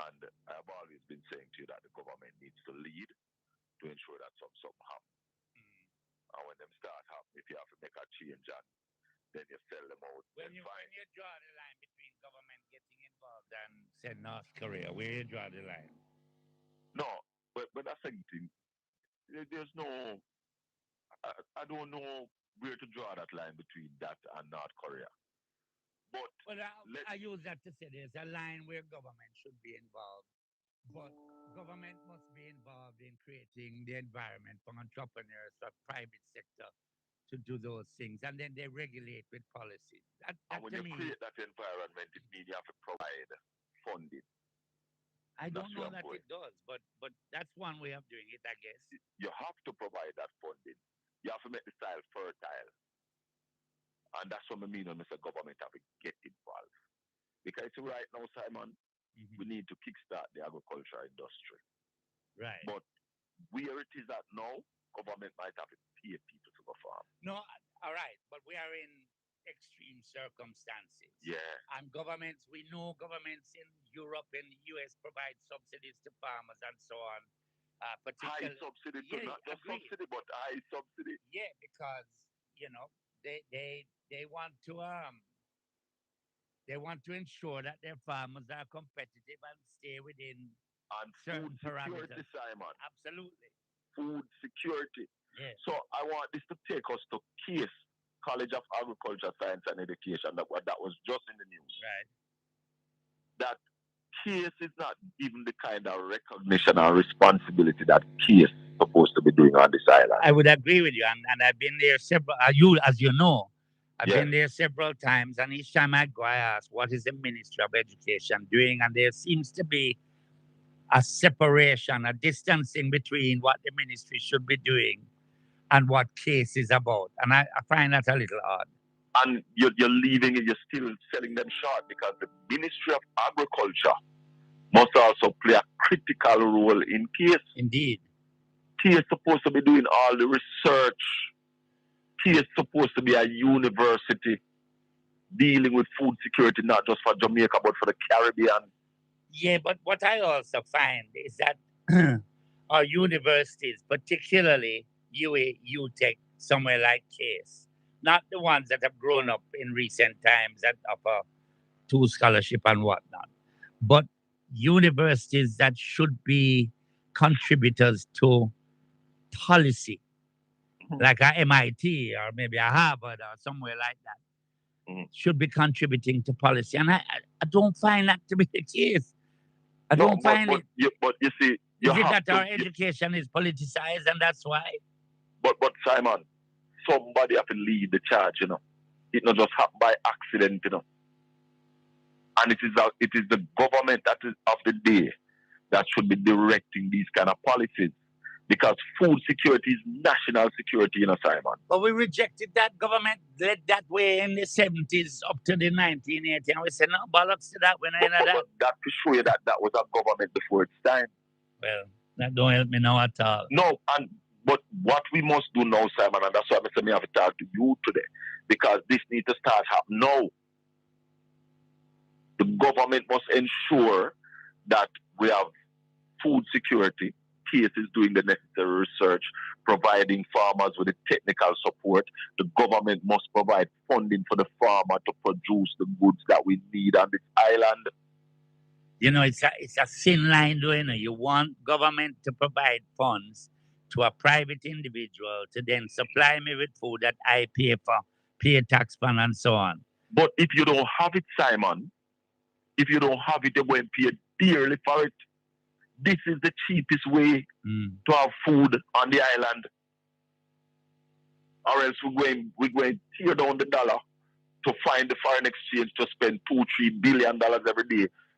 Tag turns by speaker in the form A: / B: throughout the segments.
A: And I've always been saying to you that the government needs to lead to ensure that something happens. And when them start happening, if you have to make a change and then you sell them out,
B: When
A: then
B: you
A: fine.
B: draw the line between government getting involved and say North Korea, where you draw the line?
A: No, but that's the thing. There's no, I don't know where to draw that line between that and North Korea. But
B: Well,
A: let
B: I use that to say there's a line where government should be involved, but government must be involved in creating the environment for entrepreneurs, for private sector to do those things, and then they regulate with policies.
A: and
B: That
A: when
B: to
A: you
B: me,
A: create that environment, it means you have to provide funding.
B: I
A: That's
B: don't
A: where
B: know
A: I'm
B: that
A: going.
B: it does, but that's one way of doing it, I guess.
A: You have to provide that funding. You have to make the soil fertile. And that's what I mean when I say government have to get involved. Because right now, Simon, we need to kickstart the agriculture industry.
B: Right.
A: But where it is at now, government might have to pay people to go farm.
B: No, all right, but we are in extreme circumstances.
A: Yeah.
B: And governments, we know governments in Europe and the US provide subsidies to farmers and so on.
A: High
B: Particularly,
A: subsidy too,
B: yeah,
A: not just
B: agreed.
A: subsidy, but high subsidy.
B: Yeah, because you know they want to ensure that their farmers are competitive and stay within
A: And food
B: certain
A: security,
B: parameters.
A: Simon.
B: Absolutely.
A: Food security.
B: Yeah.
A: So I want this to take us to Case College of Agriculture, Science and Education that was just in the news.
B: Right.
A: That Case is not given the kind of recognition or responsibility that Case is supposed to be doing on this island.
B: I would agree with you, and I've been there several. You, as you know, I've
A: Yes.
B: been there several times, and each time I go, I ask, "What is the Ministry of Education doing?" And there seems to be a separation, a distancing between what the ministry should be doing and what case is about, and I find that a little odd.
A: And you're leaving it, you're still selling them short because the Ministry of Agriculture must also play a critical role in Case.
B: Indeed.
A: Case is supposed to be doing all the research. Case is supposed to be a university dealing with food security, not just for Jamaica, but for the Caribbean.
B: Yeah, but what I also find is that our universities, particularly UA, UTech, somewhere like Case, not the ones that have grown up in recent times that offer two scholarship and whatnot, but universities that should be contributors to policy, like a MIT or maybe a Harvard or somewhere like that, should be contributing to policy. And I don't find that to be the case. I
A: No,
B: don't find it.
A: but you see, you
B: Is it
A: have
B: that our education is politicized and that's why?
A: But Simon, somebody have to lead the charge, you know. It not just happen by accident, you know. And it is the government that is of the day that should be directing these kind of policies. Because food security is national security, you know, Simon.
B: But we rejected that. Government led that way in the 70s up to the 1980s. And we said, no, bollocks to that. We're not in that.
A: But that to show you that was a government before its time.
B: Well, that don't help me now at all.
A: No, but what we must do now, Simon, and that's why I say me have to talk to you today, because this needs to start happening now. The government must ensure that we have food security. Case is doing the necessary research, providing farmers with the technical support. The government must provide funding for the farmer to produce the goods that we need on this island.
B: You know, it's a thin line, doing it. You want government to provide funds to a private individual to then supply me with food that I pay for, pay tax fund and so on.
A: But if you don't have it, Simon, if you don't have it, you're going to pay dearly for it. This is the cheapest way to have food on the island. Or else we're going to tear down the dollar to find the foreign exchange to spend $2-3 billion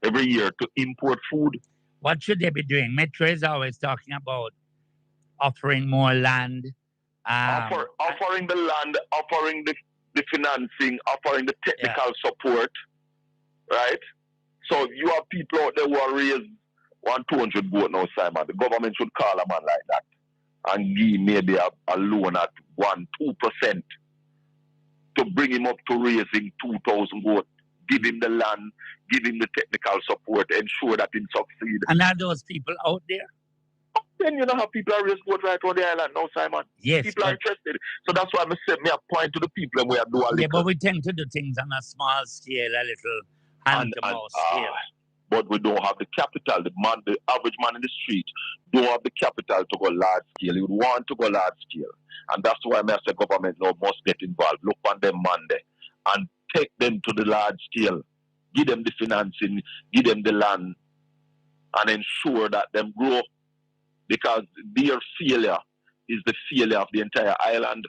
A: every year to import food.
B: What should they be doing? Metro is always talking about offering more land.
A: Offering the land, offering the financing, offering the technical support, right? So you have people out there who are raised 200 goat now, Simon. The government should call a man like that and give maybe a loan at 1-2% to bring him up to raising 2,000 goat. give him the land, give him the technical support, ensure that he succeed.
B: And are those people out there?
A: Then you know how people are raised vote right on the island now, Simon.
B: Yes,
A: People are
B: but
A: interested. So that's why I say me a point to the people and we are doing a
B: yeah, but
A: little.
B: we tend to do things on a small scale, a little hand to mouth scale.
A: But we don't have the capital. The average man in the street don't have the capital to go large scale. You want to go large scale. And that's why I say government now must get involved. Look on them man there and take them to the large scale. Give them the financing, give them the land, and ensure that them grow. Because their failure is the failure of the entire island.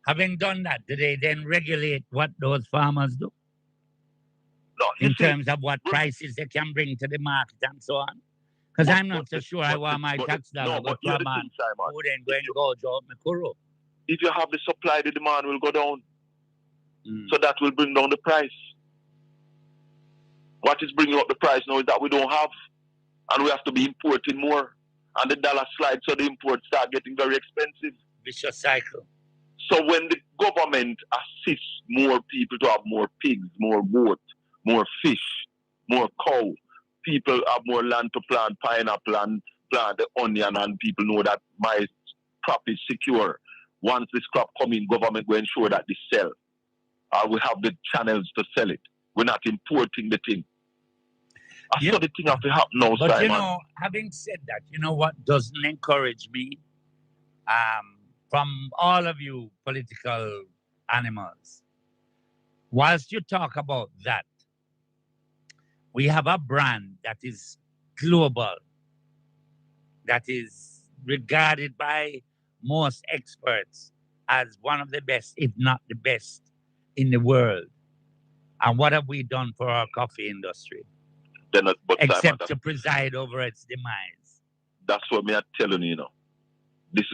B: Having done that, do they then regulate what those farmers do?
A: No,
B: in terms of what prices they can bring to the market and so on? Because I'm not so sure I want my tax dollar go to a man who then go and gouge out my kuro.
A: If you have the supply, the demand will go down. So that will bring down the price. What is bringing up the price now is that we don't have, and we have to be importing more. And the dollar slides, so the imports start getting very expensive.
B: Vicious cycle.
A: So when the government assists more people to have more pigs, more goats, more fish, more cow, people have more land to plant pineapple and plant the onion, and people know that my crop is secure. Once this crop comes in, government will ensure that they sell. We have the channels to sell it. We're not importing the thing. I saw the thing have to happen now,
B: but
A: Simon.
B: You know, having said that, you know what doesn't encourage me? From all of you political animals, whilst you talk about that, we have a brand that is global, that is regarded by most experts as one of the best, if not the best, in the world. And what have we done for our coffee industry? Except Simon, to preside over its demise.
A: That's what me are telling you, these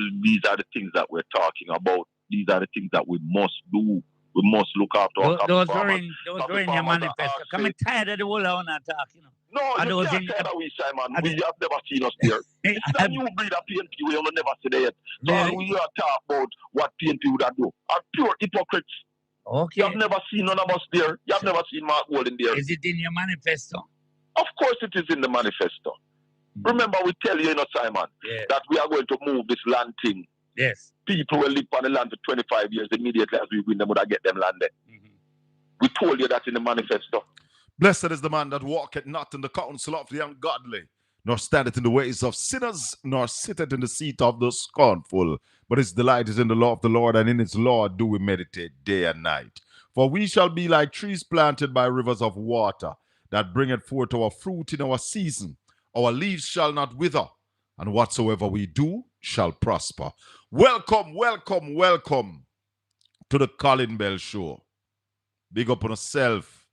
A: are the things that we're talking about. These are the things that we must do. We must look after our coffee farmers.
B: Those were in your manifesto. I'm tired of the whole hour not talking.
A: No, you can't tell we, Simon. We have never seen us there. It's a new breed of PNP. We have never seen it yet. So really? We are talking about what PNP would have done. Are pure hypocrites.
B: Okay.
A: You have never seen none of us there. You have never seen Mark Golden there.
B: Is it in your manifesto?
A: Of course it is in the manifesto. Remember, we tell you, Simon, that we are going to move this land thing.
B: Yes.
A: People will live on the land for 25 years. Immediately as we win them, would get them landed. We told you that in the manifesto.
C: Blessed is the man that walketh not in the counsel of the ungodly, nor standeth in the ways of sinners, nor sitteth in the seat of the scornful. But his delight is in the law of the Lord, and in his law do we meditate day and night. For we shall be like trees planted by rivers of water, that bringeth forth our fruit in our season. Our leaves shall not wither, and whatsoever we do shall prosper. Welcome, welcome, welcome to the Colin Bell Show. Big up on yourself.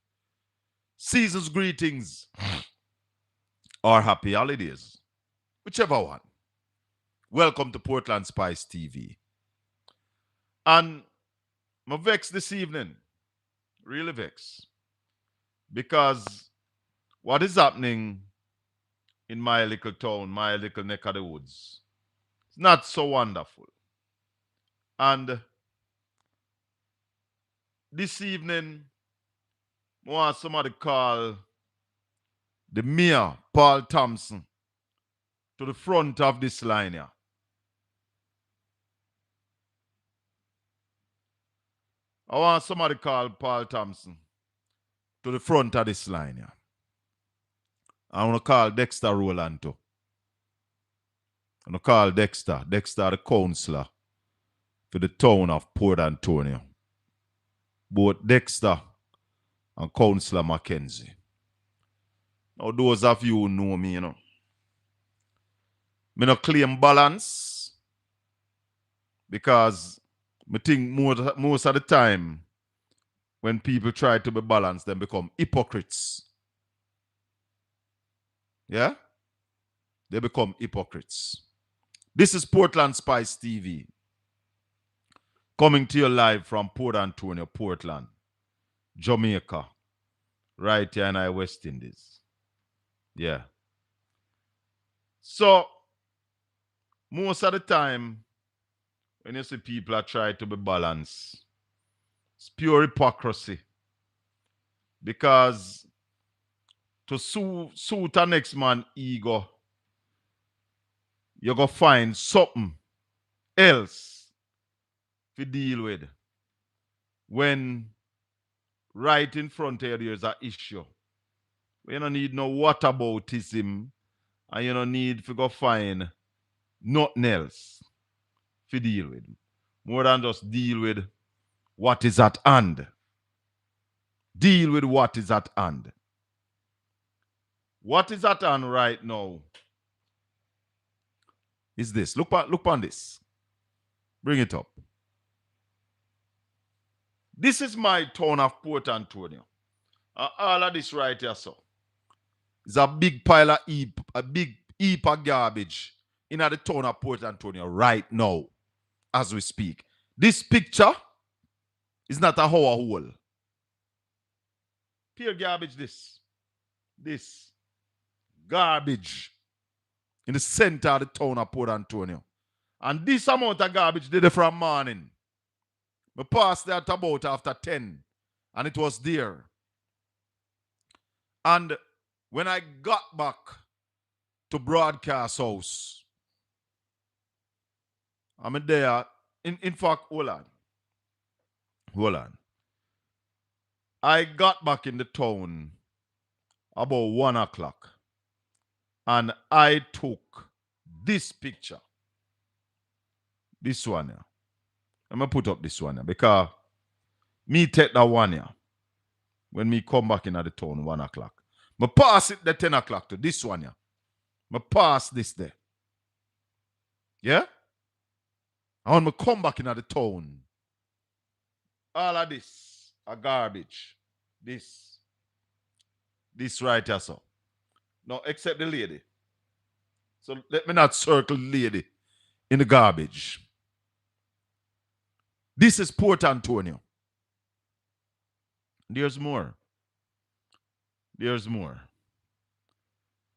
C: Season's greetings or happy holidays, whichever one. Welcome to Portland Spice TV. And I'm vexed this evening, really vexed, because what is happening in my little town, my little neck of the woods, it's not so wonderful. And this evening, I want somebody call the mayor, Paul Thompson, to the front of this line here. I want somebody call Paul Thompson to the front of this line here. I want to call Dexter Rowland too. I want to call Dexter the councillor for the town of Port Antonio. Both Dexter and Councillor Mackenzie. Now, those of you who know me, me no claim balance because I think most of the time when people try to be balanced, they become hypocrites. Yeah? They become hypocrites. This is Portland Spice TV, coming to you live from Port Antonio, Portland, Jamaica, right here in our West Indies. Yeah. So, most of the time, when you see people are trying to be balanced, it's pure hypocrisy. Because to suit the next man ego, you go find something else to deal with when right in front of you there's an issue. You don't need no whataboutism, and you don't need to go find nothing else to deal with. More than just deal with what is at hand. Deal with what is at hand. What is at hand right now is this. Look on this. Bring it up. This is my town of Port Antonio. All of this right here, so, is a big pile of a big heap of garbage in the town of Port Antonio right now, as we speak. This picture is not a hole. Pure garbage, this garbage in the center of the town of Port Antonio. And this amount of garbage did it from morning. We passed that about after 10, and it was there. And when I got back to broadcast house, I'm there. In fact, hold on. I got back in the town about 1 o'clock, and I took this picture. This one here. I'm going to put up this one here because me take that one here when me come back in at the town 1 o'clock. I pass it the 10 o'clock to this one here. I pass this there. Yeah? And when I come back in at the town, all of this are garbage. This right here, so. No, except the lady. So let me not circle the lady in the garbage. This is Port Antonio. There's more. There's more.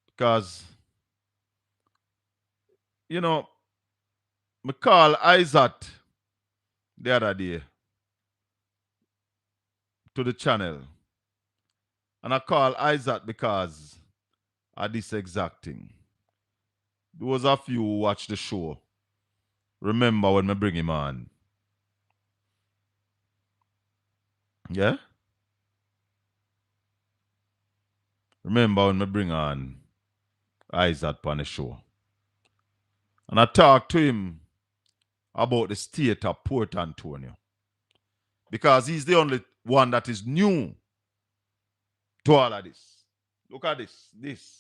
C: Because, you know, I call Isaac the other day to the channel. And I call Isaac because of this exact thing. Those of you who watch the show, remember when I bring him on. Yeah? Remember when I bring on Isaac on the show. And I talk to him about the state of Port Antonio. Because he's the only one that is new to all of this. Look at this. This.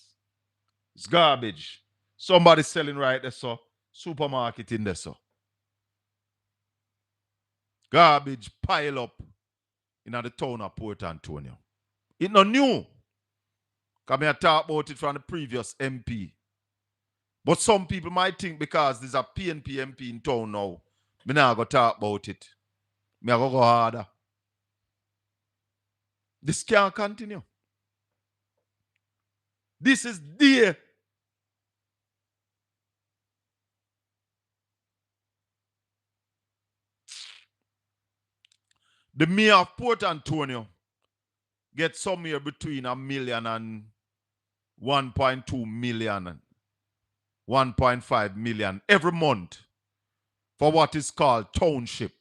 C: It's garbage. Somebody selling right there, so. Supermarket in there, so. Garbage pile up in the town of Port Antonio. It's not new. Because I talk about it from the previous MP. But some people might think because there's a PNP MP in town now, I'm not going to talk about it. I'm going to go harder. This can't continue. This is there. The mayor of Port Antonio gets somewhere between $1 million and 1.2 million, 1.5 million every month for what is called township.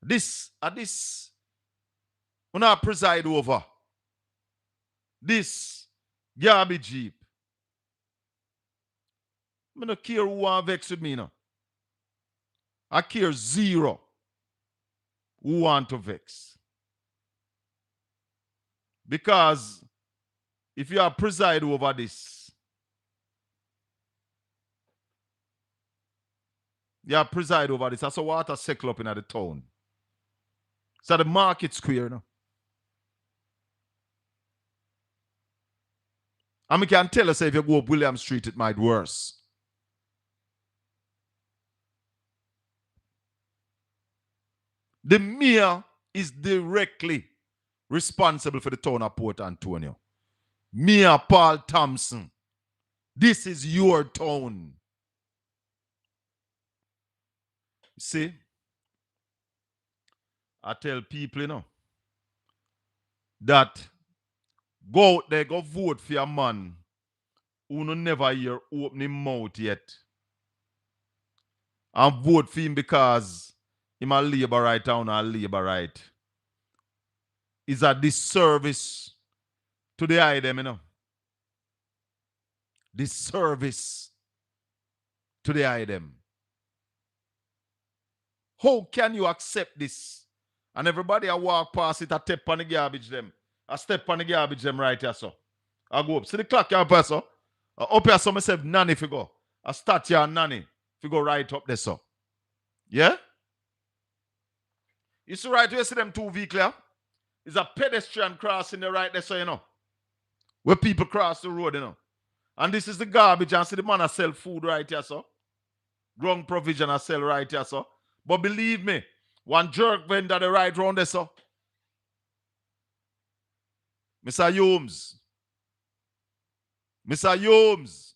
C: This when I preside over this garbage heap. I don't care who want to vex with me now. I care zero who want to vex. Because if you are preside over this, that's a water circle up in the town. So the market square now. And we can tell us if you go up William Street, it might worse. The mayor is directly responsible for the town of Port Antonio. Mayor Paul Thompson. This is your town. See? I tell people, that go out there, go vote for a man who no never hear open him mouth yet. And vote for him because him a labor right down a labor right. Is a disservice to the eye them, Disservice to the eye them. How can you accept this? And everybody I walk past it, I step on the garbage them. I step on the garbage them right here, so. I go up. See the clock here, pass, so. Up here, so myself, nanny if you go. I start here, nanny. If you go right up there, so. Yeah? You see right where you see them two vehicles? It's a pedestrian crossing the right there, so where people cross the road, And this is the garbage, and see the man I sell food right here, so. Wrong provision I sell right here, so. But believe me, one jerk vendor the right round there, so. Mr. Humes. Mr. Humes.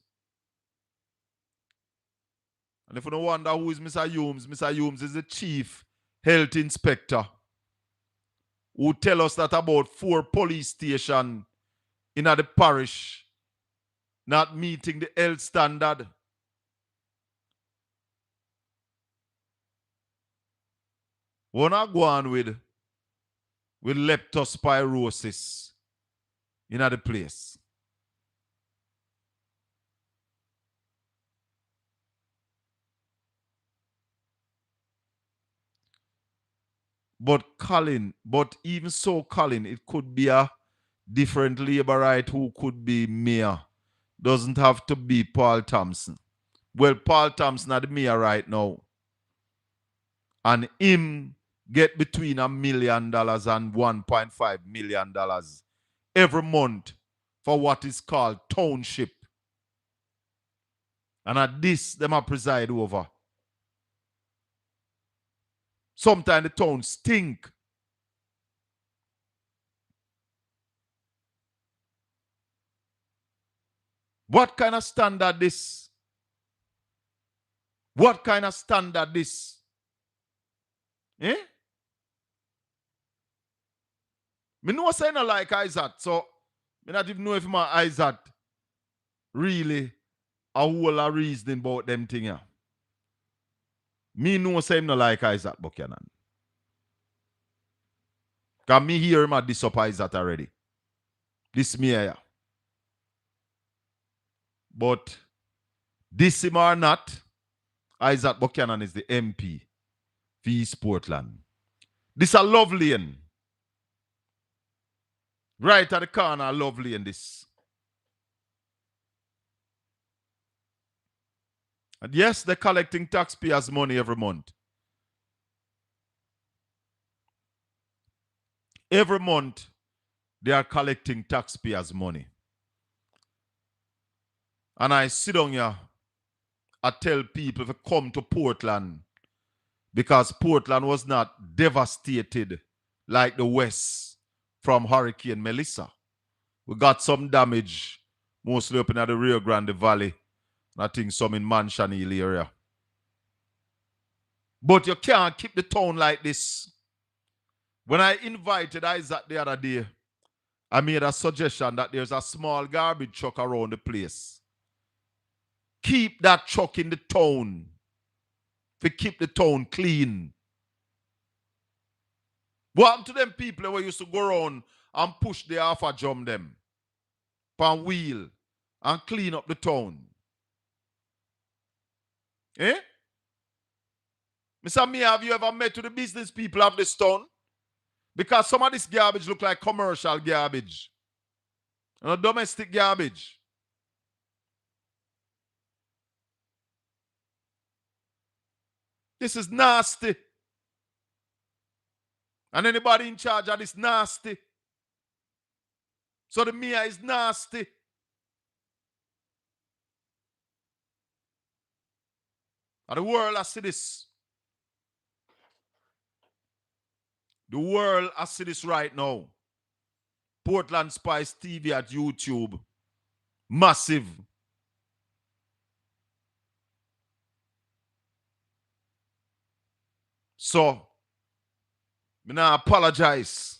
C: And if you don't wonder who is Mr. Humes is the chief health inspector who tell us that about 4 police stations in the parish not meeting the health standard. We're not going with leptospirosis in the place. But even so, Colin, it could be a different laborite who could be mayor. Doesn't have to be Paul Thompson. Well, Paul Thompson is the mayor right now. And him get between $1 million and $1.5 million every month for what is called township. And at this, them are preside over. Sometimes the town stink. What kind of standard this? What kind of standard this? Eh? Me know say no like Isaac, so me not even know if my Isaac really a whole a reasoning about them thing here. Me know say him no like Isaac Buchanan. Cause me hear him a diss up Isaac already. This me here. But this him or not, Isaac Buchanan is the MP for East Portland. This a Love Lane. Right at the corner of Love Lane this. And yes, they're collecting taxpayers' money every month. Every month, they are collecting taxpayers' money. And I sit down here, I tell people to come to Portland because Portland was not devastated like the West from Hurricane Melissa. We got some damage, mostly up in the Rio Grande Valley. I think some in Mansion Hill area. But you can't keep the town like this. When I invited Isaac the other day, I made a suggestion that there's a small garbage truck around the place. Keep that truck in the town. To keep the town clean. What happened to them people who used to go around and push the half a drum them? Pan wheel and clean up the town. Eh? Mr. Mia, have you ever met with the business people of this town? Because some of this garbage look like commercial garbage. And domestic garbage. This is nasty. And anybody in charge of this nasty. So the Mia is nasty. And the world has see this. The world has see this right now. Portland Spice TV at YouTube. Massive. So, Me now apologize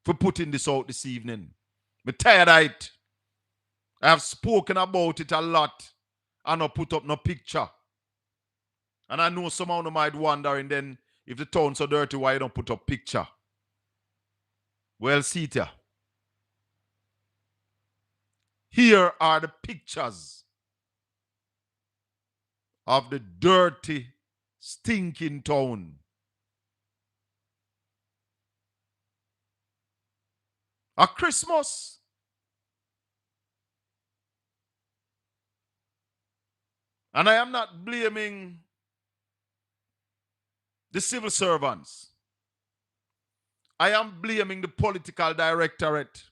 C: for putting this out this evening. Me tired of it. I have spoken about it a lot. I not put up no picture. And I know some of you might wonder, and then if the town so dirty, why you don't put up picture? Well, see it here. Here are the pictures of the dirty, stinking town. At Christmas. And I am not blaming the civil servants. I am blaming the political directorate.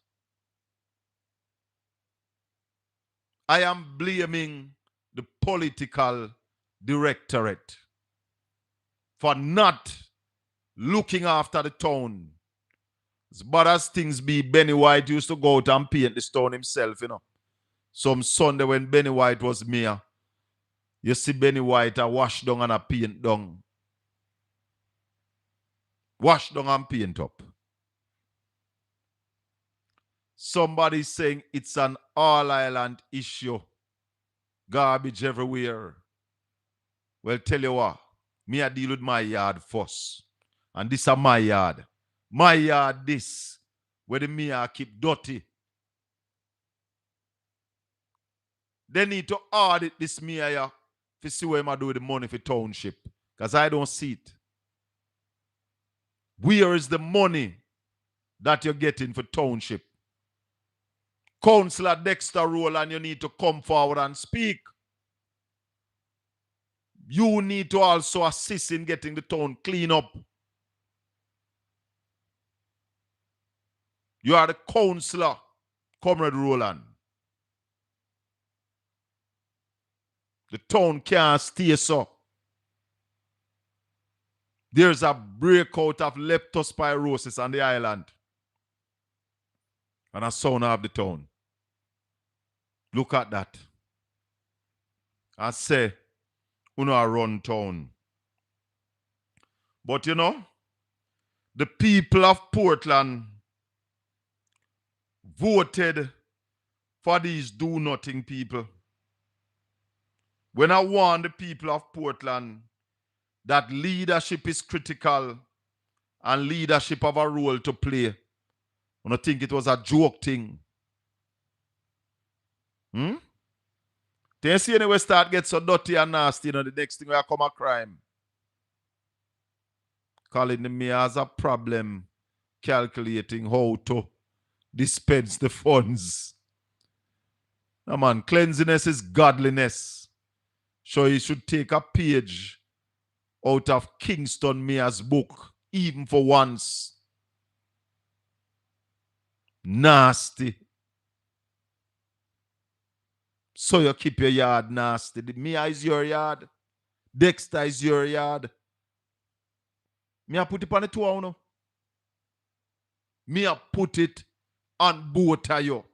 C: I am blaming the political directorate for not looking after the town. As bad as things be, Benny White used to go out and paint the town himself, you know. Some Sunday when Benny White was mayor, you see Benny White a wash down and a paint down. Wash down and paint up. Somebody saying it's an all-island issue. Garbage everywhere. Well, tell you what. Me I deal with my yard first. And this is my yard. My yard this. Where the me I keep dirty. They need to audit this me here to see where I do with the money for township. Because I don't see it. Where is the money that you're getting for township? Councillor Dexter Rowland, you need to come forward and speak. You need to also assist in getting the town clean up. You are the councillor, Comrade Rowland. The town can't stay so. There's a breakout of leptospirosis on the island. And a son of the town. Look at that. I say, you know, run town. But you know, the people of Portland voted for these do-nothing people. When I warn the people of Portland that leadership is critical and leadership have a role to play, I don't think it was a joke thing. Do you see anywhere start get so dirty and nasty, you know, the next thing will come a crime? Colin me has a problem calculating how to dispense the funds. No man, cleanliness is godliness. So you should take a page out of Kingston Mayor's book, even for once. Nasty. So you keep your yard nasty. The Mia is your yard. Dexter is your yard. Me I put it on the two of you. Me I put it on both of you.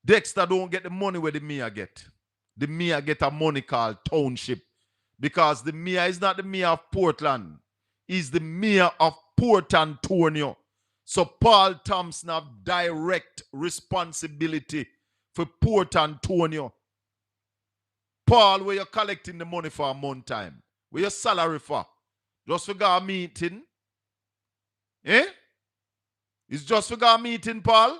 C: Dexter don't get the money where the Mia get. The Mia get a money called township. Because the Mia is not the Mia of Portland. He's the Mia of Port Antonio. So Paul Thompson have direct responsibility for Port Antonio. Paul, where you collecting the money for a month time? Where your salary for? Just for a meeting? Eh? It's just for a meeting, Paul?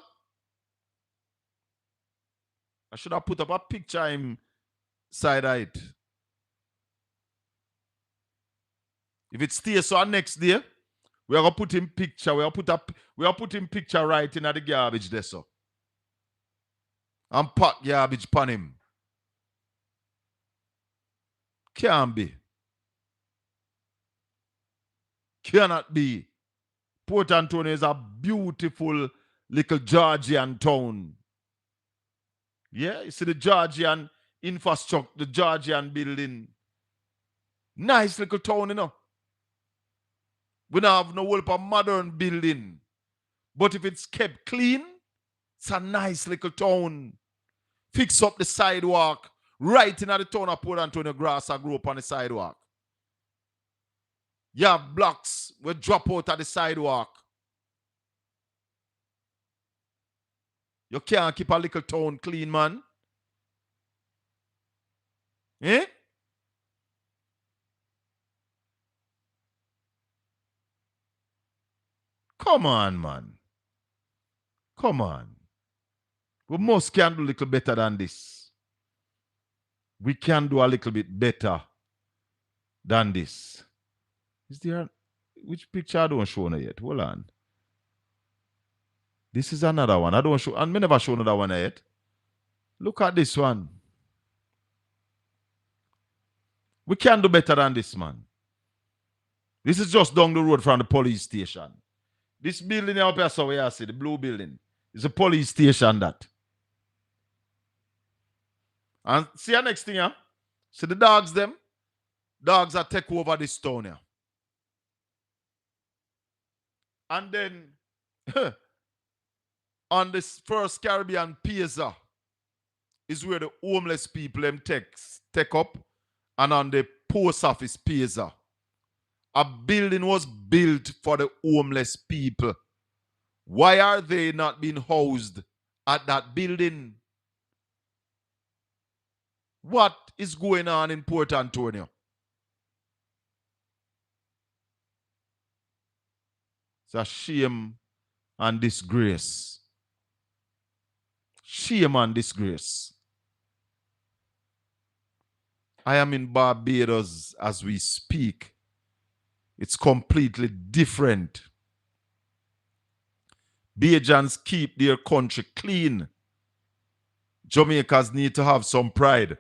C: I should have put up a picture him side of it. If it stays so next day, we are gonna put him picture. We are put him picture right in at the garbage there, so. And pack garbage upon him. Can't be. Cannot be. Port Antonio is a beautiful little Georgian town. Yeah, you see the Georgian infrastructure, the Georgian building. Nice little town, you know. We don't have no whole modern building. But if it's kept clean, it's a nice little town. Fix up the sidewalk. Right in the town of Port Antonio, grass I grew up on the sidewalk. You have blocks will drop out at the sidewalk. You can't keep a little town clean, man. Eh? Come on, man. Come on. We must can do a little better than this. We can do a little bit better than this. Is there which picture I don't show yet? Hold on. This is another one. I don't show, and me never show another one yet. Look at this one. We can do better than this, man. This is just down the road from the police station. This building up here, so where I see the blue building. It's a police station that. And see the next thing, yeah? See the dogs them? Dogs are take over this town here. And then on this first Caribbean Piazza is where the homeless people them take up. And on the post office Piazza, a building was built for the homeless people. Why are they not being housed at that building? What is going on in Port Antonio? It's a shame and disgrace. Shame and disgrace. I am in Barbados as we speak. It's completely different. Bajans keep their country clean. Jamaicans need to have some pride.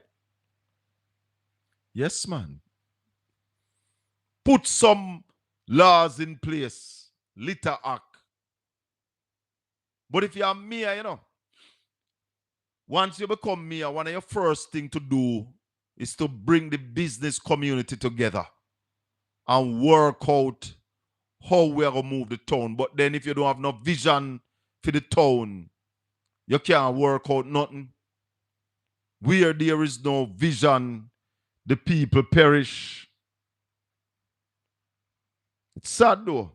C: Yes, man. Put some laws in place. Litter Act. But if you're mayor, you know, once you become mayor, one of your first things to do is to bring the business community together and work out how we're going to move the town. But then if you don't have no vision for the town, you can't work out nothing. Where there is no vision, the people perish. It's sad though.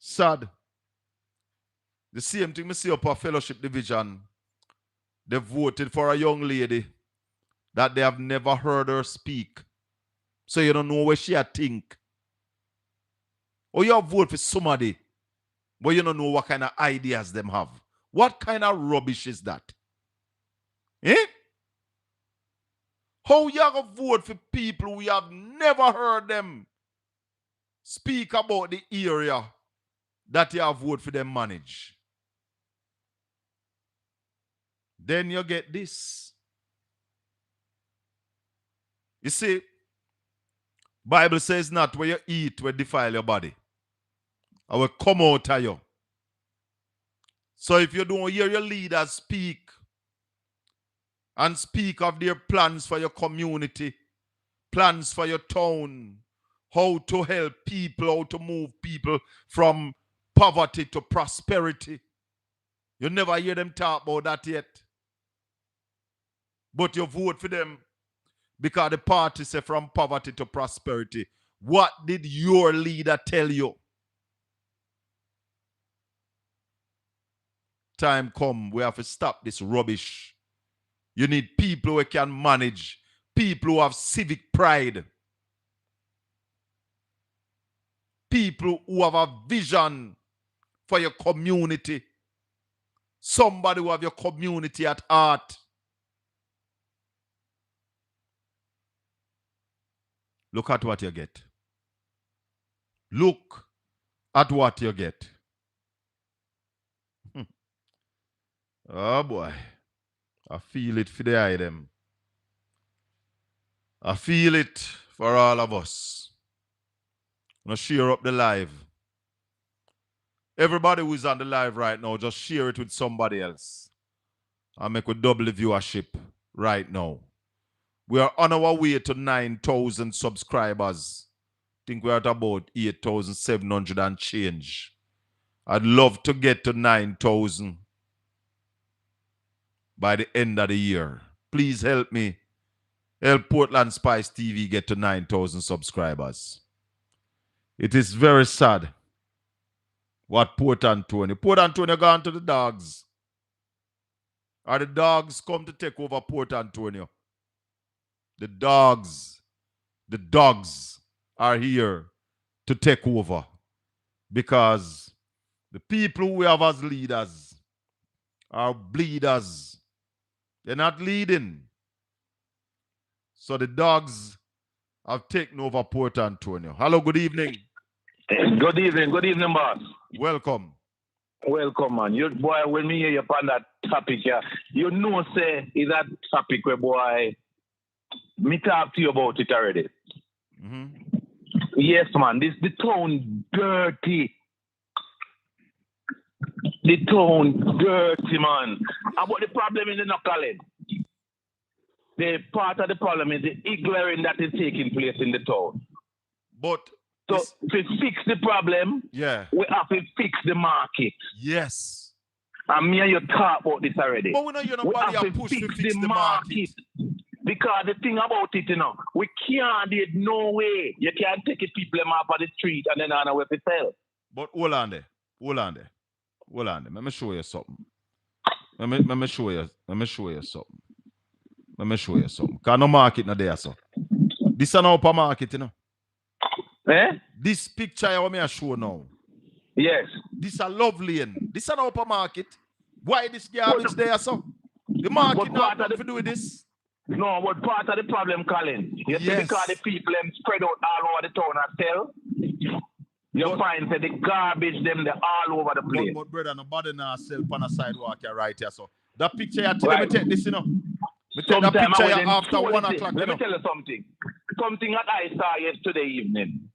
C: Sad. The same thing we see up our fellowship division. They voted for a young lady that they have never heard her speak. So you don't know where she think. Or you vote for somebody, but you don't know what kind of ideas them have. What kind of rubbish is that? Eh? How you going to vote for people we have never heard them speak about the area that you have voted for them manage? Then you get this. You see, Bible says not where you eat will defile your body. I will come out of you. So if you don't hear your leaders speak and speak of their plans for your community, plans for your town, how to help people, how to move people from poverty to prosperity, you never hear them talk about that yet. But you vote for them because the party say from poverty to prosperity. What did your leader tell you? Time come, we have to stop this rubbish. You need people who can manage, people who have civic pride, people who have a vision for your community, somebody who have your community at heart. Look at what you get. Look at what you get. Oh boy. I feel it for the item. I feel it for all of us. I'm going to share up the live. Everybody who is on the live right now, just share it with somebody else. And make a double viewership right now. We are on our way to 9,000 subscribers. I think we're at about 8,700 and change. I'd love to get to 9,000 by the end of the year. Please help me. Help Portland Spice TV get to 9,000 subscribers. It is very sad what Port Antonio gone to the dogs. Are the dogs come to take over Port Antonio? The dogs are here to take over because the people we have as leaders are bleeders. They're not leading. So the dogs have taken over Port Antonio. Hello, good evening.
A: Good evening, boss.
C: Welcome.
A: Welcome, man. You boy, when me hear you on that topic here, you know, say is that topic where boy, me talk to you about it already.
C: Mm-hmm.
A: Yes, man. The town dirty. The town dirty, man. About the problem is not Colin. The part of the problem is the ignorance that is taking place in the town.
C: But
A: so to fix the problem,
C: yeah,
A: we have to fix the market.
C: Yes.
A: And me and you talk about this already.
C: But we know you're nobody
A: have to fix the market. Because the thing about it, you know, we can't do it no way. You can't take the people off of the street and then on a way to sell.
C: But hold on there. Let me show you something. Let me show you something. Because no market no there, so. This is an upper market, you know.
A: Eh?
C: This picture I want me to show now.
A: Yes.
C: This is a lovely lane. This is an upper market. Why this garbage there, so? The market not going to do with this.
A: No, but part of the problem, Colin, you see, because the people them spread out all over the town and sell, you find that the garbage them they're all over the place.
C: But brother, nobody now sell on a sidewalk here right here, so. That picture, let me take this, you know. Me take that picture here after 1 o'clock,
A: Let me tell you something. Something that I saw yesterday evening.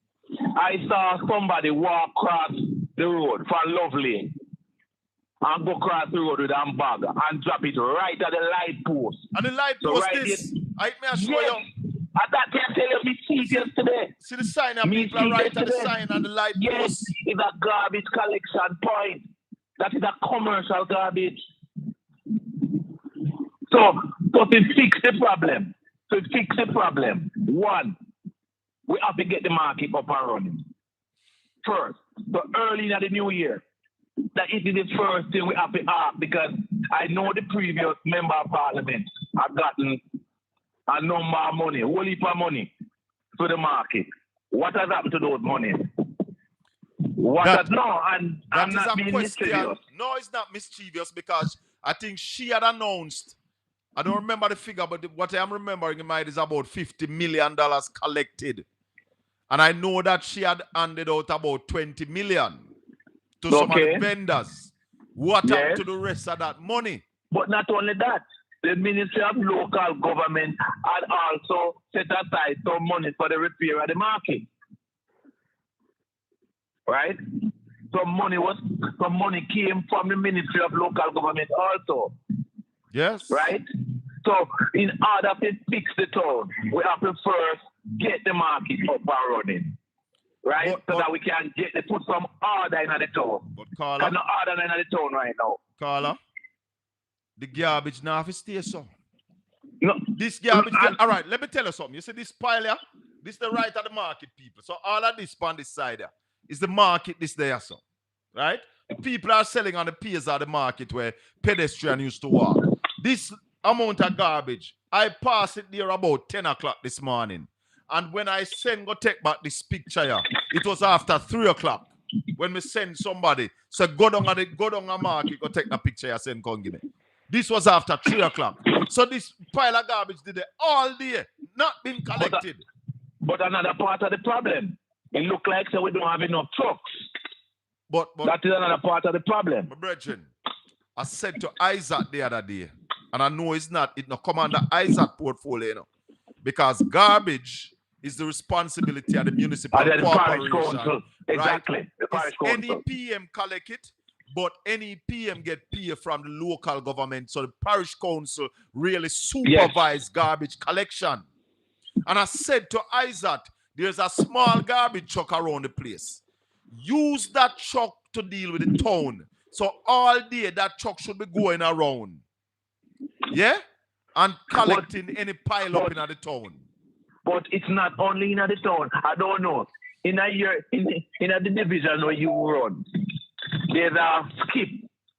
A: I saw somebody walk across the road from Lovely and go across the road with a bag and drop it right at the light post.
C: And the light post this? I show you.
A: And that can tell you me see it yesterday.
C: See the sign and people are right at the sign and the light post?
A: Yes, it's a garbage collection point. That is a commercial garbage. So to fix the problem, one, we have to get the market up and running. First, so early in the new year, that it is the first thing we have to ask because I know the previous member of parliament have gotten a number of money, a whole heap of money to the market. What has happened to those money? I'm not being mischievous.
C: No, it's not mischievous because I think she had announced, I don't remember the figure, but what I am remembering in mind is about $50 million collected. And I know that she had handed out about 20 million to some of the vendors. What happened to the rest of that money?
A: But not only that, the Ministry of Local Government had also set aside some money for the repair of the market. Right? Some money came from the Ministry of Local Government also.
C: Yes.
A: Right? So in order to fix the town, we have to first get the market up and running. Right? So that we can put some order in the town.
C: But Carla,
A: there's no order in the town right now.
C: Carla, the garbage now have to stay so.
A: No.
C: This garbage, all right, let me tell you something. You see this pile here? This is the right of the market, people. So all of this on this side here is the market this there, so. Right? The people are selling on the piers of the market where pedestrians used to walk. This amount of garbage, I passed it there about 10 o'clock this morning. And when I go take back this picture here, it was after 3 o'clock. When we send somebody, so go down the market, go take the picture here, send come give me. This was after 3 o'clock. So this pile of garbage did it all day, not been collected.
A: But another part of the problem, it look like we don't have enough trucks. But that is another part of the problem.
C: My brethren, I said to Isaac the other day, and I know it not come under Isaac portfolio, you know, because garbage is the responsibility of the municipal corporation.
A: Exactly.
C: Right?
A: The parish council.
C: Any PM collect it, but any PM get paid from the local government. So the parish council really supervise garbage collection. And I said to Isaac, there's a small garbage truck around the place. Use that truck to deal with the town. So all day that truck should be going around. Yeah? And collecting any pile up in the town.
A: But it's not only in the town. I don't know. in a the division where you run, there's a skip,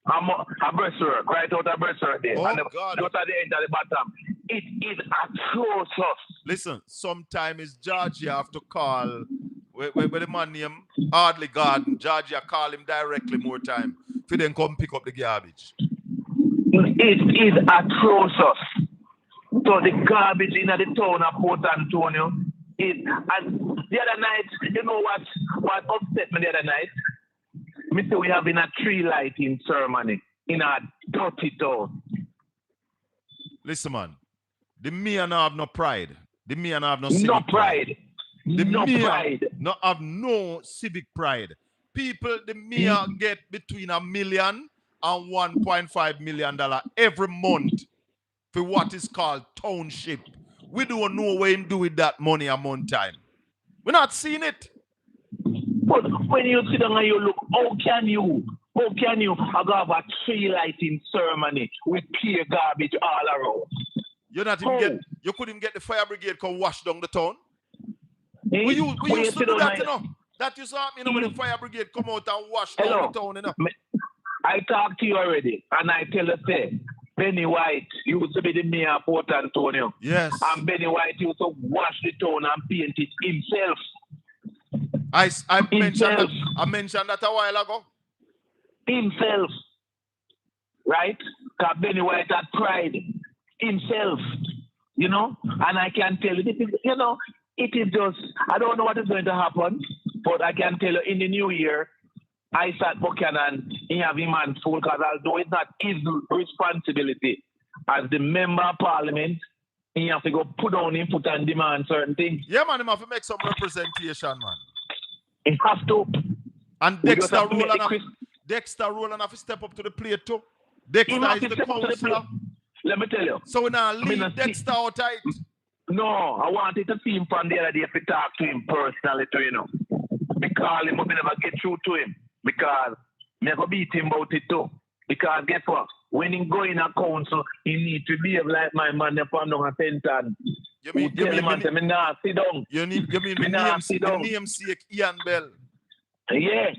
A: a breastwork, right out of breastwork there.
C: Oh,
A: and
C: God.
A: just at the end at the bottom. It is atrocious.
C: Listen, sometimes Georgia have to call where the man name Hardly Garden. Georgia call him directly more time for then come pick up the garbage.
A: It is atrocious. So the garbage in the town of Port Antonio is, and the other night, you know what upset me the other night? Me say we having a tree lighting ceremony in a dirty town.
C: Listen, man, the mayor no have no pride. The mayor no have no
A: No
C: civic
A: pride.
C: The
A: No
C: mayor
A: pride.
C: no have no civic pride. People, the mayor get between $1 million and $1.5 million every month for what is called township. We don't know what him do with that money a month time. We're not seeing it.
A: But when you sit down and you look, how can you have a tree lighting ceremony with clear garbage all around?
C: You couldn't get the fire brigade come wash down the town.
A: Eh?
C: We used to do that, you know. That used to happen, when the fire brigade come out and wash down the town, you know.
A: I talked to you already, and I tell you, say, Benny White used to be the mayor of Port Antonio.
C: Yes.
A: And Benny White used to wash the town and paint it himself.
C: I mentioned that a while ago.
A: Himself. Right? Because Benny White had pride. Himself. You know? And I can tell you, it is just, I don't know what is going to happen, but I can tell you in the new year, I start Buchanan, he have him hands full, because although it's not his responsibility as the member of parliament, he have to go put down him foot and demand certain things.
C: Yeah, man, he have to make some representation, man.
A: He has to.
C: And Dexter Rowland have to step up to the plate too. Dexter is the councillor.
A: Let me tell you.
C: So we now leave Dexter out tight.
A: No, I wanted to see him from the other day if we talk to him personally too, you know. We call him, but we never get through to him. Because me go beat him about it too. Because guess what? When he go in a council, he need to behave like my man from down a Fenton. You mean me nah sit down.
C: You mean namesake Ian Bell?
A: Yeah.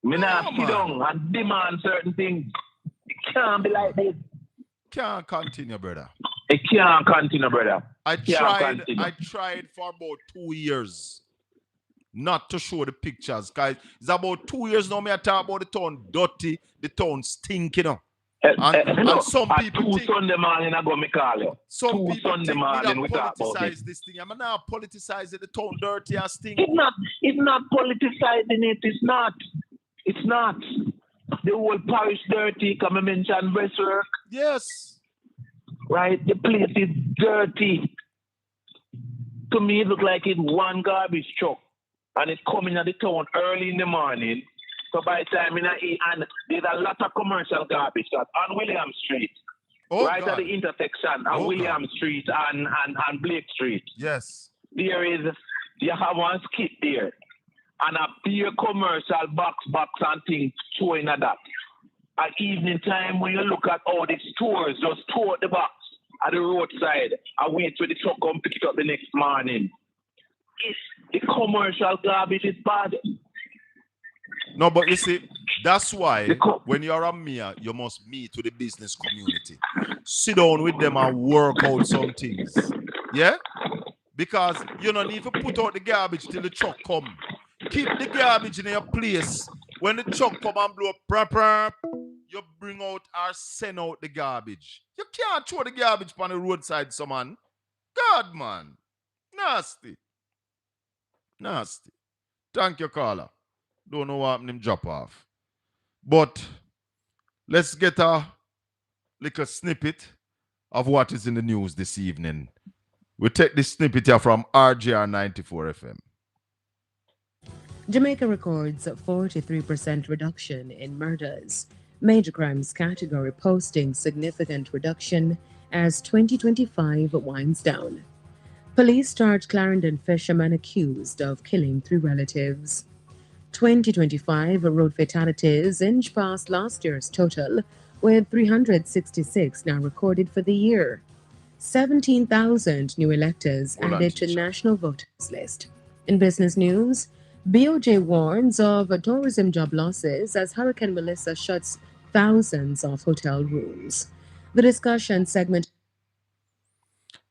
A: Me nah sit down and demand certain things. It can't be like this.
C: Can't continue, brother.
A: It can't continue, brother.
C: I tried for about 2 years not to show the pictures, guys. It's about 2 years now. Me I talk about the town dirty, the town stinking, you know. And some people think
A: Sunday morning I go me call you.
C: Some
A: two
C: people
A: Sunday
C: think
A: morning
C: we
A: we talk about
C: politicize
A: it.
C: this thing. I'm not politicize it. The town dirty and stink.
A: It's not politicizing it. It's not. The whole parish dirty. Come and mention breastwork.
C: Yes.
A: Right? The place is dirty. To me, it look like it's one garbage truck. And it's coming at the town early in the morning. So by the time and there's a lot of commercial garbage on William Street. Right at the intersection of William Street and Blake Street.
C: Yes.
A: You have one skip there. And a beer commercial box and things showing at that. At evening time, when you look at all the stores, just store the box at the roadside and wait till the truck come pick it up the next morning. The commercial garbage is bad.
C: No, but you see, that's why when you're a mayor, you must meet with the business community. Sit down with them and work out some things. Yeah? Because you don't need to put out the garbage till the truck come. Keep the garbage in your place. When the truck come and blow up, you bring out or send out the garbage. You can't throw the garbage on the roadside, so man. God, man. Nasty. Thank you, caller. Don't know what happened him drop off. But let's get a little snippet of what is in the news this evening. We take this snippet here from RGR 94 FM.
D: Jamaica records a 43% reduction in murders. Major crimes category posting significant reduction as 2025 winds down. Police charge Clarendon fisherman accused of killing 3 relatives. 2025 road fatalities inch past last year's total, with 366 now recorded for the year. 17,000 new electors added to national voters list. In business news, BOJ warns of tourism job losses as Hurricane Melissa shuts thousands of hotel rooms. The discussion segment.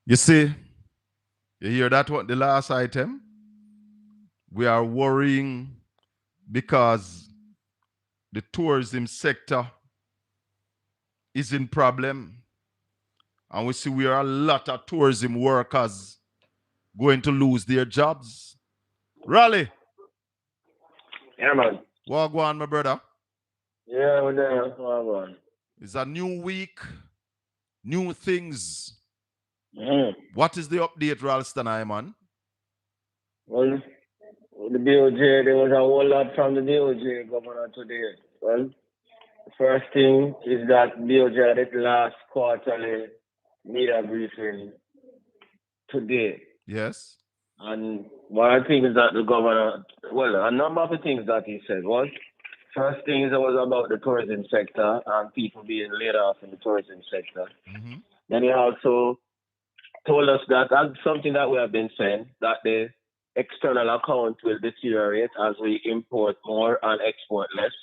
C: You see, you hear that one, the last item? We are worrying because the tourism sector is in problem. And we see we are a lot of tourism workers going to lose their jobs. Raleigh,
E: Yeah, man.
C: what go on, my brother?
E: Yeah, we're there. Man.
C: It's a new week, new things.
E: Mm-hmm.
C: What is the update, Ralston, man?
E: Well, the DOJ, there was a whole lot from the DOJ governor today. Well, the first thing is that DOJ had its last quarterly media briefing today.
C: Yes.
E: And one of the things that the governor, well, a number of the things that he said was, first thing is it was about the tourism sector and people being laid off in the tourism sector.
C: Mm-hmm.
E: Then he also told us that that's something that we have been saying, that the external account will deteriorate as we import more and export less.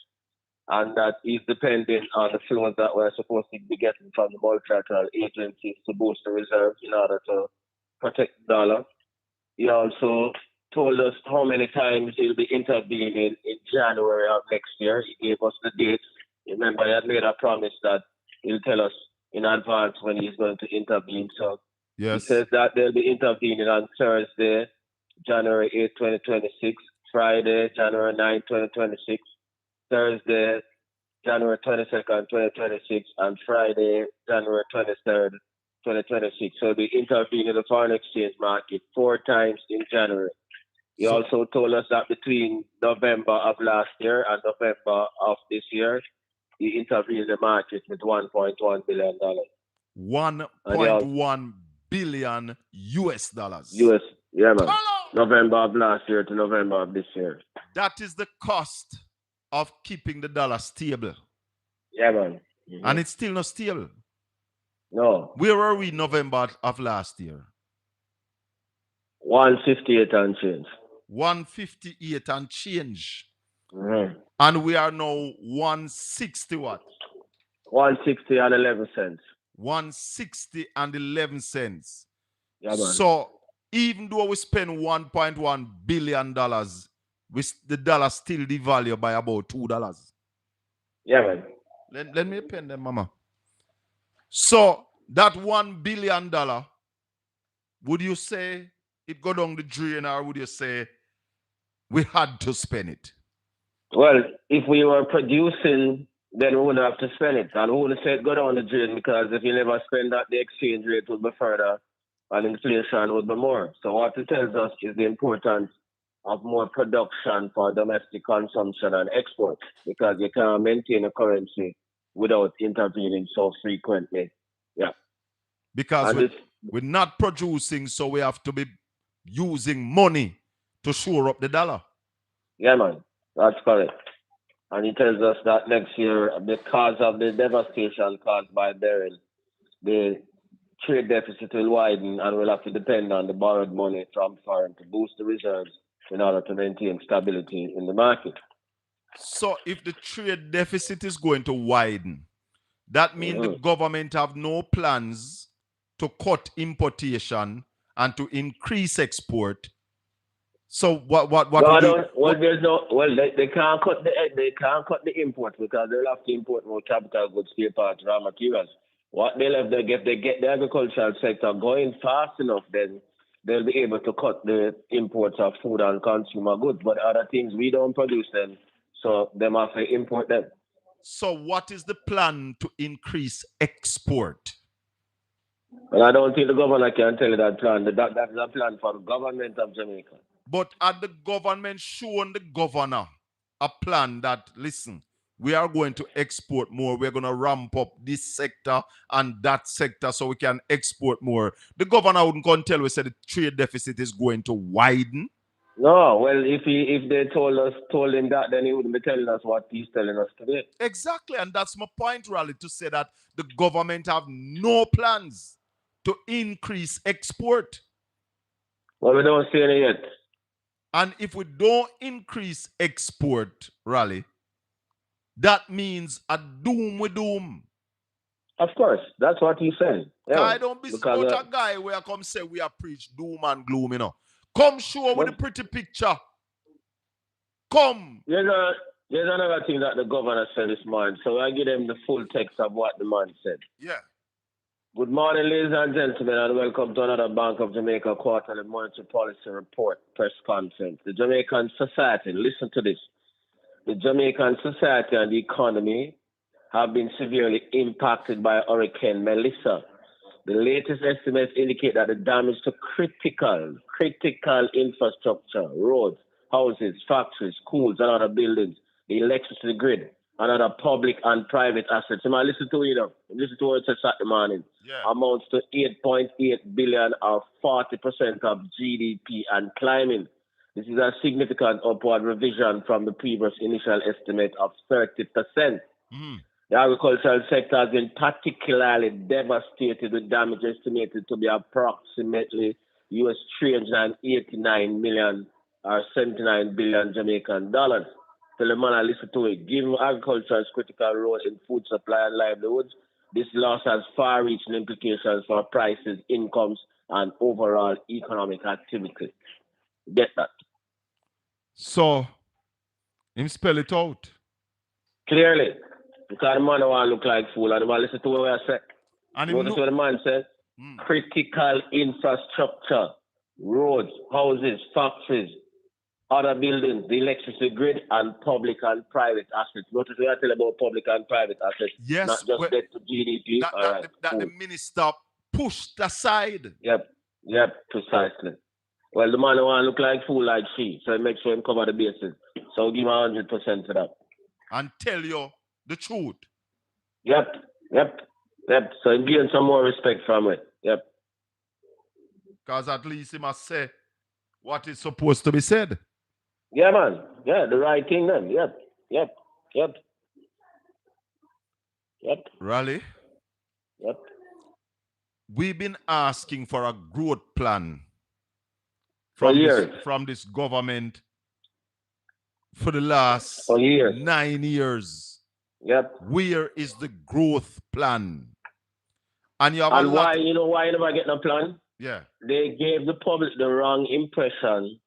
E: And that is dependent on the flows that we're supposed to be getting from the multilateral agencies to boost the reserves in order to protect the dollar. He also told us how many times he'll be intervening in January of next year. He gave us the dates. Remember, he had made a promise that he'll tell us in advance when he's going to intervene. So
C: yes.
E: He says that they'll be intervening on Thursday, January 8, 2026, Friday, January 9, 2026, Thursday, January 22nd, 2026, and Friday, January 23rd, 2026. So they intervene in the foreign exchange market 4 times in January. He also told us that between November of last year and November of this year, he intervened in the market with $1.1 billion.
C: 1.1 billion US dollars.
E: US, yeah, man. November of last year to November of this year.
C: That is the cost of keeping the dollar stable.
E: Yeah, man. Mm-hmm.
C: And it's still not stable.
E: No.
C: Where were we November of last year?
E: 158 and change.
C: 158 and change.
E: Mm-hmm.
C: And we are now 160 what?
E: 160 and 11 cents.
C: 160 and 11 cents.
E: Yeah, man.
C: So even though we spend $1.1 billion, the dollar still devalue by about $2.
E: Yeah, man.
C: Let me pen them, mama. So that $1 billion, would you say it go down the drain, or would you say we had to spend it?
E: Well, if we were producing, then we wouldn't have to spend it. And we would have said go down the drain, because if you never spend that, the exchange rate would be further and inflation would be more. So what it tells us is the importance of more production for domestic consumption and export, because you can't maintain a currency without intervening so frequently. Yeah.
C: Because we're not producing, so we have to be using money to shore up the dollar.
E: Yeah, man. That's correct. And it tells us that next year, because of the devastation caused by Beryl, the trade deficit will widen, and we'll have to depend on the borrowed money from foreign to boost the reserves in order to maintain stability in the market.
C: So if the trade deficit is going to widen, that means the government have no plans to cut importation and to increase export. So what
E: they can't cut the import, because they'll have to import more capital goods, spare parts, raw materials. What they'll have to get, they get the agricultural sector going fast enough, then they'll be able to cut the imports of food and consumer goods. But other things, we don't produce them, so they must import them.
C: So what is the plan to increase export?
E: Well, I don't think the governor can tell you that plan. That's a plan for the government of Jamaica.
C: But had the government shown the governor a plan that, listen, we are going to export more, we're going to ramp up this sector and that sector so we can export more, the governor wouldn't come tell us that the trade deficit is going to widen?
E: No, well, if they told him that, then he wouldn't be telling us what he's telling us today.
C: Exactly, and that's my point, Raleigh, to say that the government have no plans to increase export.
E: Well, we don't see any yet.
C: And if we don't increase export, Raleigh, that means a doom we doom.
E: Of course, that's what he's saying. Yeah,
C: I don't business
E: because,
C: about a guy where I come say we are preach doom and gloom, you know. Come show with a pretty picture. Come.
E: There's another thing that the governor said this morning, so I give them the full text of what the man said.
C: Yeah.
E: Good morning, ladies and gentlemen, and welcome to another Bank of Jamaica quarterly monetary policy report press conference. The Jamaican society, listen to this. The Jamaican society and the economy have been severely impacted by Hurricane Melissa. The latest estimates indicate that the damage to critical infrastructure, roads, houses, factories, schools, and other buildings, the electricity grid, and other public and private assets. You might listen to what it says Saturday morning.
C: Yeah.
E: Amounts to 8.8 billion or 40% of GDP and climbing. This is a significant upward revision from the previous initial estimate of 30%. The agricultural sector has been particularly devastated, with damage estimated to be approximately US $389 million or 79 billion Jamaican dollars. Tell the man I listen to it. Given agriculture's critical role in food supply and livelihoods, this loss has far-reaching implications for prices, incomes, and overall economic activity. Get that?
C: So, him spell it out.
E: Clearly. Because the man don't want to look like fool, and the man listen to what I said.
C: And
E: Notice what the man said? Critical infrastructure, roads, houses, factories, other buildings, the electricity grid, and public and private assets. Notice what I tell about public and private assets.
C: Yes.
E: Not just debt to GDP.
C: That the minister pushed aside.
E: Yep, precisely. Well, the man don't want to look like fool like she, so make sure him cover the bases. So give him 100% for that.
C: And tell you the truth.
E: Yep. So him gain some more respect from it. Yep.
C: Because at least he must say what is supposed to be said.
E: Yeah, man. Yeah, the right thing then. Yep.
C: Raleigh?
E: Yep.
C: We've been asking for a growth plan from this government for the last 9 years.
E: Yep.
C: Where is the growth plan? And you have
E: why you never get no plan?
C: Yeah.
E: They gave the public the wrong impression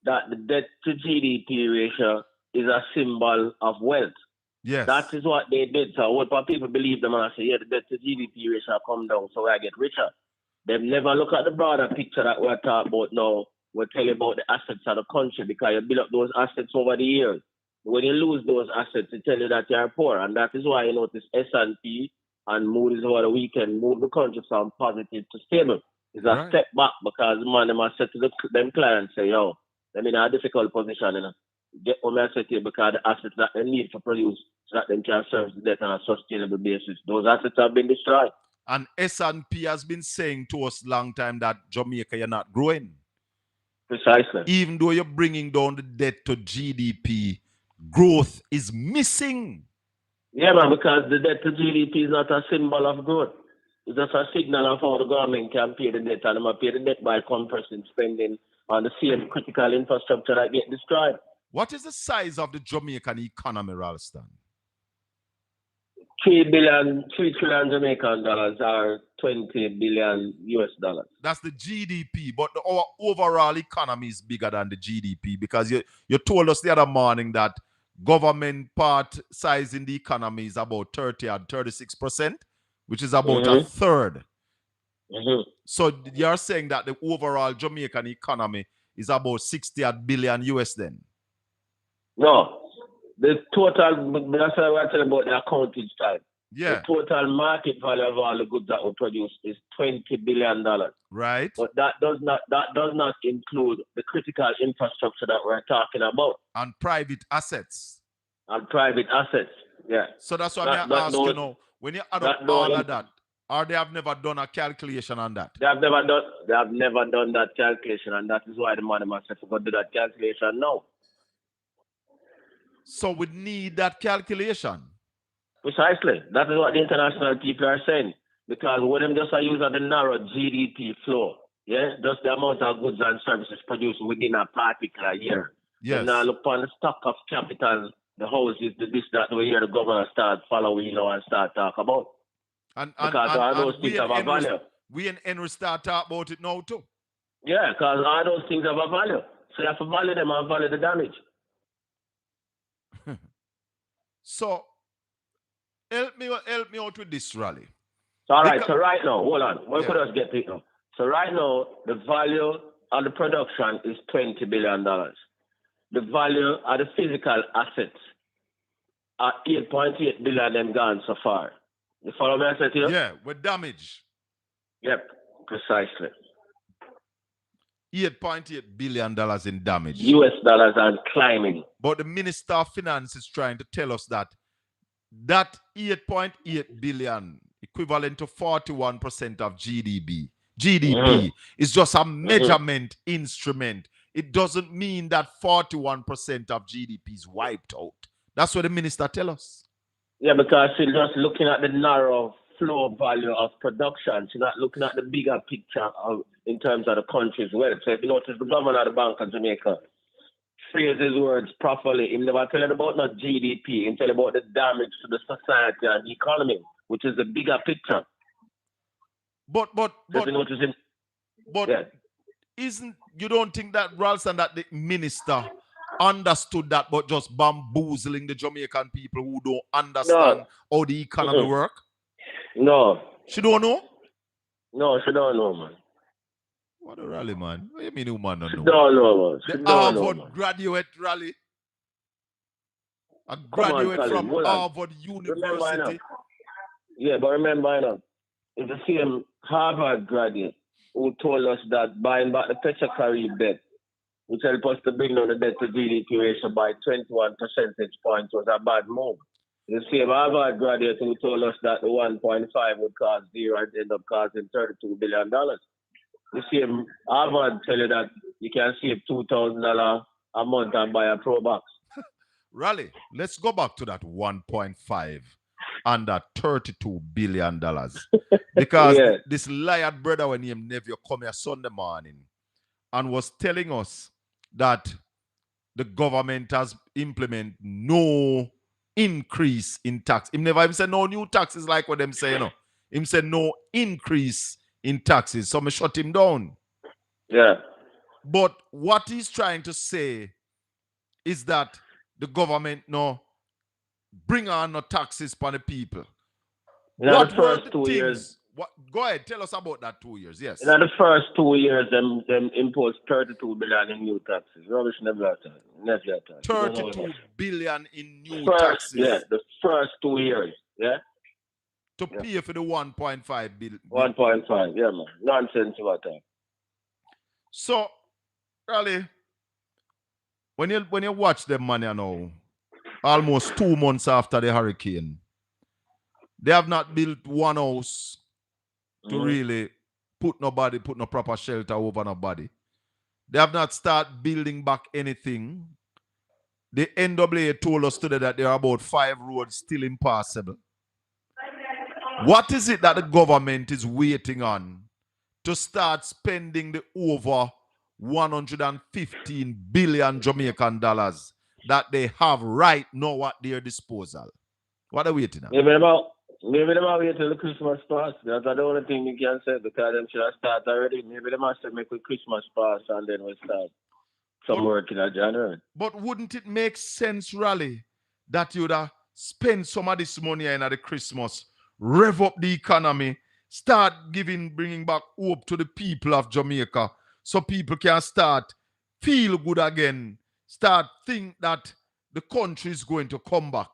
E: that the debt to GDP ratio is a symbol of wealth.
C: Yes.
E: That is what they did. So what people believe them and say, the debt to GDP ratio come down so I get richer. They never look at the broader picture that we're talking about now. We're telling about the assets of the country, because you build up those assets over the years. When you lose those assets, it tell you that you're poor. And that is why you notice S&P and Moody's over the weekend move the country from positive to stable. It's a step back, because the man must say to them clients, say, yo, they're in a difficult position, Get what I say to you, because the assets that they need to produce so that they can serve the debt on a sustainable basis. Those assets have been destroyed.
C: And S&P has been saying to us long time that Jamaica, you're not growing.
E: Precisely.
C: Even though you're bringing down the debt to GDP, growth is missing.
E: Yeah, man, because the debt to GDP is not a symbol of growth. It's just a signal of how the government can pay the debt, and they must pay the debt by compressing spending on the same critical infrastructure that get destroyed.
C: What is the size of the Jamaican economy, Ralston?
E: 3 trillion Jamaican dollars or 20 billion US dollars.
C: That's the GDP, but our overall economy is bigger than the GDP, because you told us the other morning that government part size in the economy is about 30 and 36%, which is about a third. So you're saying that the overall Jamaican economy is about 60 billion US then?
E: No. The total, that's why we're talking about the accounting type.
C: Yeah.
E: The total market value of all the goods that we produce is $20 billion.
C: Right.
E: But that does not include the critical infrastructure that we're talking about.
C: And private assets.
E: Yeah.
C: So that's why I'm asking, when you add up all of that, or they have never done a calculation on that?
E: They have never done that calculation, and that is why the man must have to do that calculation now.
C: So we need that calculation.
E: Precisely. That is what the international people are saying. Because when them just use the narrow GDP flow, Yeah, just the amount of goods and services produced within a particular year.
C: Yes.
E: Now look upon the stock of capital, the houses, the this, that, we hear the government start following, and start talk about. Because all those things have a value.
C: We in Henry start talk about it now too.
E: Yeah, because all those things have a value. So you have to value them and value the damage.
C: So help me out with this, Raleigh.
E: All right, so right now, hold on. We could just get it now. So right now, the value of the production is $20 billion. The value of the physical assets are 8.8 billion them gone so far. You follow me, I said to you?
C: Yeah, with damage.
E: Yep, precisely.
C: $8.8 billion in damage.
E: US dollars and climbing.
C: But the Minister of Finance is trying to tell us that 8.8 billion, equivalent to 41% of GDP is just a measurement instrument. It doesn't mean that 41% of GDP is wiped out. That's what the minister tell us.
E: Yeah, because she's just looking at the narrow flow value of production. She's not looking at the bigger picture in terms of the country's wealth. So if you notice, the governor of the Bank of Jamaica phrase his words properly. He never tell you about not GDP. He tell you about the damage to the society and the economy, which is the bigger picture.
C: But
E: yeah.
C: Isn't you don't think that Ralston, that the minister understood that, but just bamboozling the Jamaican people who don't understand how the economy work?
E: No.
C: She don't know?
E: No, she don't know, man.
C: What a rally, man. What do you mean you man don't know?
E: Don't know, man.
C: The Harvard graduate rally. A graduate from Harvard University.
E: Yeah, but remember, it's the same Harvard graduate who told us that buying back the Petrocarib debt, which helped us to bring down the debt to GDP ratio by 21 percentage points, was a bad move. The same Harvard graduate who told us that the 1.5 would cost zero and end up costing $32 billion. The same Harvard tell you that you can save $2,000 a month and buy a Pro Box.
C: Raleigh, let's go back to that 1.5 and that $32 billion. Because this liar brother when him nephew come here Sunday morning and was telling us that the government has implemented no increase in tax. Him never even said no new taxes like what them say, Him said no increase in taxes. So I shut him down.
E: Yeah.
C: But what he's trying to say is that the government bring on no taxes for the people.
E: What the first 2 years?
C: Go ahead, tell us about that 2 years. Yes.
E: In the first 2 years, them imposed $32 billion in new taxes. Rubbish never that.
C: $32 billion in new taxes.
E: Yeah, the first 2 years. Yeah.
C: To pay for the 1.5 billion.
E: 1.5, yeah, man. Nonsense about that.
C: So, Raleigh, when you watch them money now, almost 2 months after the hurricane, they have not built one house to really put no proper shelter over nobody. They have not started building back anything. The NWA told us today that there are about 5 roads still impassable. What is it that the government is waiting on to start spending the over 115 billion Jamaican dollars that they have right now at their disposal? What are we waiting on?
E: Maybe they might wait till the Christmas pass. That's the only thing we can say because them should have started already. Maybe they must make a Christmas pass and then we'll start some work in January. But
C: wouldn't it make sense, Raleigh, that you'd have spent some of this money in the Christmas, rev up the economy, start bringing back hope to the people of Jamaica so people can start feel good again, start think that the country is going to come back?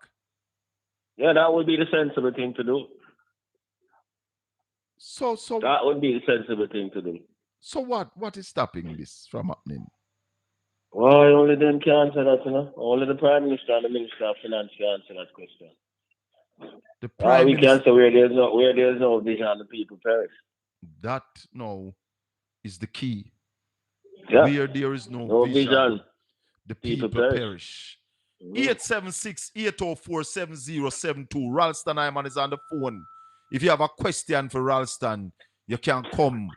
E: Yeah, that would be the sensible thing to do.
C: So
E: that would be the sensible thing to do.
C: So what is stopping this from happening?
E: Well, only them can answer that, Only the Prime Minister and the Minister of Finance can answer that question.
C: The Prime
E: Minister, can say where there's no vision, the people perish.
C: That is the key.
E: Yeah.
C: Where there is no vision, the people perish. 876-804-7072. Ralston Hyman is on the phone. If you have a question for Ralston, you can come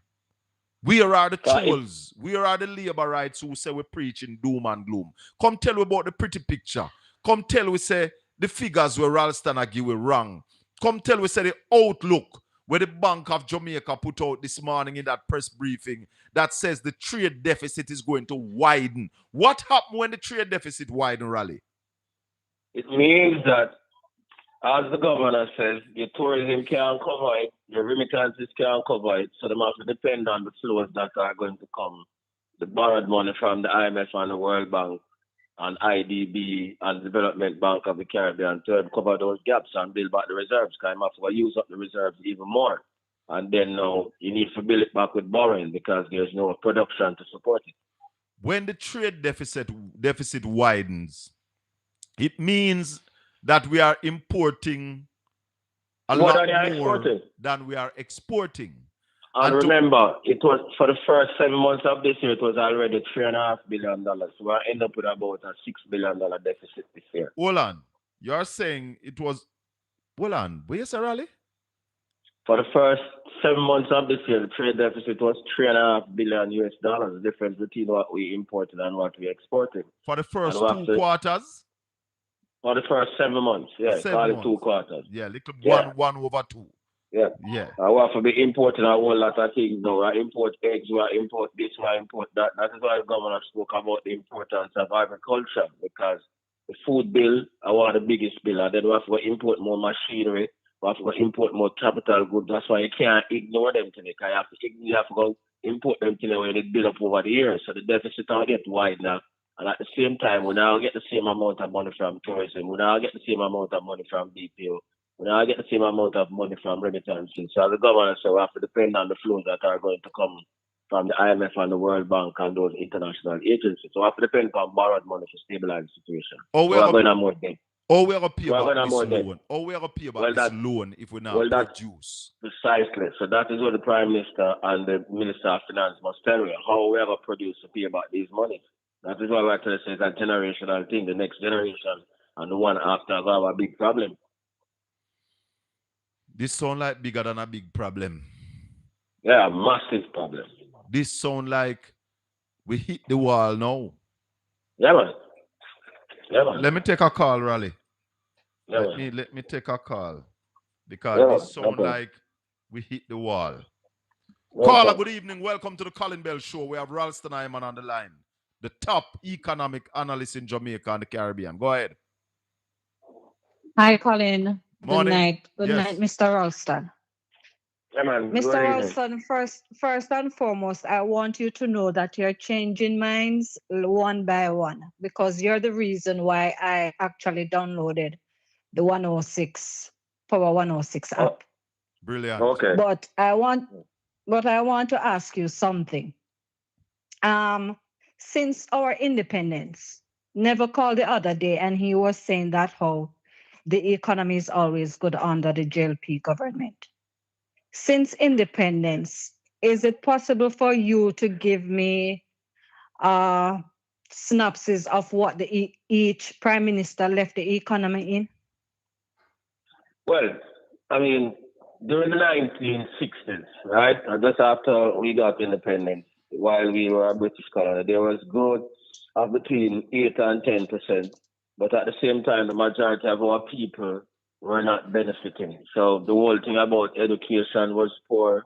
C: Where are the
E: But
C: trolls? Where are the labor rights who say we're preaching doom and gloom? Come tell me about the pretty picture. Come tell we say the figures where Ralston are give wrong. Come tell we say the outlook where the Bank of Jamaica put out this morning in that press briefing that says the trade deficit is going to widen. What happened when the trade deficit widen, Raleigh?
E: it means that, as the governor says, your tourism can't cover it, your remittances can't cover it, so they must depend on the flows that are going to come. The borrowed money from the IMF and the World Bank and IDB and Development Bank of the Caribbean to cover those gaps and build back the reserves. Because I'm have to use up the reserves even more. And then now you need to build it back with borrowing because there's no production to support it.
C: When the trade deficit widens, it means that we are importing a
E: More
C: lot
E: than you're
C: more
E: exporting.
C: than we are exporting.
E: And remember, it was for the first 7 months of this year, it was already $3.5 billion. So we'll end up with about a $6 billion deficit this year.
C: Hold on. You're saying it was, hold on, where's the rally?
E: For the first 7 months of this year, the trade deficit was $3.5 billion US dollars. The difference between what we imported and what we exported.
C: For the first 2 quarters?
E: For the first 7 months, yeah.
C: 7 months.
E: 2 quarters.
C: Yeah, little
E: yeah.
C: 1 over 2.
E: Yeah.
C: Yeah.
E: I want to be importing a whole lot of things now. I import eggs, I import this, I import that. That is why the governor spoke about the importance of agriculture, because the food bill, I want the biggest bill. And then we have to import more machinery, we have to import more capital goods. That's why you can't ignore them today. You have to go import them today when they build up over the years. So the deficit will get wide now. And at the same time, we now get the same amount of money from tourism. We now get the same amount of money from BPO. We now get the same amount of money from remittances. So the government said we have to depend on the flows that are going to come from the IMF and the World Bank and those international agencies. So we have to depend on borrowed money to stabilize the situation.
C: We're
E: going to more debt.
C: We're going to pay about this loan. We're going to pay about this loan if we now produce.
E: Precisely. So that is what the Prime Minister and the Minister of Finance must tell you, how we ever produce to pay about these monies. That is why we're trying to say that generational thing, the next generation and the one after have a big problem.
C: This sound like bigger than a big problem.
E: Yeah, massive problem.
C: This sound like we hit the wall now.
E: Yeah, man. Yeah, man.
C: Let me take a call, Raleigh.
E: Yeah,
C: let me take a call. Because this sound like we hit the wall. Caller, good evening. Welcome to the Colin Bell Show. We have Ralston Iman on the line, the top economic analyst in Jamaica and the Caribbean. Go ahead.
F: Hi, Colin.
C: Morning.
F: Good night. Good night, Mr. Ralston.
E: Yeah, man.
F: Mr. Ralston, first and foremost, I want you to know that you're changing minds one by one, because you're the reason why I actually downloaded the 106 Power 106 app.
C: Brilliant.
E: Okay.
F: But I want to ask you something. Since our independence, Never called the other day, and he was saying that how the economy is always good under the JLP government. Since independence, is it possible for you to give me a synopsis of what each prime minister left the economy in?
E: Well, I mean, during the 1960s, right, just after we got independence, while we were a British colony, there was growth of between 8 and 10%. But at the same time, the majority of our people were not benefiting. So the whole thing about education was poor,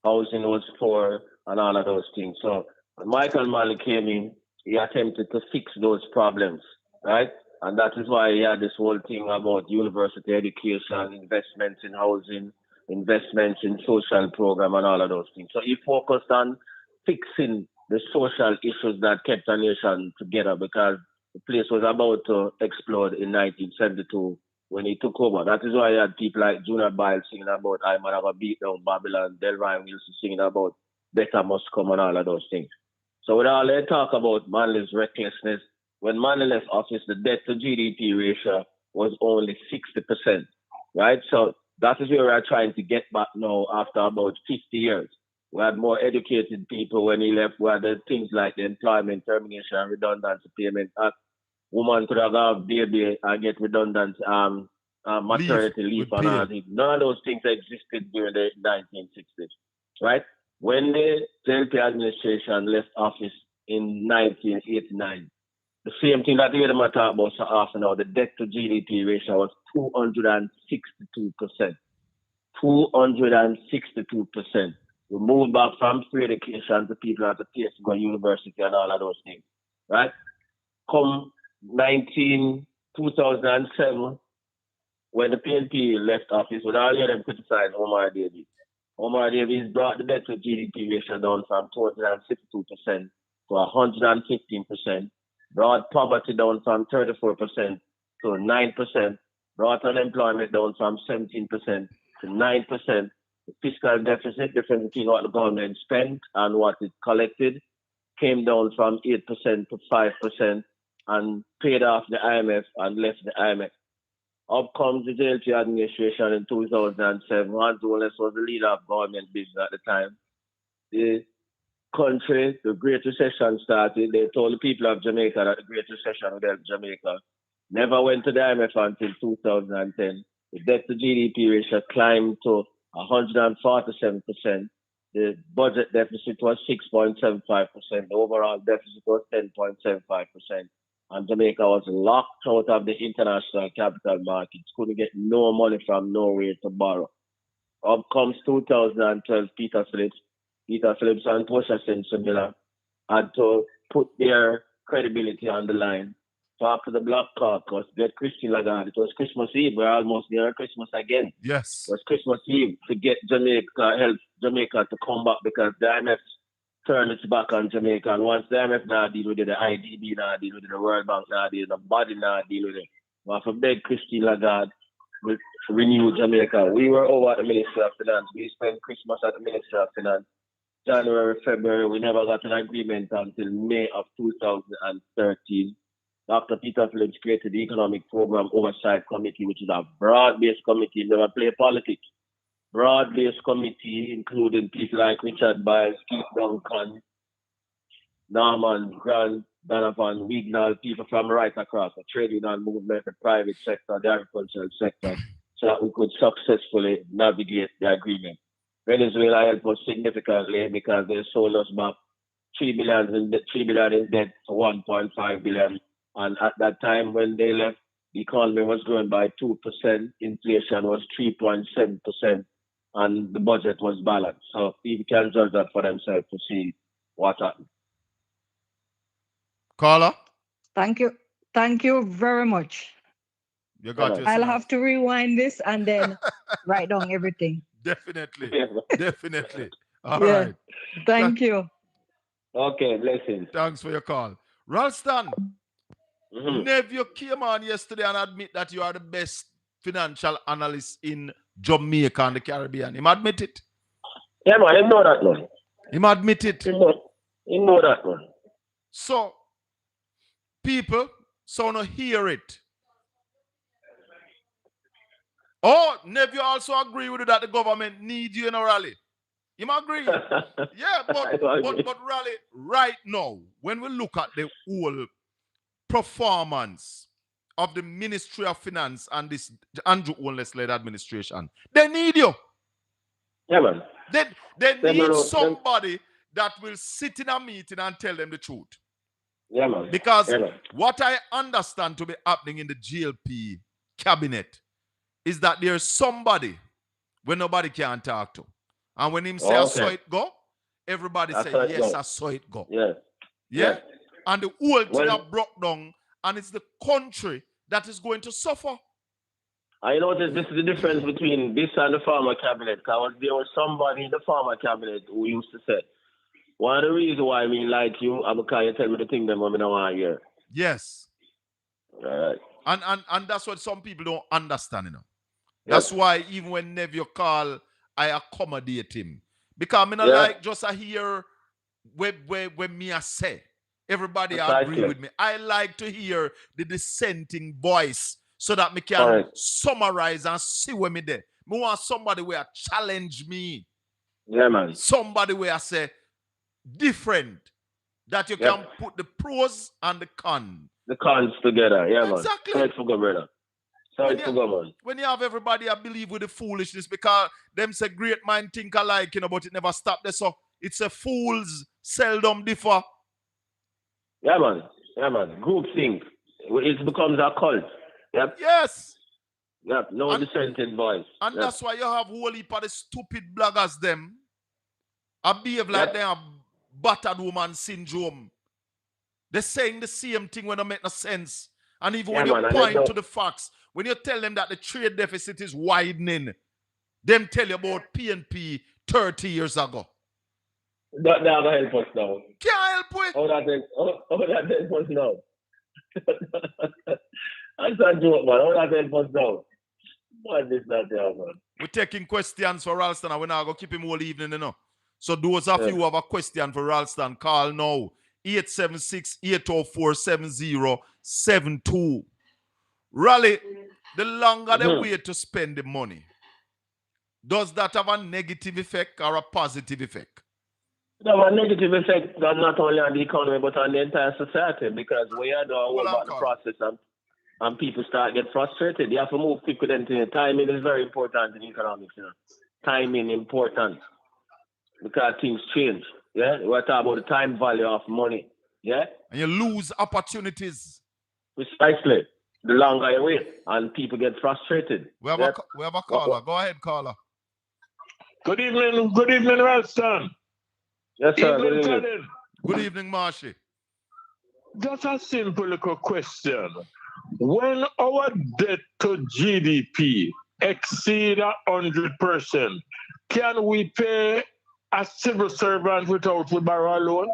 E: housing was poor, and all of those things. So when Michael Manley came in, he attempted to fix those problems, right? And that is why he had this whole thing about university education, investments in housing, investments in social program, and all of those things. So he focused on fixing the social issues that kept the nation together, because the place was about to explode in 1972 when he took over. That is why he had people like Junior Biles singing about "I'm gonna beat down Babylon," Delrine Wilson singing about "Better Must Come," and all of those things. So with all that talk about Manley's recklessness, when Manley left office, the debt to GDP ratio was only 60%, right? So that is where we are trying to get back now after about 50 years. We had more educated people when he left. We had things like the Employment Termination and Redundancy Payment Act. Woman could have a baby and get redundant maternity leave and all these. None of those things existed during the 1960s, right? When the JLP administration left office in 1989, the same thing that you hear them talk about so often now, the debt to GDP ratio was 262%. 262%. We moved back from free education to people at the place to go to university and all of those things. Right? Come 2007, when the PNP left office, with all of them criticized Omar Davies. Omar Davies brought the debt to GDP ratio down from 262% to 115%, brought poverty down from 34% to 9%, brought unemployment down from 17% to 9%. The fiscal deficit, difference between what the government spent and what it collected, came down from 8% to 5% and paid off the IMF and left the IMF. Up comes the JLP administration in 2007. Hans Wallace was the leader of government business at the time. The country, the Great Recession started. They told the people of Jamaica that the Great Recession would help Jamaica. Never went to the IMF until 2010. The debt to GDP ratio climbed to 147%. The budget deficit was 6.75%. The overall deficit was 10.75%. And Jamaica was locked out of the international capital markets, couldn't get no money from nowhere to borrow. Up comes 2012, Peter Phillips. Peter Phillips and Portia Miller had to put their credibility on the line. Talk to the Black Caucus, get Christine Lagarde. It was Christmas Eve. We're almost near Christmas again.
C: Yes.
E: It was Christmas Eve to get Jamaica, help Jamaica to come back because the IMF turned its back on Jamaica. And once the IMF now deal with it, the IDB now deal with it, the World Bank now deal with it, the body now deal with it. We have to beg Christine Lagarde to renew Jamaica. We were over at the Ministry of Finance. We spent Christmas at the Ministry of Finance. January, February, we never got an agreement until May of 2013. Dr. Peter Phillips created the Economic Program Oversight Committee, which is a broad-based committee, never play politics. Broad-based committee, including people like Richard Biles, Keith Duncan, Norman Grant, Donovan Wignall, people from right across the trade union movement, the private sector, the agricultural sector, so that we could successfully navigate the agreement. Venezuela helped us significantly because they sold us back $3 billion in debt to $1.5 billion. And at that time when they left, the economy was growing by 2%, inflation was 3.7%, and the budget was balanced. So people can judge that for themselves to see what happened.
C: Caller?
F: Thank you. Thank you very much.
C: You got your
F: I'll have to rewind this and then write down everything.
C: Definitely. Definitely. All
F: Yeah.
C: right.
F: Thank you.
E: Okay, blessings.
C: Thanks for your call. Ralston,
E: Mhm.
C: Nev, you came on yesterday and admit that you are the best financial analyst in Jamaica and the Caribbean. Him admit it.
E: Yeah, man, you know that, man.
C: Him admit it.
E: You know that, man.
C: So, people, so no hear it. Oh, Nev, you also agree with it that the government needs you in a rally. You agree? Yeah, but rally, right now, when we look at the whole performance of the Ministry of Finance and this Andrew Holness-led administration, they need you.
E: Yeah, man.
C: They need somebody that will sit in a meeting and tell them the truth.
E: Yeah, man.
C: Because
E: Yeah, man.
C: what I understand to be happening in the GLP cabinet is that there's somebody where nobody can talk to. And when him say, I saw it go, everybody say, yes, I saw it go.
E: Yeah.
C: Yeah? And the whole thing are broke down, and it's the country that is going to suffer.
E: I noticed this is the difference between this and the former cabinet. Because there was somebody in the former cabinet who used to say, one of the reasons why I like you, I'm because you tell me the thing that I don't want to hear.
C: Yes.
E: All right.
C: And that's what some people don't understand, you know. That's why even when Neville call, I accommodate him. Because I don't like just I hear when me I say. Everybody agree with me. I like to hear the dissenting voice so that me can summarize and see where me there. Me want somebody where challenge me.
E: Yeah, man.
C: Somebody where I say different. That you can put the pros and the cons.
E: The cons together, yeah,
C: exactly.
E: Man. Sorry for go, brother. Sorry for go, man.
C: When you have everybody I believe with the foolishness because them say great mind think alike, you know, but it never stop there. So It's a fools seldom differ.
E: Yeah, man. Yeah, man. Group think. It becomes a cult. Yep.
C: Yes.
E: Yep. No dissenting voice.
C: And
E: Yep.
C: that's why you have whole heap of the stupid bloggers them. I behave like they have battered woman syndrome. They're saying the same thing when they make no sense. And even when you point to the facts, when you tell them that the trade deficit is widening, them tell you about PNP 30 years ago.
E: That never help us now.
C: Can't help with.
E: How that help us now? That's a joke, man. How that help us now? What is that there, man?
C: We're taking questions for Ralston and we're not going to keep him all evening, you know. So those of you who have a question for Ralston, call now. 876-804-7072. Raleigh, the longer they wait to spend the money, does that have a negative effect or a positive effect?
E: It have a negative effect not only on the economy but on the entire society, because we are doing about the process and people start get frustrated. You have to move quickly. Then timing is very important in economics. You know, timing important because things change. Yeah, we're talking about the time value of money. Yeah,
C: and you lose opportunities.
E: Precisely. The longer you wait, and people get frustrated.
C: We have a caller. Go ahead, caller.
G: Good evening, Ralston.
E: Yes, sir. Good evening.
G: Colin.
C: Good evening, Marshy.
G: Just a simple little question. When our debt to GDP exceed 100%, can we pay a civil servant without we borrow a loan?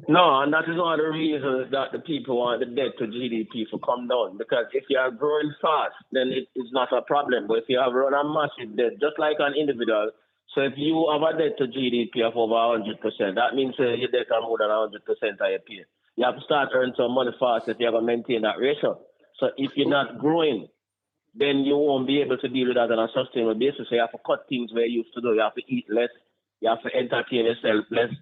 E: No, and that is one of the reasons that the people want the debt to GDP to come down. Because if you are growing fast, then it is not a problem. But if you have run a massive debt, just like an individual, so if you have a debt to GDP of over 100%, that means your debt are more than 100% of your pay. You have to start earning some money fast if you're going to maintain that ratio. So if you're not growing, then you won't be able to deal with that on a sustainable basis. So you have to cut things where you used to do. You have to eat less. You have to entertain yourself less.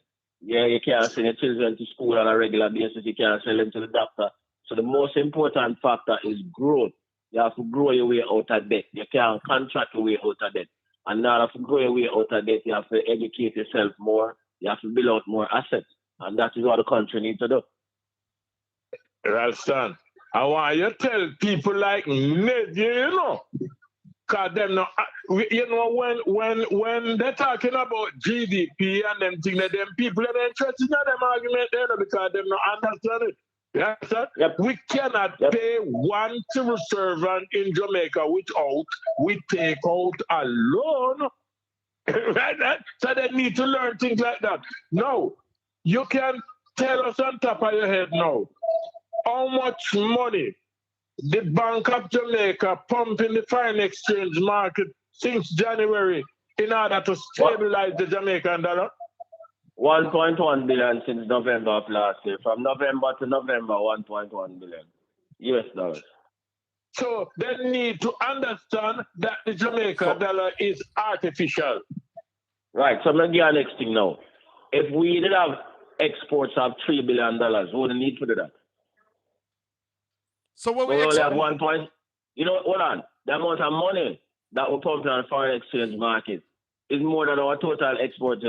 E: Yeah, you can't send your children to school on a regular basis. You can't send them to the doctor. So the most important factor is growth. You have to grow your way out of debt. You can't contract your way out of debt. And now to grow your way out of debt, you have to educate yourself more. You have to build out more assets. And that is what the country needs to do.
G: Ralston, I want you to tell people like Ned, you know, because them no, you know, when they're talking about GDP and them things, them people are interested in them argument there because them not understand it. Yeah,
E: yep.
G: We cannot pay one civil servant in Jamaica without we take out a loan. Right? So they need to learn things like that. No, you can tell us on top of your head now how much money the Bank of Jamaica pump in the foreign exchange market since January in order to stabilize the Jamaican dollar?
E: 1.1 billion since November of last year. From November to November, 1.1 billion US dollars.
G: So they need to understand that the Jamaican dollar is artificial.
E: Right. So I'm going to give you the next thing now. If we did have exports of $3 billion, we wouldn't need to do that.
C: So what
E: we only have 1 point. You know, hold on. The amount of money that we pump in the foreign exchange market is more than our total export.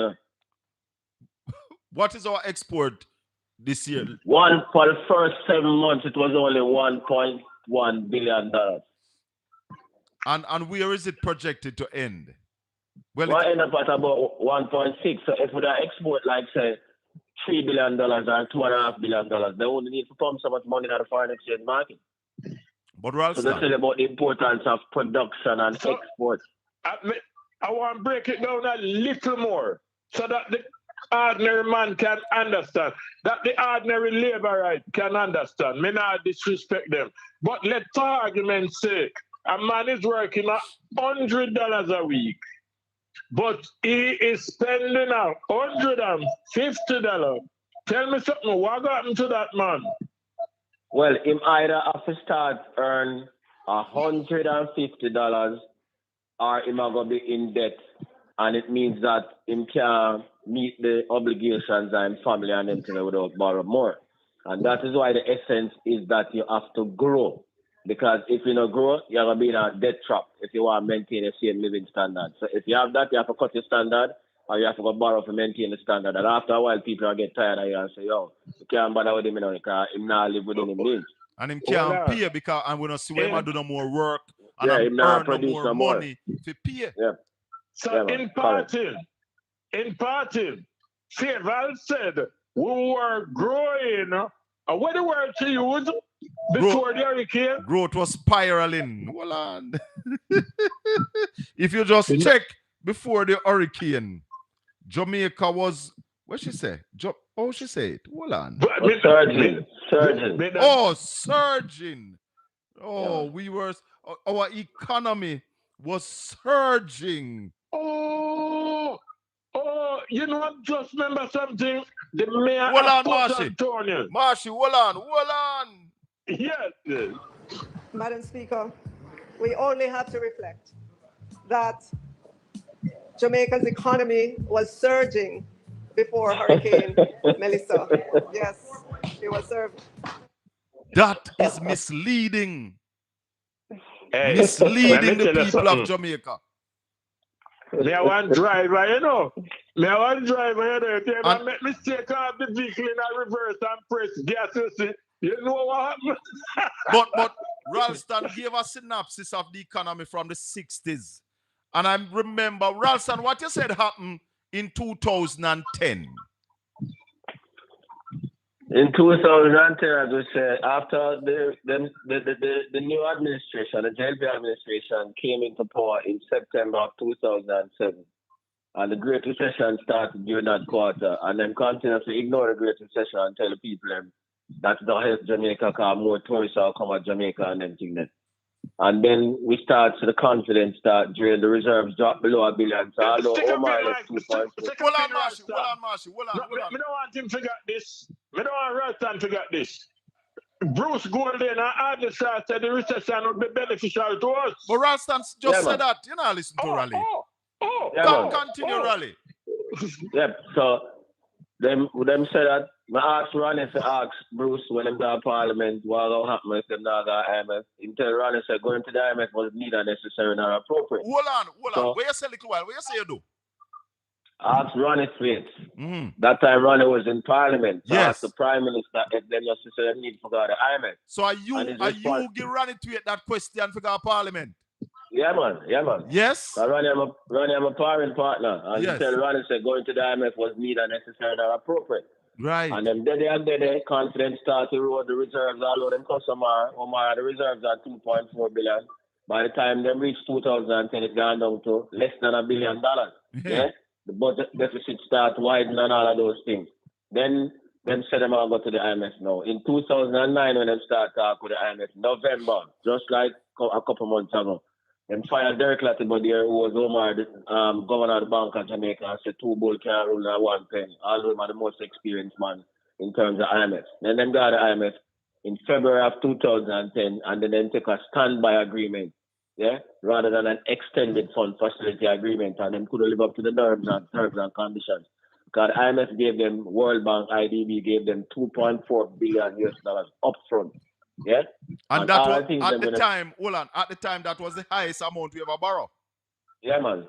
C: What is our export this year?
E: For the first 7 months, it was only $1.1 billion.
C: And where is it projected to end?
E: Well, we'll end up at about 1.6. So if we export, like, say, $3 billion or $2.5 billion, they only need to pump so much money in the foreign exchange market.
C: But Ralston,
E: so they tell about the importance of production and export.
G: I want to break it down a little more so that the ordinary man can understand, that the ordinary laborite can understand. Me not disrespect them. But let's argument's sake, a man is working $100 a week, but he is spending $150. Tell me something, what happened to that man?
E: Well, him either have to start earn $150 or him are going to be in debt. And it means that him can't meet the obligations of his family and them without borrow more. And that is why the essence is that you have to grow. Because if you don't grow, you're going to be in a debt trap if you want to maintain the same living standard. So if you have that, you have to cut your standard or you have to go borrow to maintain the standard. And after a while, people are get tired of you and say, yo, you can't bother with him now because him not live within him means.
C: And him can't pay because I'm going to see where I do no more work and
E: Yeah,
C: I'm
E: him not
C: earn no
E: produce
C: more
E: no more.
C: money to pay.
E: Yeah.
G: So
E: Yeah, man.
G: in parting, Faval said we were growing. What the word to use before the hurricane?
C: Growth was spiraling. Hold on. If you just check before the hurricane, Jamaica was, what she say? Oh, she said, hold on.
E: Surging.
C: Oh, surging. Oh, we were, our economy was surging.
G: Oh, you know what? Just remember something. The mayor
C: Hold
G: of
C: on,
G: Port
C: Marshy.
G: Antonio.
C: Marshy, hold on.
G: Yes.
H: Madam Speaker, we only have to reflect that Jamaica's economy was surging before Hurricane Melissa. Yes, it was surging.
C: That is misleading.
G: Hey,
C: Misleading the people of Jamaica.
G: Me I want driver, you know. Me I want driver, you know. If you ever make mistake of the vehicle in a reverse and press gas, you know what happened?
C: But Ralston gave a synopsis of the economy from the 60s. And I remember, Ralston, what you said happened in 2010.
E: In 2010, as we said, after the new administration, the JLP administration came into power in September of 2007, and the Great Recession started during that quarter, and then continued to ignore the Great Recession and tell the people that don't help Jamaica because more tourists will come at Jamaica and then things. And then we start to the confidence that during the reserves drop below $1 billion. So although Omar left 2.4.
C: Hold on, Marshy.
G: Me don't want him to forget this. Me don't want Ralston to forget this. Bruce Golden and Adler said the recession would be beneficial to us.
C: But Ralston just said that. You know, listen to Raleigh. Continue, Raleigh.
E: Yep. So them said that. I asked Ronnie to ask Bruce when they got Parliament what will happen if them not got IMF. Until Ronnie said going to the IMF was neither necessary nor appropriate.
C: Hold on. Where you say little while? Where you say you do?
E: I asked Ronnie straight. That time Ronnie was in Parliament. So I asked the Prime Minister if them necessarily need to go to the IMF.
C: So are you give Ronnie tweet that question for the Parliament?
E: Yeah, man.
C: Yes.
E: So Ronnie, I'm a parent partner. And he said Ronnie said going to the IMF was neither necessary nor appropriate.
C: Right.
E: And then they confidence started to roll the reserves all over them customer. Omar, the reserves are 2.4 billion. By the time they reach 2010, it gone down to less than $1 billion. Yeah. The budget deficit start widening and all of those things. Then them said them all go to the IMF now. In 2009, when them start talk with the IMF, November, just like a couple months ago, them fired Derek Latibodier, who was Omar, the governor of the Bank of Jamaica, and said 2 bulls can't rule in 1 penny. All of them are the most experienced man in terms of IMF. Then them got the IMF in February of 2010, and then take a standby agreement, rather than an extended fund facility agreement, and them couldn't live up to the terms and conditions. Because the IMF gave them, World Bank, IDB gave them $2.4 billion upfront. Yeah,
C: and that was at the time. Hold on, at the time that was the highest amount we ever borrow.
E: Yeah, man.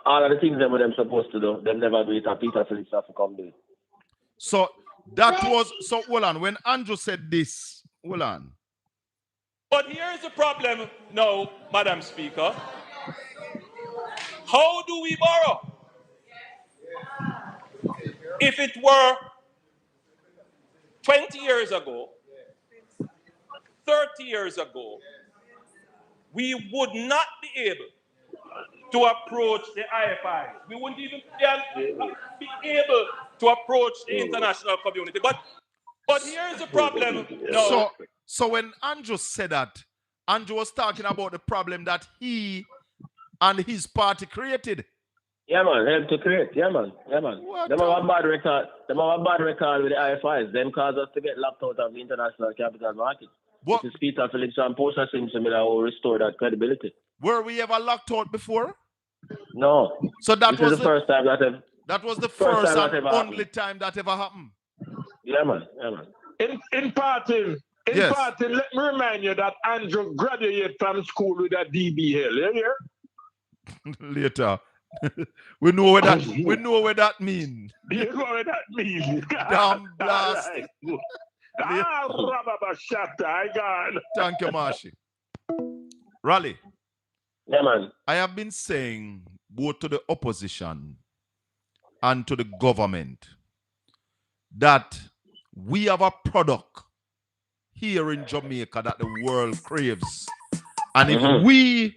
E: All of the things them supposed to do, them never do it. And Peter Phillips have to come do it.
C: So that was hold on. When Andrew said this, hold on.
I: But here's the problem now, Madam Speaker. How do we borrow? If it were 20 years ago, 30 years ago, we would not be able to approach the IFI. We wouldn't even be able to approach the international community. But here's the problem. No.
C: So when Andrew said that, Andrew was talking about the problem that he and his party created.
E: Yeah, man, help to create. Yeah, man. Them have a bad record. Them have a bad record with the IFIs. Them cause us to get locked out of the international capital market. What? It is Peter Phillips and Portia Simpson that will restore that credibility.
C: Were we ever locked out before?
E: No.
C: So that was
E: the first time that ever.
C: That was the first and only time that ever happened.
E: Yeah, man.
G: In parting, let me remind you that Andrew graduated from school with a DB Hill. You hear?
C: Later. we know where that mean.
G: You know what that means?
C: Damn blast.
G: I got.
C: Thank you, Marshy. Raleigh.
E: Yeah, man.
C: I have been saying both to the opposition and to the government that we have a product here in Jamaica that the world craves. And if we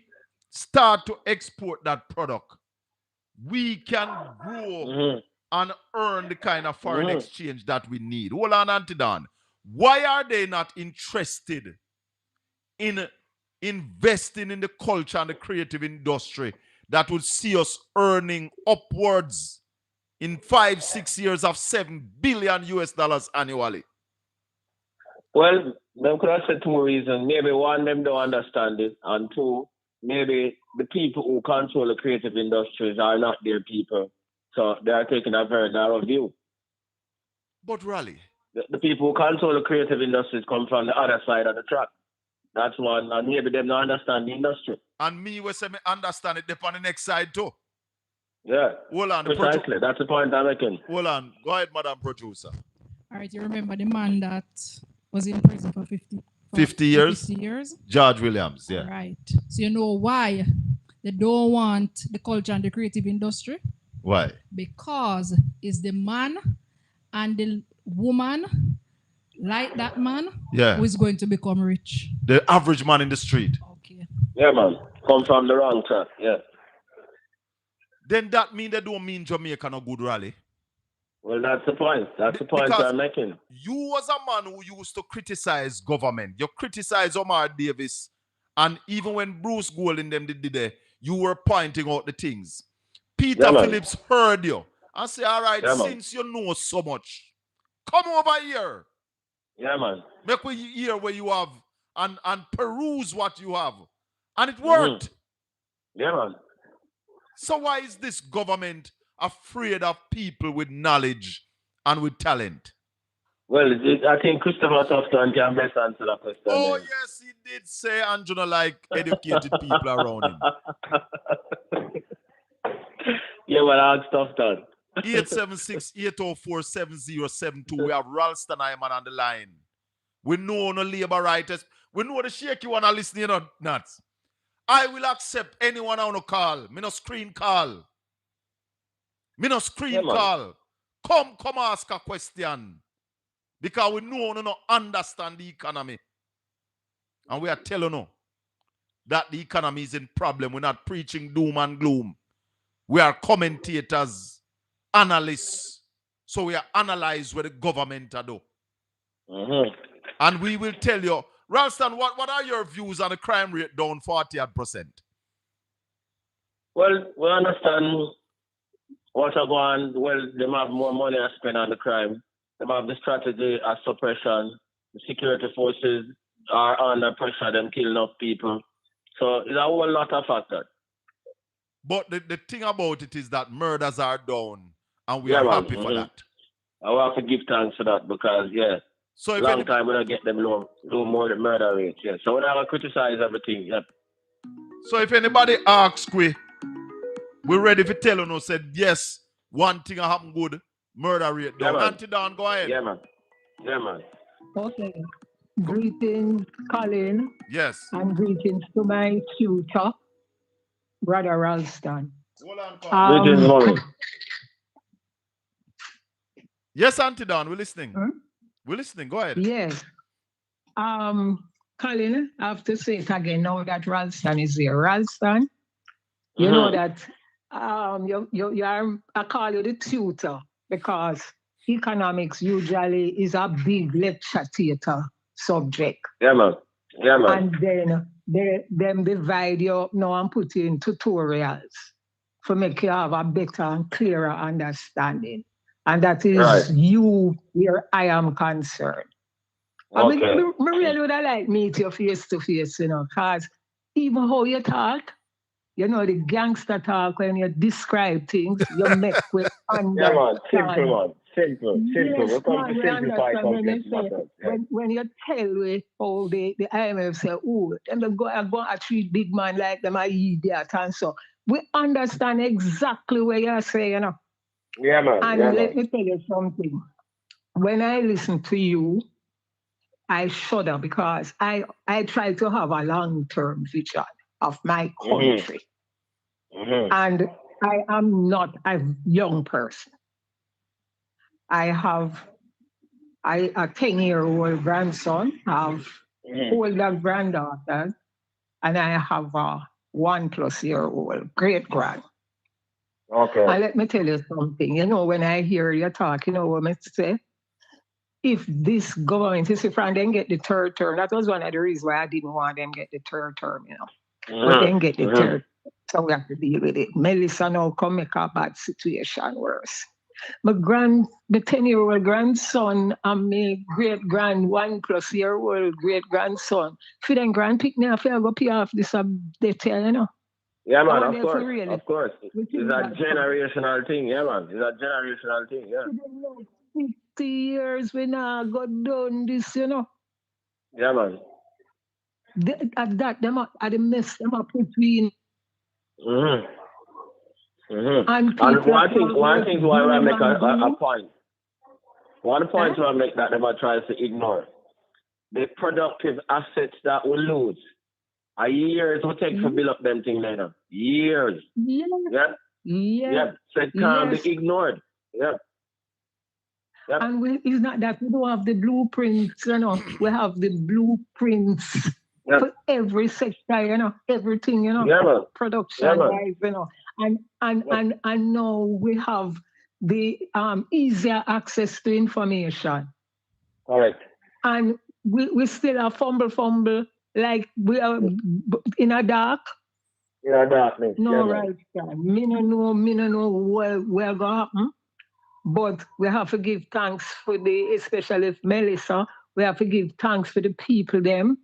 C: start to export that product, we can grow and earn the kind of foreign exchange that we need. Hold on, Antidon. Why are they not interested in investing in the culture and the creative industry that would see us earning upwards in 5-6 years of $7 billion annually?
E: Well, them could have said two reasons. Maybe one, them don't understand it, and two, maybe the people who control the creative industries are not their people, so they are taking a very narrow view.
C: But Raleigh,
E: the people who control the creative industries come from the other side of the track. That's one, and maybe them don't understand the industry.
C: And me, we say me understand it on the next side too.
E: Yeah,
C: hold on.
E: Precisely, that's the point I'm making.
C: Hold on, go ahead, Madam Producer.
J: All right, you remember the man that was in prison for
C: 50 years?
J: 50 years?
C: George Williams, yeah.
J: Right. So you know why they don't want the culture and the creative industry?
C: Why?
J: Because it's the man and the woman, like that man, who is going to become rich.
C: The average man in the street.
J: Okay.
E: Yeah, man. Come from the wrong track, yeah.
C: Then that mean they don't mean Jamaica no good, Raleigh?
E: Well, that's the point. That's the point I'm making.
C: You was a man who used to criticize government. You criticize Omar Davis. And even when Bruce Gold and them did there, you were pointing out the things. Peter Phillips heard you and say, all right, since you know so much, come over here.
E: Yeah, man.
C: Make we hear where you have and peruse what you have. And it worked.
E: Yeah, man.
C: So why is this government afraid of people with knowledge and with talent?
E: Well, I think Christopher Tufton can best answer that question.
C: Oh, yes, he did say Angela like educated people around him.
E: Yeah, well, I'll Tufton.
C: 876-804-7072. We have Ralston Iman on the line. We know no labor writers. We know the shaky one are listening, nuts. I will accept anyone on a call. Me no screen call. Me no screen call. Come ask a question. Because we know no understand the economy. And we are telling you that the economy is in problem. We're not preaching doom and gloom. We are commentators, analysts. So we are analyze what the government are do. And we will tell you, Ralston, what are your views on the crime rate down 40%?
E: Well, we understand what's going on. Well, they have more money to spend on the crime. They have the strategy of suppression. The security forces are under pressure, them killing off people. So it's a whole lot of factors.
C: But the thing about it is that murders are down, and we are happy for that.
E: I want to give thanks for that because,
C: so if
E: long time we don't get them low more the murder rate. Yeah. So we don't criticize everything. Yep.
C: So if anybody asks, we're ready to tell you, said yes, one thing happen good, murder rate down. Auntie Dawn, go ahead.
E: Yeah, man. Yeah, man.
K: Okay. Greetings, Colin.
C: Yes.
K: And greetings to my tutor, Brother Ralston.
C: Hold on, Colin.
E: Greetings, Colin.
C: Yes, Auntie Dawn, we're listening. We're listening. Go ahead.
K: Yes. Colin, I have to say it again now that Ralston is here. Ralston, you know that you are, I call you the tutor because economics usually is a big lecture theater subject.
E: Yeah, man. Yeah, man.
K: And then them divide you up now and put you in tutorials to make you have a better and clearer understanding. And that is you where I am concerned.
E: Okay.
K: I really would like meet you face to face, because even how you talk, the gangster talk, when you describe things, you make with understand.
E: Yeah, man. Simple, man. Simple.
K: Yes,
E: we come to simplify complex matters.
K: When you tell me how the IMF say, them go and treat big man like them are idiot and so. we understand exactly what you're saying, you know.
E: Yeah, man.
K: And let me tell you something. When I listen to you, I shudder because I try to have a long-term vision of my country. And I am not a young person. I have a 10-year-old grandson, I have older granddaughters, and I have a 1+-year-old great-grand.
E: Okay.
K: And let me tell you something. You know, when I hear you talk, you know what I say? If this government, if Fran then get the third term, that was one of the reasons why I didn't want them get the third term, you know. But then get the third, so we have to deal with it. Melissa now come make a bad situation worse. My 10-year-old grandson and my great-grand 1+-year-old great-grandson, for them grandpick me, I feel go pay off this debt, you know.
E: Yeah, man, of course. Of course. It's a generational thing, yeah, man. It's a generational thing, yeah.
K: 50 years we now got done this, you know.
E: Yeah, man.
K: At that, them are the mess them up between. And
E: one thing why I make a point. One point where I make that them are trying to ignore. The productive assets that we lose. A years will take to build up them things later. Years. Yeah. So it can't be ignored. Yeah.
K: And it's not that we don't have the blueprints, you know. We have the blueprints for every sector, you know, everything, you know, production wise, you know. And now we have the easier access to information.
E: Correct.
K: And we still are fumble, like we are in a dark.
E: In a darkness.
K: No, right, sir. Me no know where go happen. But we have to give thanks for especially Melissa, we have to give thanks for the people them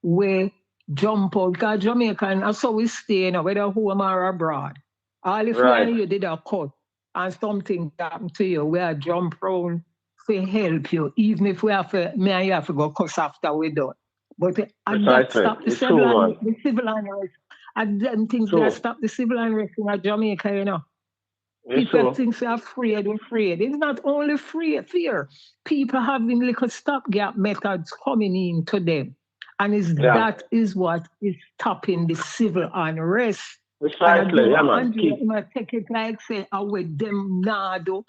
K: we jump out. Because Jamaican, that's how we stay, you know, whether home or abroad. All if you did a cut and something happened to you, we are jump round to help you, even if we have to, me and you have to go cuss after we done. But that stop the civil unrest. And them things that stop the civil unrest in Jamaica, you know. People think they're afraid. It's not only fear. People having little stopgap methods coming in to them. And that is what is stopping the civil unrest.
E: Precisely, yeah, man.
K: I take it like say, with them nado.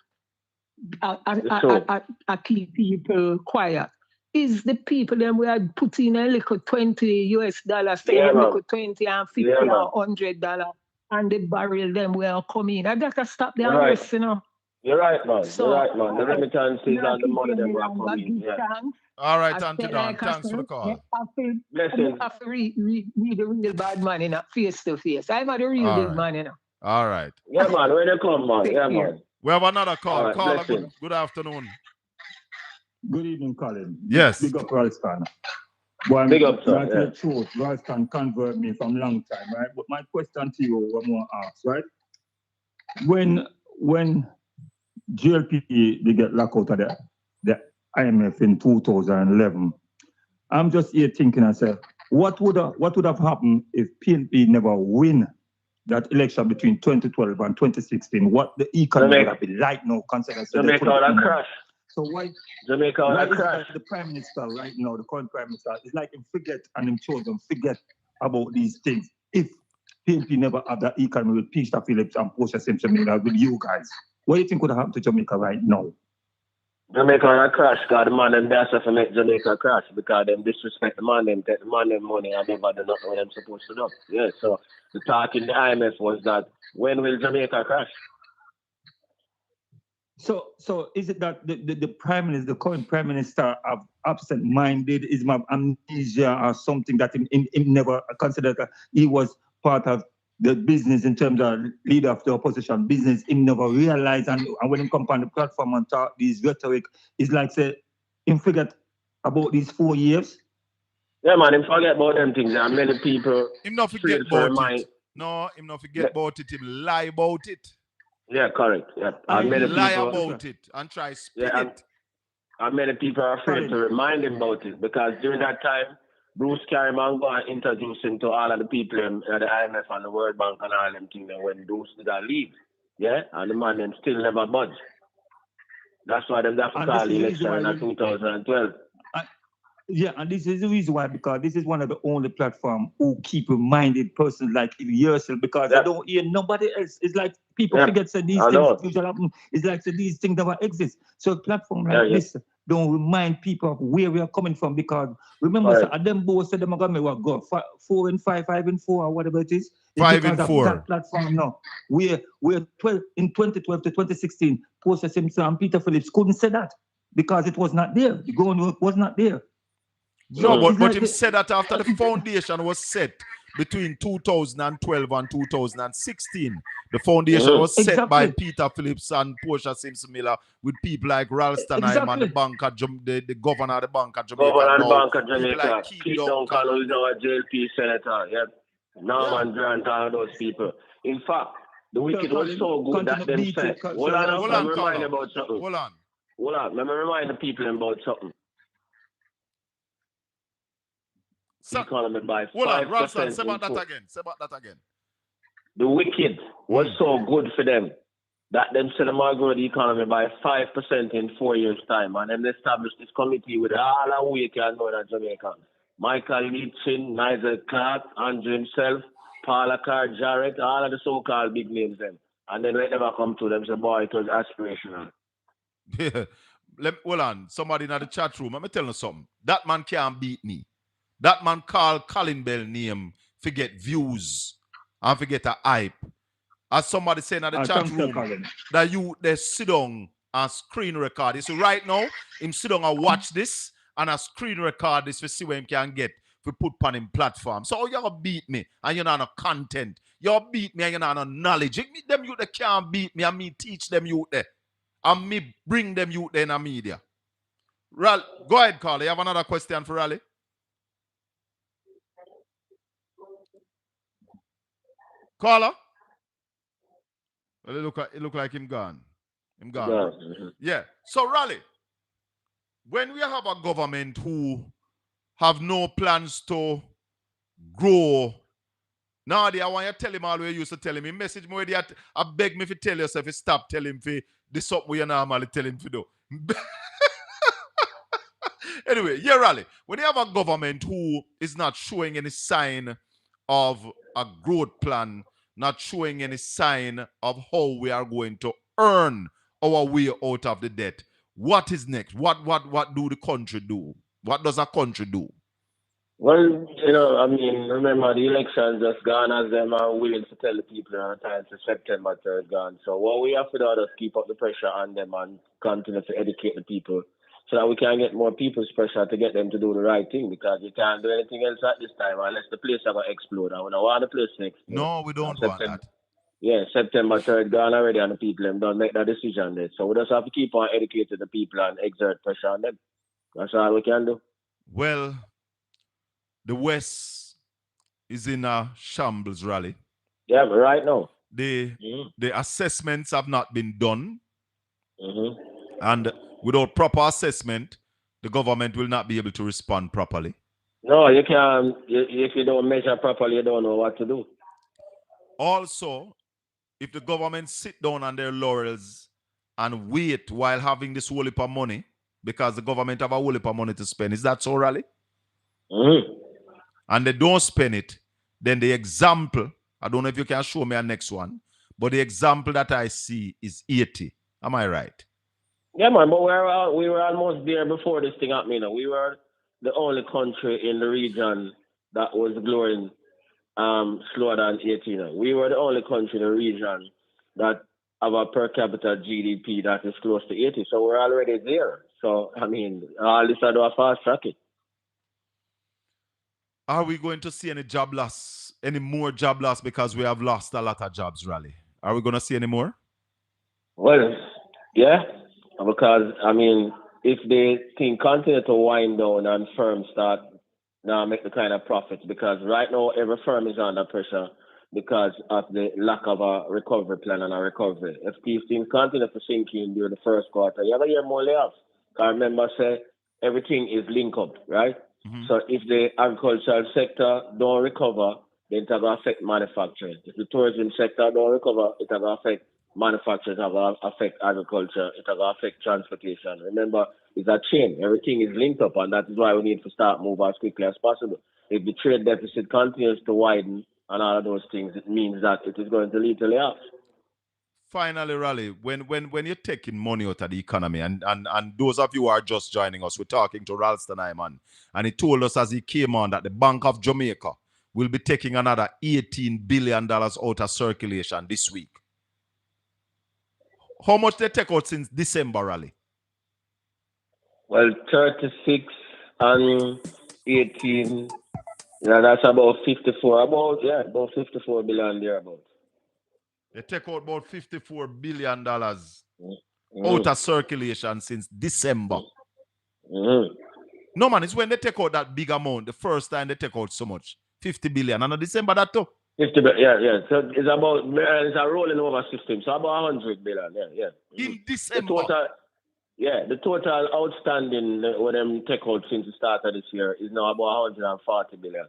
K: I keep people quiet. Is the people them we had put in a little $20, say a little 20 and 50 or $100. And the barrel them will come in. I gotta stop the unrest, you know.
E: You're right, man. You're right, man. The remittances and the money them will come in. Yeah.
C: All right, Auntie Don. Thanks for the call.
E: Blessings.
K: I have to read the real bad man, you know, face to face. I'm not the real big man, you know.
C: All right.
E: Yeah, man. When they come, man. Yeah, man.
C: We have another call. Caller, good afternoon.
L: Good evening, Colin.
C: Yes.
L: Big up, Ralston. Well,
E: big up, sir.
L: The truth, Ralston convert me from long time, right? But my question to you, one more ask, right? When GLP they get locked out of the IMF in 2011, I'm just here thinking myself, what would have happened if PNP never win that election between 2012 and 2016? What the economy would have been like now, considering
E: Jamaica would crash.
L: So why
E: Jamaica would crash?
L: The prime minister right now, the current prime minister, is like him forget and him children forget about these things. If PNP never had that economy with Peter Phillips and Portia Simpson with you guys, what do you think would have happened to Jamaica right now?
E: Jamaica would crash because the man them that's to make Jamaica crash because them disrespect the man them, take the man them money and never do nothing what them supposed to do. Yeah, so the talk in the IMF was that when will Jamaica crash?
L: So is it that the prime minister, the current prime minister, are absent-minded? Is my amnesia or something that he never considered that he was part of the business in terms of leader of the opposition business? He never realized, and when he come on the platform and talk these rhetoric, it's like say him forget about these 4 years.
E: Yeah, man, him forget about them things. There are many people.
C: Him not forget about it. No, him not forget about it. Him lie about it.
E: Yeah, correct. Yeah,
C: and many lie about it and try spin it.
E: And many people are afraid to remind him about it because during that time, Bruce Carryman go and introduce him to all of the people at the IMF and the World Bank and all them things when Bruce did that leave. Yeah? And the man them still never budge. That's why them have to call the election in 2012.
L: Yeah, and this is the reason why, because this is one of the only platforms who keep reminded persons like yourself, because I don't hear nobody else. It's like people forget that these things usually happen. It's like these things never exist. So a platform like this don't remind people of where we are coming from, because remember, so them both said them are going to go 4 and 5, 5 and 4, or whatever it is. It's
C: 5 and 4.
L: That platform now. We're 12 in 2012 to 2016. Process himself and Peter Phillips couldn't say that because it was not there. The groundwork was not there.
C: No, but him said that after the foundation was set between 2012 and 2016. The foundation was set by Peter Phillips and Portia Simpson Miller with people like Ralston and the bank at the governor of the bank at Jamaica.
E: Governor of the bank at Jamaica. Like Keith Duncan, who is our JLP senator. Yep. Norman Grant, all those people. In fact, the wicked was so good that them said, hold on, let me remind you about something.
C: Hold on,
E: let me remind the people about something. Economy by 5%.
C: Ralston, say about that again.
E: The wicked was so good for them that them said them are growing the economy by 5% in 4 years' time. And then they established this committee with all the way can know that Jamaica. Michael Leachin, Nigel Clark, Andrew himself, Paula Carr, Jarrett, all of the so-called big names them. And then they never come to them, say, boy, it was aspirational.
C: Yeah. Hold on. Somebody in the chat room, let me tell you something. That man can't beat me. That man called Colin Bell name, forget views and forget a hype. As somebody saying in the chat room, that they sit down and screen record. So right now, him sit down and watch this and a screen record this to see what him can get to put on him platform. So you're gonna beat me and you're not no content. You beat me and you're not no knowledge. Them youth that can't beat me and me teach them youth there. And me bring them youth there in the media. Go ahead, Carl. You have another question for Raleigh? Caller? Well, it look like him gone. Yeah. So, Raleigh, when we have a government who have no plans to grow, now I want you to tell him all the way you used to tell him. He message me where I beg me to tell yourself, stop telling him for this something we normally tell him to do. Anyway, yeah, Raleigh, when you have a government who is not showing any sign of a growth plan, not showing any sign of how we are going to earn our way out of the debt, what is next? What do the country do? What does a country do?
E: Well, remember the election just gone, as them are willing to tell the people on time to September 3rd gone. So what we have to do is keep up the pressure on them and continue to educate the people so that we can get more people's pressure to get them to do the right thing, because you can't do anything else at this time unless the place is going to explode. And we don't want the place next.
C: No, we don't want that.
E: Yeah, September 3rd gone already and the people don't make that decision there. So we just have to keep on educating the people and exert pressure on them. That's all we can do.
C: Well, the West is in a shambles, Raleigh.
E: Yeah, but right now.
C: The assessments have not been done. And without proper assessment, the government will not be able to respond properly.
E: No, you can't. If you don't measure properly, you don't know what to do.
C: Also, if the government sit down on their laurels and wait while having this whole heap of money, because the government have a whole heap of money to spend, is that so, Raleigh? And they don't spend it, then the example, I don't know if you can show me a next one, but the example that I see is 80. Am I right?
E: Yeah, man, but we were almost there before this thing happened. We were the only country in the region that was growing slower than 80. We were the only country in the region that have a per capita GDP that is close to 80. So we're already there. So, all this I do a fast track it.
C: Are we going to see any job loss, any more job loss, because we have lost a lot of jobs, Raleigh? Are we going to see any more?
E: Well, yeah, because, if they can continue to wind down and firms start now make the kind of profits, because right now every firm is under pressure because of the lack of a recovery plan and a recovery. If these things continue to sink in during the first quarter, you have a year more layoffs. I remember say everything is linked up, right? So if the agricultural sector don't recover, then it will affect manufacturing. If the tourism sector don't recover, it will affect manufacturing, it will affect agriculture, it will affect transportation. Remember, it's a chain. Everything is linked up, and that is why we need to start moving as quickly as possible. If the trade deficit continues to widen and all of those things, it means that it is going to lead to layoffs.
C: Finally, Raleigh, when you're taking money out of the economy, and those of you who are just joining us, we're talking to Ralston Hyman, and he told us as he came on that the Bank of Jamaica will be taking another $18 billion out of circulation this week. How much they take out since December, Raleigh?
E: Well, 36 and 18, that's about 54, about 54 billion thereabouts.
C: They take out about $54 billion out of circulation since December. No, man, it's when they take out that big amount, the first time they take out so much, 50 billion. And in December, that too.
E: 50 billion, yeah. So it's a rolling over system, so about 100 billion, yeah.
C: In December?
E: The total outstanding when them take out since the start of this year is now about 140 billion.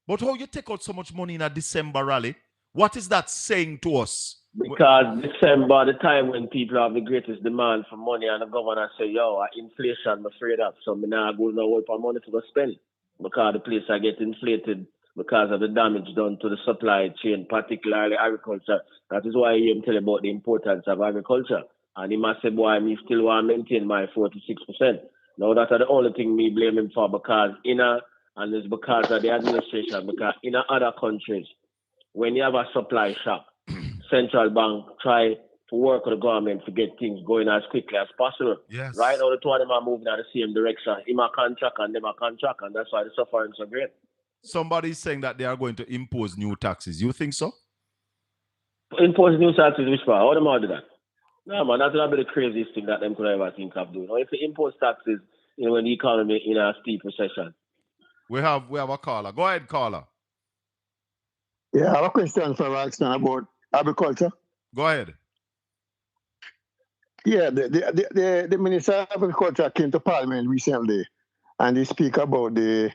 C: But how you take out so much money in a December rally? What is that saying to us?
E: Because December, the time when people have the greatest demand for money, and the governor say, inflation, I'm afraid of, so I'm not going to work for money to go spend. Because the place I get inflated because of the damage done to the supply chain, particularly agriculture. That is why I'm telling about the importance of agriculture. And he must say, boy, me still want to maintain my 46%. Now, that's the only thing me blame him for, because and it's because of the administration, because in other countries, when you have a supply shock, central bank try to work with the government to get things going as quickly as possible.
C: Yes.
E: Right now, the two of them are moving in the same direction. Him a contract and them a contract, and that's why the suffering is so great.
C: Somebody is saying that they are going to impose new taxes. You think so?
E: Impose new taxes, which part? How them all do that? No, man, that's going to be the craziest thing that them could ever think of doing. Or if you impose taxes, when the economy in a steep recession.
C: We have a caller. Go ahead, caller.
M: Yeah, I have a question for Ralston about agriculture.
C: Go ahead.
M: Yeah, the Minister of Agriculture came to Parliament recently, and he speak about the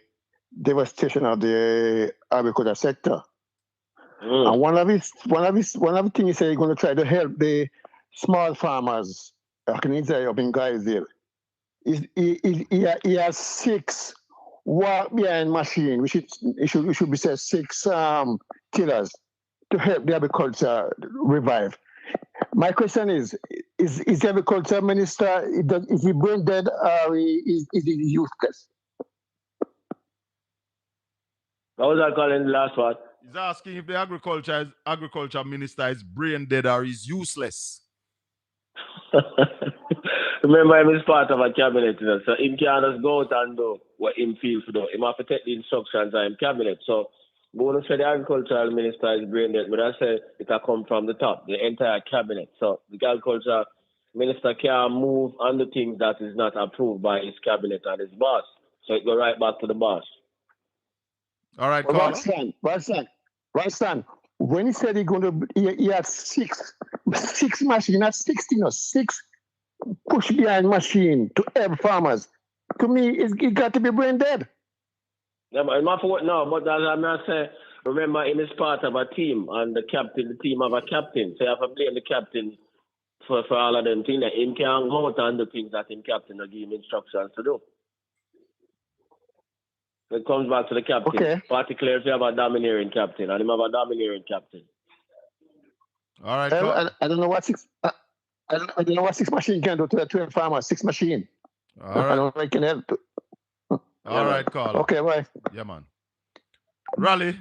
M: devastation of the agriculture sector. And one of the things he said he's going to try to help the small farmers. I can say up in Guysdale. He has 6 walk behind machine, which it should be said 6 tillers to help the agriculture revive. My question is the agriculture minister, is he brain dead or is he useless?
E: What was that, Colin, the last one?
C: He's asking if the agriculture minister is brain dead or is useless.
E: Remember, him is part of a cabinet, so him can't just go out and do what him feels to do. Him have to take the instructions of him cabinet. So, when I say the agricultural minister is brain dead, but I say it will come from the top, the entire cabinet. So, the agriculture minister can't move on the things that is not approved by his cabinet and his boss. So, it go right back to the boss.
C: All right,
M: Ralston, when he said he had 6 machines, not 16, 6 push behind machine to help farmers. To me, it got to be brain dead.
E: Yeah, but my fault now, but as I'm not saying, remember, him is part of a team, and the team have a captain. So you have to blame the captain for all of them things. That him can't go out and do things that him captain will give him instructions to do. It comes back to the captain.
M: Okay.
E: Particularly if you have a domineering captain, and him have a domineering captain.
C: All right.
M: I don't know what 6. I don't know what 6 machine can do to a farmer. 6 machine.
C: All right.
M: I don't know if it can help.
C: All right, caller.
M: Okay, bye.
C: Yeah, man. Raleigh,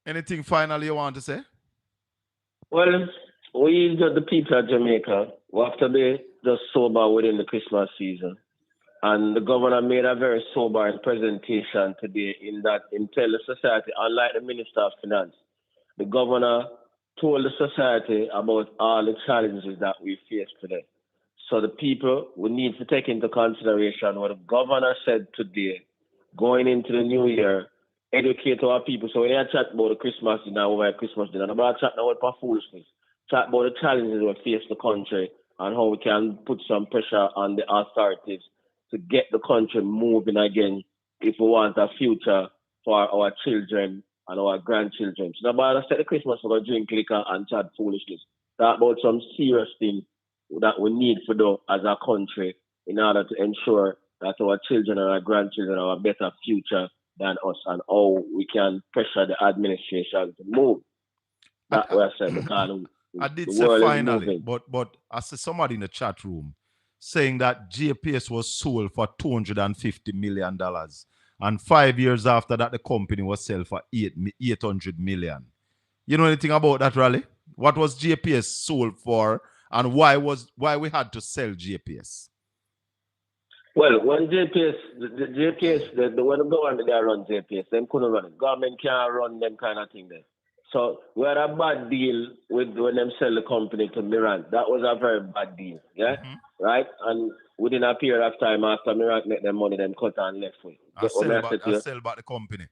C: anything finally you want to say?
E: Well, we, the people of Jamaica, we have to be just sober within the Christmas season. And the governor made a very sobering presentation today in that in tell the society, unlike the Minister of Finance, the governor told the society about all the challenges that we face today. So the people will need to take into consideration what the governor said today, going into the new year, educate our people. So when they chat about the Christmas dinner, over Christmas dinner, about chat now about foolishness, chat about the challenges we face the country and how we can put some pressure on the authorities to get the country moving again if we want a future for our children and our grandchildren. So nobody set the Christmas for the drink liquor and chat foolishness. Talk about some serious things that we need to do as a country in order to ensure that our children and our grandchildren have a better future than us, and how we can pressure the administration to move. That's what I said, because
C: I did say finally, but I see somebody in the chat room saying that JPS was sold for $250 million. And 5 years after that, the company was sold for $800 million. You know anything about that, Raleigh? What was JPS sold for, and why we had to sell JPS?
E: Well, when JPS, when the government they run JPS, them couldn't run it. Government can't run them kind of thing there. So we had a bad deal with when them sell the company to Mirant. That was a very bad deal, yeah, right? And within a period of time after Mirant make them money, them cut and left with.
C: I sell back the company.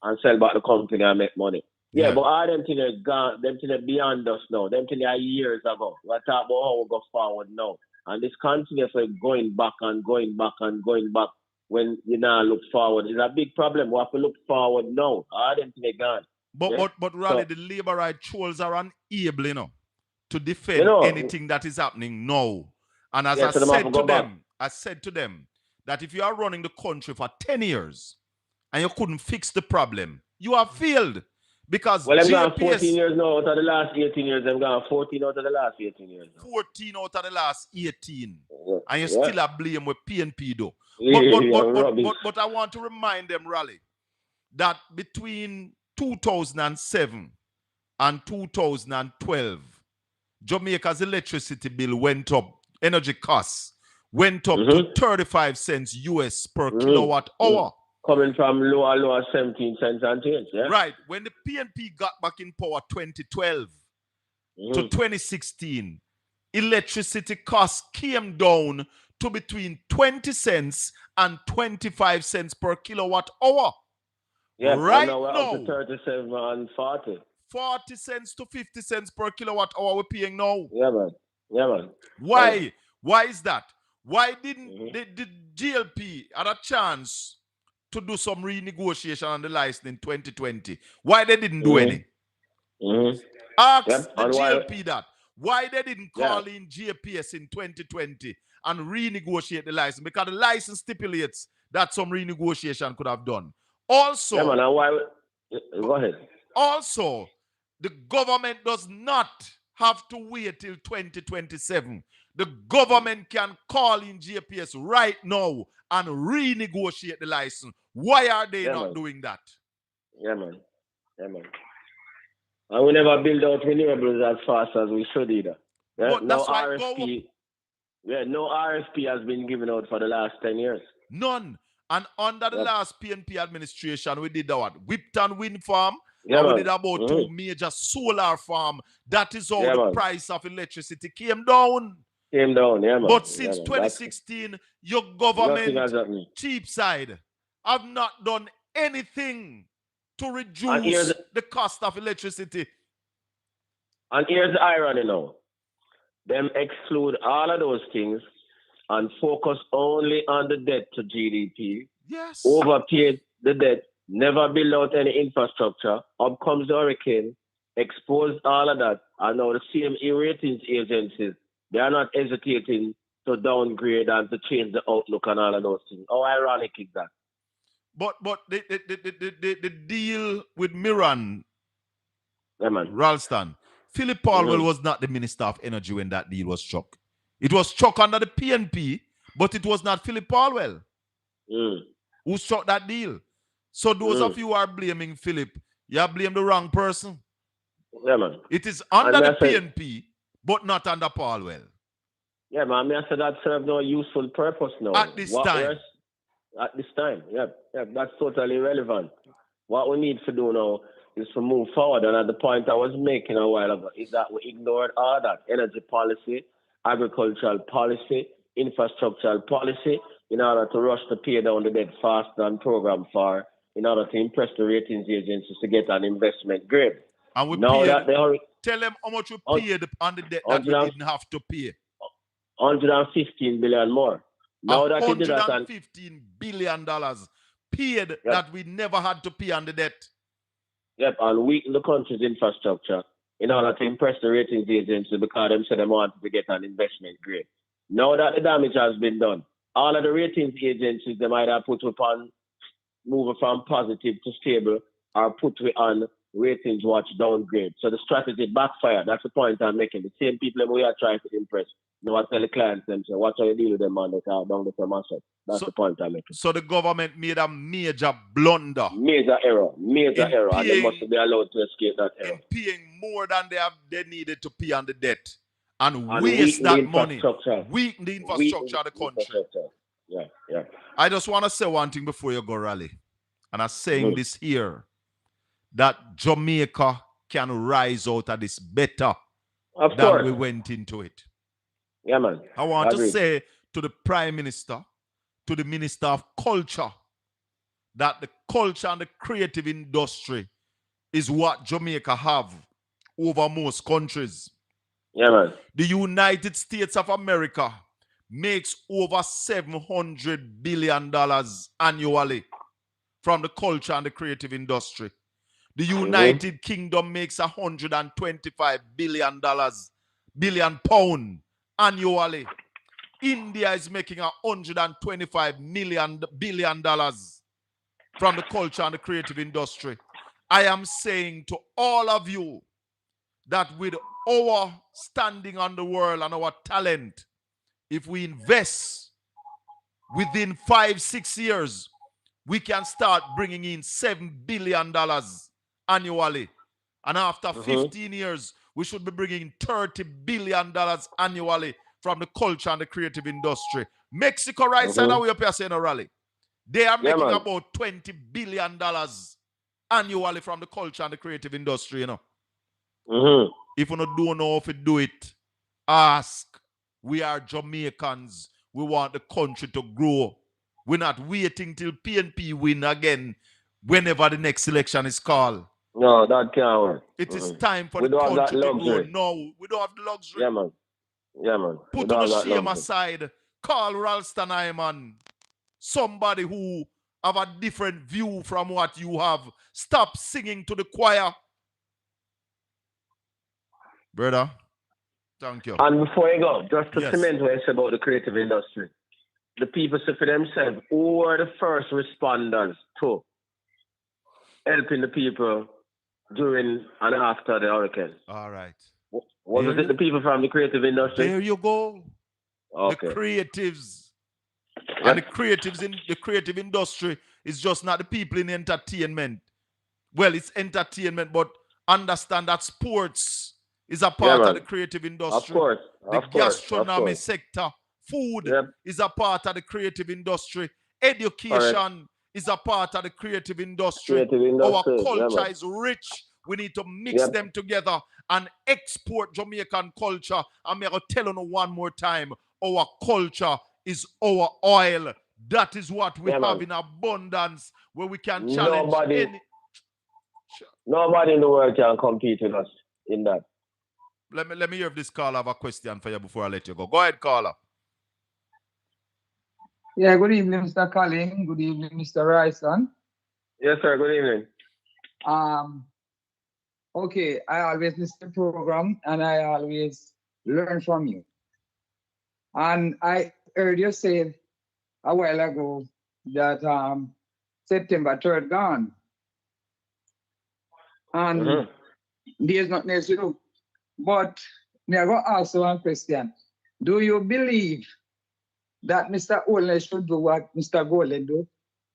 E: And sell back the company and make money. Yeah, but all them things are gone. Them things are beyond us now. Them things are years ago. We talk about how we go forward now. And this continuously going back and going back and going back when you now look forward is a big problem. We have to look forward now. All them things are gone.
C: But Raleigh, the labor right trolls are unable, to defend anything that is happening now. And as I said to them that if you are running the country for 10 years and you couldn't fix the problem, you have failed. Because
E: well, they've gone 14 years now out of the last 18 years. They've gone 14 out of the last 18 years. Now.
C: 14 out of the last 18. Yeah. And you still are blame with PNP though. But I want to remind them, Raleigh, that between 2007 and 2012, Jamaica's electricity bill went up, energy costs went up to 35 cents US per kilowatt hour.
E: Coming from lower 17 cents and change, yeah?
C: Right. When the PNP got back in power 2012 to 2016, electricity costs came down to between 20 cents and 25 cents per kilowatt hour.
E: Yeah,
C: right
E: now we're
C: now,
E: up to 37 and 40.
C: 40 cents to 50 cents per kilowatt hour we're paying now.
E: Yeah, man. Yeah, man.
C: Why? Yeah. Why is that? Why didn't the GLP had a chance to do some renegotiation on the license in 2020? Why they didn't do any? Ask the GLP that. Why they didn't call in JPS in 2020 and renegotiate the license? Because the license stipulates that some renegotiation could have done. Also,
E: go ahead.
C: Also, the government does not have to wait till 2027. The government can call in JPS right now and renegotiate the license. Why are they not doing that?
E: Yeah, man. Yeah, man. And we never build out renewables as fast as we should either. Yeah? No RFP. Yeah, no RFP has been given out for the last 10 years.
C: None. And under the last PNP administration, we did what? Whipton Wind Farm. And we did about 2 major solar farms. That is how the price of electricity came down.
E: Came down, yeah, man.
C: But since 2016, your government, cheap side, have not done anything to reduce the cost of electricity.
E: And here's the irony now. Them exclude all of those things and focus only on the debt to GDP.
C: Yes.
E: Overpaid the debt, never build out any infrastructure. Up comes the hurricane, exposed all of that. And now the same ratings agencies, they are not hesitating to downgrade and to change the outlook and all of those things. How ironic is that?
C: But the deal with Miran, Ralston, Philip Palwell was not the Minister of Energy when that deal was struck. It was struck under the PNP, but it was not Philip Palwell who struck that deal. So those of you who are blaming Philip, you blame the wrong person.
E: Yeah, man.
C: It is under the PNP, but not under Palwell.
E: Yeah, man. I said that serves no useful purpose now.
C: At this time.
E: At this time, yeah, that's totally irrelevant. What we need to do now is to move forward. And at the point I was making a while ago is that we ignored all that energy policy, agricultural policy, infrastructural policy in order to rush to pay down the debt faster than program for, in order to impress the ratings agencies to get an investment grade.
C: And we tell them how much we paid on the debt that we didn't have to pay.
E: 115 billion more. Now that you did that,
C: $115 billion paid that we never had to pay on the debt.
E: Yep, and weaken the country's infrastructure in order to impress the ratings agency because them said they wanted to get an investment grade. Now that the damage has been done, all of the ratings agencies, they might have put upon moving from positive to stable or put on ratings watch downgrade. So the strategy backfired. That's the point I'm making. The same people we are trying to impress. You know what tell the clients them, so watch how you deal with them man, they are down the from asset. That's the point I'm making.
C: So the government made a major blunder.
E: Major error. Major error. And they must be allowed to escape that error.
C: In paying more than they needed to pay on the debt. And waste that money. Weaken the infrastructure of the country.
E: Yeah.
C: I just want to say one thing before you go, Raleigh. And I'm saying this here. That Jamaica can rise out of this better than we went into it.
E: Yeah, man.
C: I want to say to the Prime Minister, to the Minister of Culture, that the culture and the creative industry is what Jamaica have over most countries.
E: Yeah, man.
C: The United States of America makes over $700 billion annually from the culture and the creative industry. The United Kingdom makes $125 billion annually. India is making $125 billion from the culture and the creative industry. I am saying to all of you that with our standing on the world and our talent, if we invest within 5-6 years, we can start bringing in $7 billion annually. And after 15 years, we should be bringing in $30 billion annually from the culture and the creative industry. Mexico right side away up here saying a rally. They are making about $20 billion annually from the culture and the creative industry, you know. If you don't know if you do it, ask. We are Jamaicans. We want the country to grow. We're not waiting till PNP win again whenever the next election is called.
E: No, that can't work.
C: It is time for the country to grow. No, we don't have the luxury.
E: Yeah, man.
C: Put on the shame aside. Call Ralston Iman. Somebody who have a different view from what you have. Stop singing to the choir. Brother, thank you.
E: And before you go, just to cement what I said about the creative industry. The people say for themselves, who are the first responders to helping the people during and after the hurricane?
C: All right.
E: Was it the people from the creative industry?
C: There you go.
E: Okay.
C: The creatives. And the creatives in the creative industry is just not the people in entertainment. Well, it's entertainment, but understand that sports is a part of the creative industry.
E: Of course.
C: The gastronomy sector. Food is a part of the creative industry. Education is a part of the creative industry. Our culture is rich. We need to mix them together and export Jamaican culture. I'm going to tell you one more time. Our culture is our oil. That is what we have in abundance where we can challenge
E: Nobody in the world can compete with us in that.
C: Let me hear if this caller have a question for you before I let you go. Go ahead, caller.
N: Yeah, good evening, Mr. Colin. Good evening, Mr. Ryson.
E: Yes, sir. Good evening.
N: Okay, I always listen to the program and I always learn from you. And I heard you say a while ago that September 3rd gone. And there's nothing else to do. But I'm going to ask you one question. Do you believe that Mr. Olney should do what Mr. Golden do?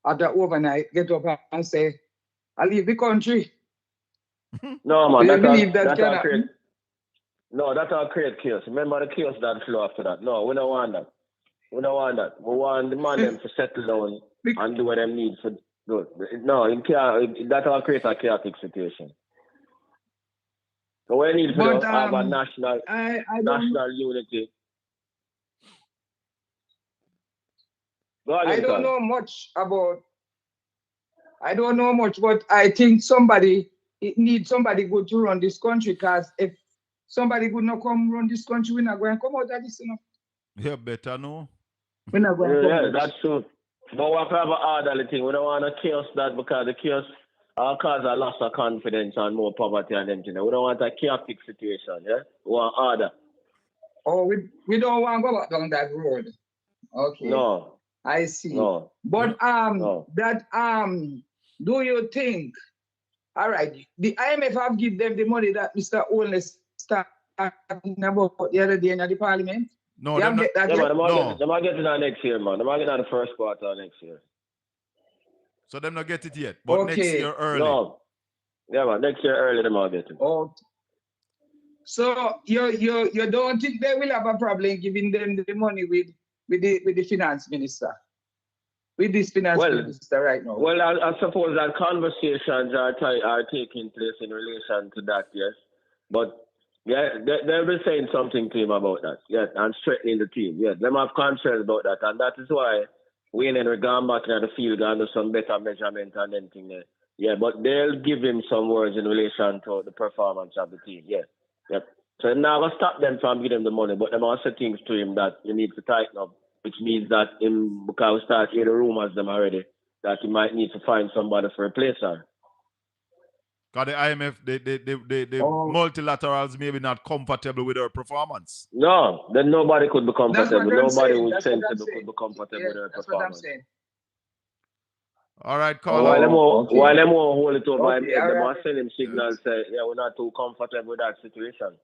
N: After overnight, get up and say, I leave the country?
E: No, man.
N: Do you believe that can
E: happen? No, that's our create chaos. Remember the chaos that flow after that. No, we don't want that. We don't want that. We want the man them to settle down and do what they need for do. No, that will create a chaotic situation. So we need to have a national unity.
N: I don't know much, but I think it needs somebody good to run this country, because if somebody good not come run this country, we're not going to come out of this, you know.
C: Yeah, better no.
N: We're not going to
E: Yeah, that's true. But we have to have an orderly thing. We don't want to chaos that because the chaos cause a loss of confidence and more poverty and everything. We don't want a chaotic situation, yeah? We want order.
N: Oh, we don't want to go back down that road. Okay.
E: No.
N: I see.
E: No.
N: But
E: No.
N: that do you think, all right, the IMF have give them the money that Mr. Holness started about the other day in the parliament?
C: No,
N: they haven't get that
E: yeah,
N: yet?
E: man, they might get it next year, man. They might get it in the first quarter of next year.
C: So them not get it yet, but
N: Okay.
C: next year early.
E: No. Yeah, man, next year early they might get it.
N: Oh. So you don't think they will have a problem giving them the money with the finance minister? With this finance minister right now?
E: Well, I suppose that conversations are taking place in relation to that, yes. But yeah, they'll be saying something to him about that, yes, and strengthening the team. Yes, them have concerns about that, and that is why Wayne Henry gone back in the field and do some better measurement and anything there. Yeah, but they'll give him some words in relation to the performance of the team. Yeah. Yep. So they're not gonna stop them from giving him the money, but they must say things to him that you need to tighten up, which means that him, because we start hearing the rumors them already, that he might need to find somebody for a replacer.
C: Because the IMF, the multilaterals maybe not comfortable with their performance.
E: No, then nobody could be comfortable. Nobody who's sensible could be comfortable with their performance. That's what I'm saying.
C: All right, Colin.
E: While them won't hold it over him, they must send him signals say, yeah, we're not too comfortable with that situation.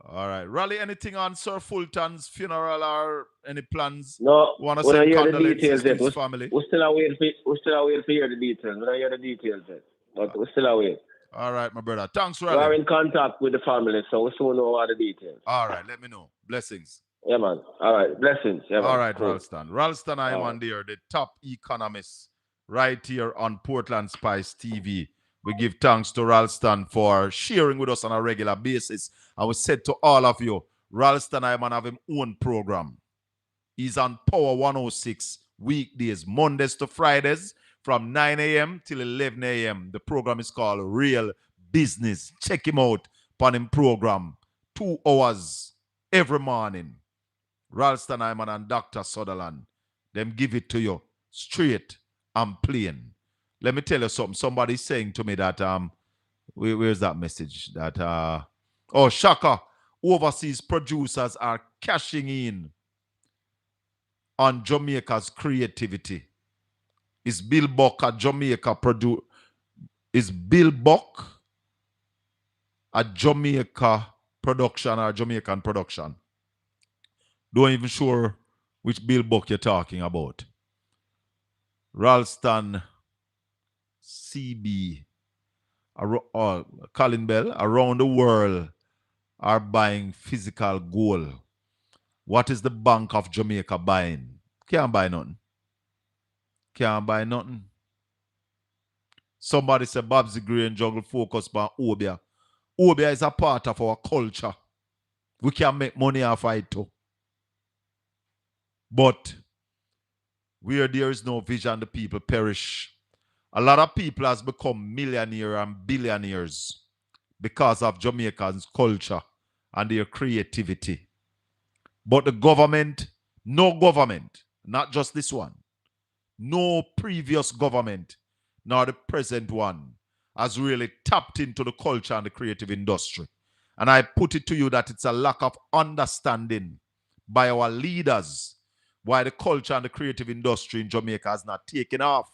C: All right. Raleigh, anything on Sir Fulton's funeral or any plans?
E: No,
C: want to
E: we don't
C: send
E: hear the
C: condolences
E: details
C: to
E: yet.
C: his family?
E: We're still awaiting to hear the details. We don't hear the details yet, but we're still awaiting.
C: All right, my brother. Thanks,
E: We
C: Raleigh.
E: are in contact with the family, so we soon know all the details.
C: All right, let me know. Blessings.
E: Yeah, man. All right, blessings. Yeah, man.
C: All right,
E: cool.
C: Ralston. Ralston, I am on there, the top economist, right here on Portland Spice TV. We give thanks to Ralston for sharing with us on a regular basis. And we said to all of you, Ralston, I man have his own program. He's on Power 106 weekdays, Mondays to Fridays, from 9 a.m. till 11 a.m. The program is called Real Business. Check him out on him program. 2 hours every morning. Ralston Hyman and Dr. Sutherland. Them give it to you straight and plain. Let me tell you something. Somebody's saying to me that where's that message? That Shaka, overseas producers are cashing in on Jamaica's creativity. Is Bill Buck at Jamaica Is Bill Buck a Jamaica production or Jamaican production? Don't even sure which Bill Buck you're talking about. Ralston CB, Colin Bell, around the world are buying physical gold. What is the Bank of Jamaica buying? Can't buy nothing. Can't buy nothing. Somebody said Babsy Gray and Jungle focus on Obia. Obia is a part of our culture. We can make money off it too. But where there is no vision, the people perish. A lot of people has become millionaires and billionaires because of Jamaica's culture and their creativity. But the government, no government, not just this one, no previous government, nor the present one, has really tapped into the culture and the creative industry. And I put it to you that it's a lack of understanding by our leaders why the culture and the creative industry in Jamaica has not taken off.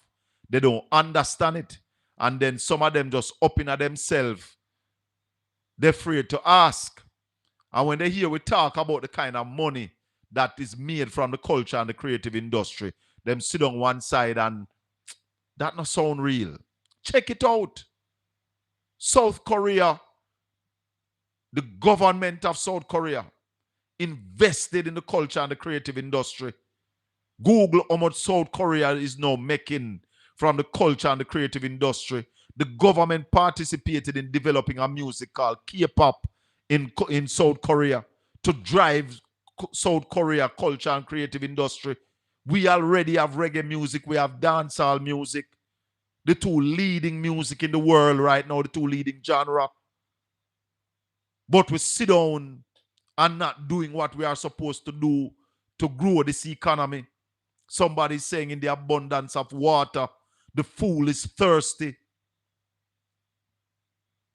C: They don't understand it. And then some of them just up in themselves. They're afraid to ask. And when they hear we talk about the kind of money that is made from the culture and the creative industry, them sit on one side and that not sound real. Check it out. South Korea, the government of South Korea invested in the culture and the creative industry. Google how much South Korea is now making from the culture and the creative industry. The government participated in developing a music called K-pop in South Korea to drive South Korea culture and creative industry. We already have reggae music. We have dancehall music. The two leading music in the world right now, the two leading genre. But we sit down and not doing what we are supposed to do to grow this economy. Somebody's saying in the abundance of water, the fool is thirsty.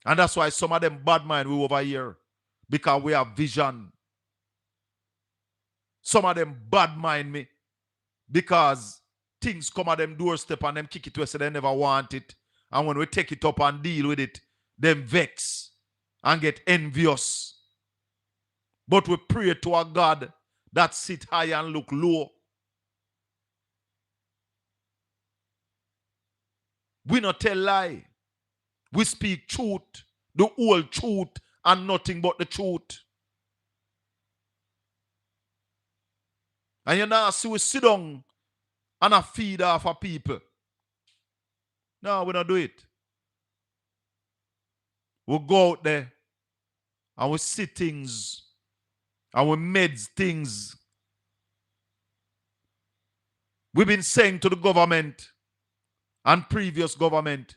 C: And that's why some of them bad mind we over here. Because we have vision. Some of them bad mind me. Because things come at them doorstep and them kick it to us so they never want it. And when we take it up and deal with it, them vex and get envious. But we pray to a God that sit high and look low. We not tell lie. We speak truth, the whole truth, and nothing but the truth. And you now see we sit down and a feed off of people. No, we don't do it. We go out there and we see things and we meds things. We've been saying to the government and previous government,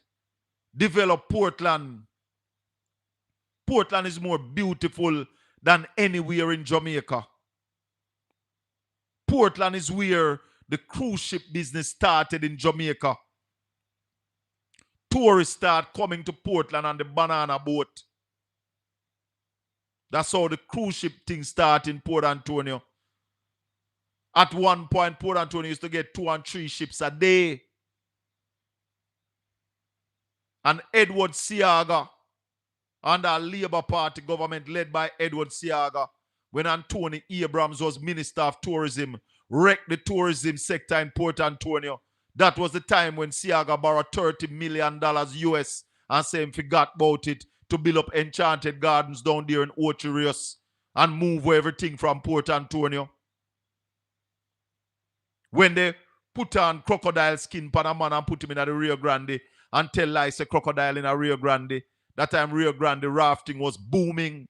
C: develop Portland. Portland is more beautiful than anywhere in Jamaica. Portland is where the cruise ship business started in Jamaica. Tourists start coming to Portland on the banana boat. That's how the cruise ship thing started in Port Antonio. At one point, Port Antonio used to get 2 and 3 ships a day. And Edward Seaga, under a Labour Party government led by Edward Seaga, when Anthony Abrams was Minister of Tourism, wrecked the tourism sector in Port Antonio. That was the time when Seaga borrowed $30 million US and said he forgot about it to build up Enchanted Gardens down there in Ocherius and move everything from Port Antonio. When they put on crocodile skin pan a man and put him in the Rio Grande and tell lies a crocodile in a Rio Grande, that time Rio Grande rafting was booming.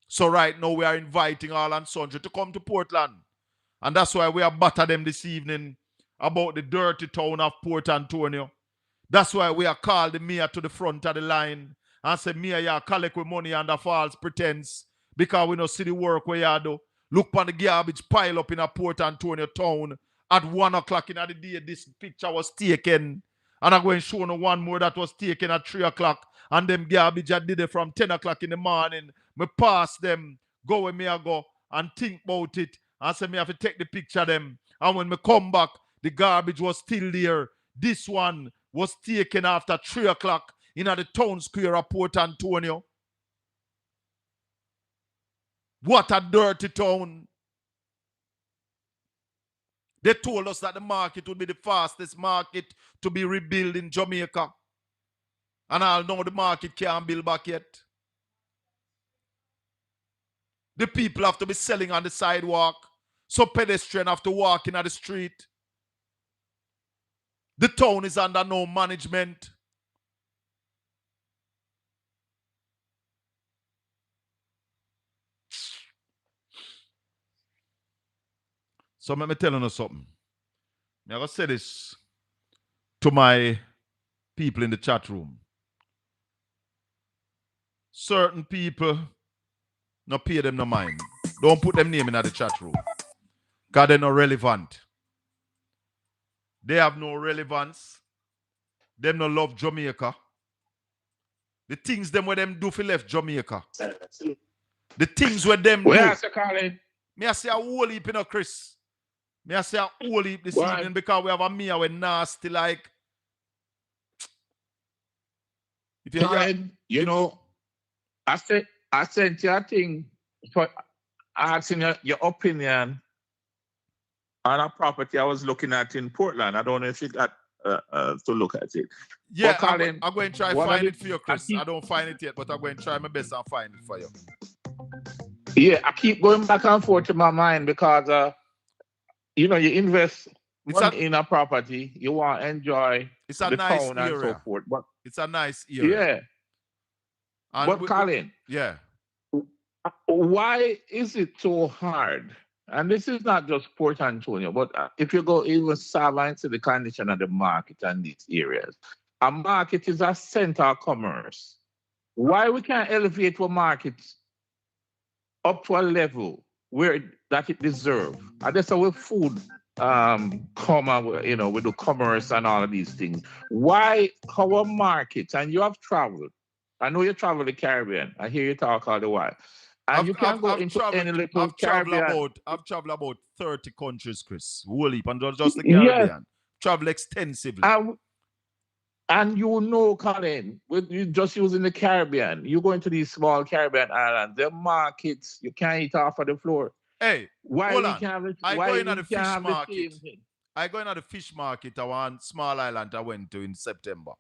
C: So right now we are inviting all and sundry to come to Portland. And that's why we are batter them this evening about the dirty town of Port Antonio. That's why we are called the mayor to the front of the line and say, Mayor, you collect with money under false pretense because we don't see the work where you do. Look on the garbage pile up in a Port Antonio town at 1 o'clock in the day this picture was taken. And I'm going to show you one more that was taken at 3 o'clock. And them garbage I did it from 10 o'clock in the morning. Me pass them, go where me I go and think about it. And say me have to take the picture of them. And when me come back, the garbage was still there. This one was taken after 3 o'clock in the town square of Port Antonio. What a dirty town. They told us that the market would be the fastest market to be rebuilt in Jamaica. And I'll know the market can't build back yet. The people have to be selling on the sidewalk. So pedestrians have to walk in the street. The town is under no management. So let me tell you something. I'm going to say this to my people in the chat room. Certain people, no pay them no mind. Don't put them name in the chat room. Because they're not relevant. They have no relevance. Them no love Jamaica. The things them where them do for left Jamaica. The things where them do.
G: Where do. Colin?
C: Me I say a whole heap, you know, Chris. Me I say a whole heap this evening because we have a Mia with nasty like.
G: If you Colin, you know, I sent you a thing for asking your opinion on a property I was looking at in Portland. I don't know if you got to look at it.
C: Yeah, Colin, I'm going to try to find it for you, Chris. I don't find it yet, but I'm going to try my best and find it for you.
G: Yeah, I keep going back and forth in my mind because, you know, you invest in a property, you want to enjoy the
C: nice
G: town
C: area.
G: and so forth. But
C: it's a nice area.
G: Yeah. And but Colin,
C: yeah.
G: Why is it so hard? And this is not just Port Antonio, but if you go even Sava into the condition of the market and these areas, a market is a center of commerce. Why we can't elevate our markets up to a level
O: that it deserves. And that's how food come out, with the commerce and all of these things. Why our markets, and you have traveled. I know you travel the Caribbean. I hear you talk all the while. And you can't go into any little Caribbean.
C: I've traveled about 30 countries, Chris. Whole heap, and not just the
O: Yes.
C: Caribbean. Travel extensively.
O: And Colin, with you just using the Caribbean, you go into these small Caribbean islands, the markets, you can't eat off of the floor.
C: Hey,
O: why
C: hold
O: we
C: on.
O: can't
C: I go in at the fish
O: have
C: market. I go in at the fish market at one small island I went to in September.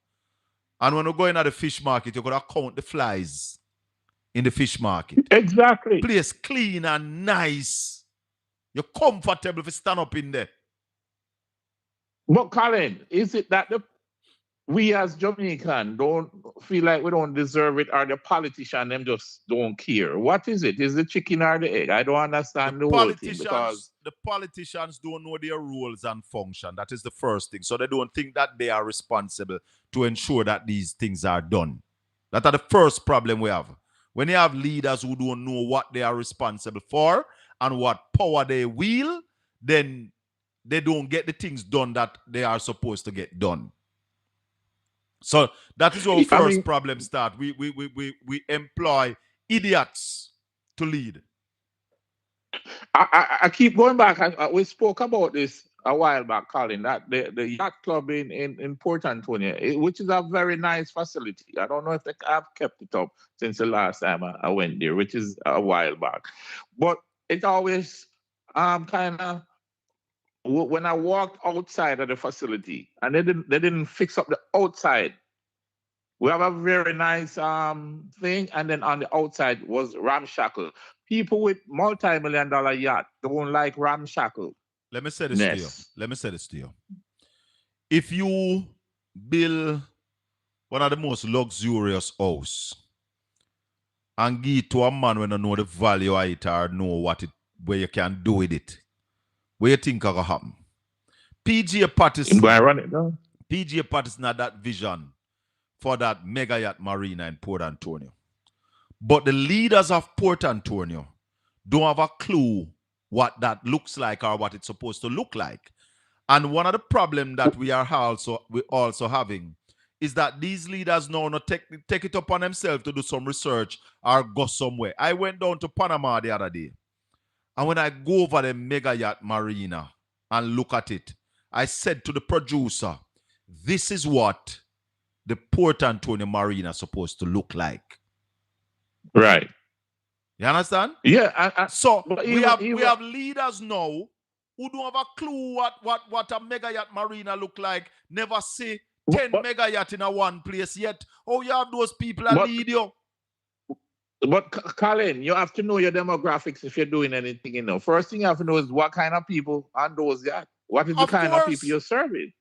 C: And when you go in at the fish market, you got to count the flies in the fish market.
O: Exactly.
C: Place clean and nice. You're comfortable if you stand up in there.
O: But Colin, is it that we as Jamaican don't feel like we don't deserve it, or the politicians them just don't care? What is it? Is the chicken or the egg? I don't understand the whole thing, because
C: the politicians don't know their roles and function. That is the first thing. So they don't think that they are responsible to ensure that these things are done. That are the first problem we have. When you have leaders who don't know what they are responsible for and what power they wield, then they don't get the things done that they are supposed to get done. So that is our first problem start. We employ idiots to lead.
O: I keep going back. We spoke about this a while back, Colin, that the yacht club in Port Antonio, which is a very nice facility. I don't know if they have kept it up since the last time I went there, which is a while back. But it always kind of, when I walked outside of the facility and they didn't fix up the outside. We have a very nice thing, and then on the outside was ramshackle. People with multi-million-dollar yacht don't like ramshackle.
C: Let me say this to you. If you build one of the most luxurious house and give it to a man when you know the value of it or know where you can do with it, what you think is going to happen? PGA Pattis not that vision for that mega yacht marina in Port Antonio. But the leaders of Port Antonio don't have a clue what that looks like or what it's supposed to look like. And one of the problems that we also having is that these leaders now not take it upon themselves to do some research or go somewhere. I went down to Panama the other day. And when I go over the mega yacht marina and look at it, I said to the producer, this is what the Port Antonio Marina is supposed to look like.
O: Right.
C: You understand?
O: Yeah.
C: So we have leaders now who don't have a clue what a mega yacht marina look like. Never see 10 mega yacht in a one place yet. Oh, you have those people that lead you.
O: But Colin, you have to know your demographics if you're doing anything. First thing you have to know is what kind of people on those yachts. What is the kind of people you're serving?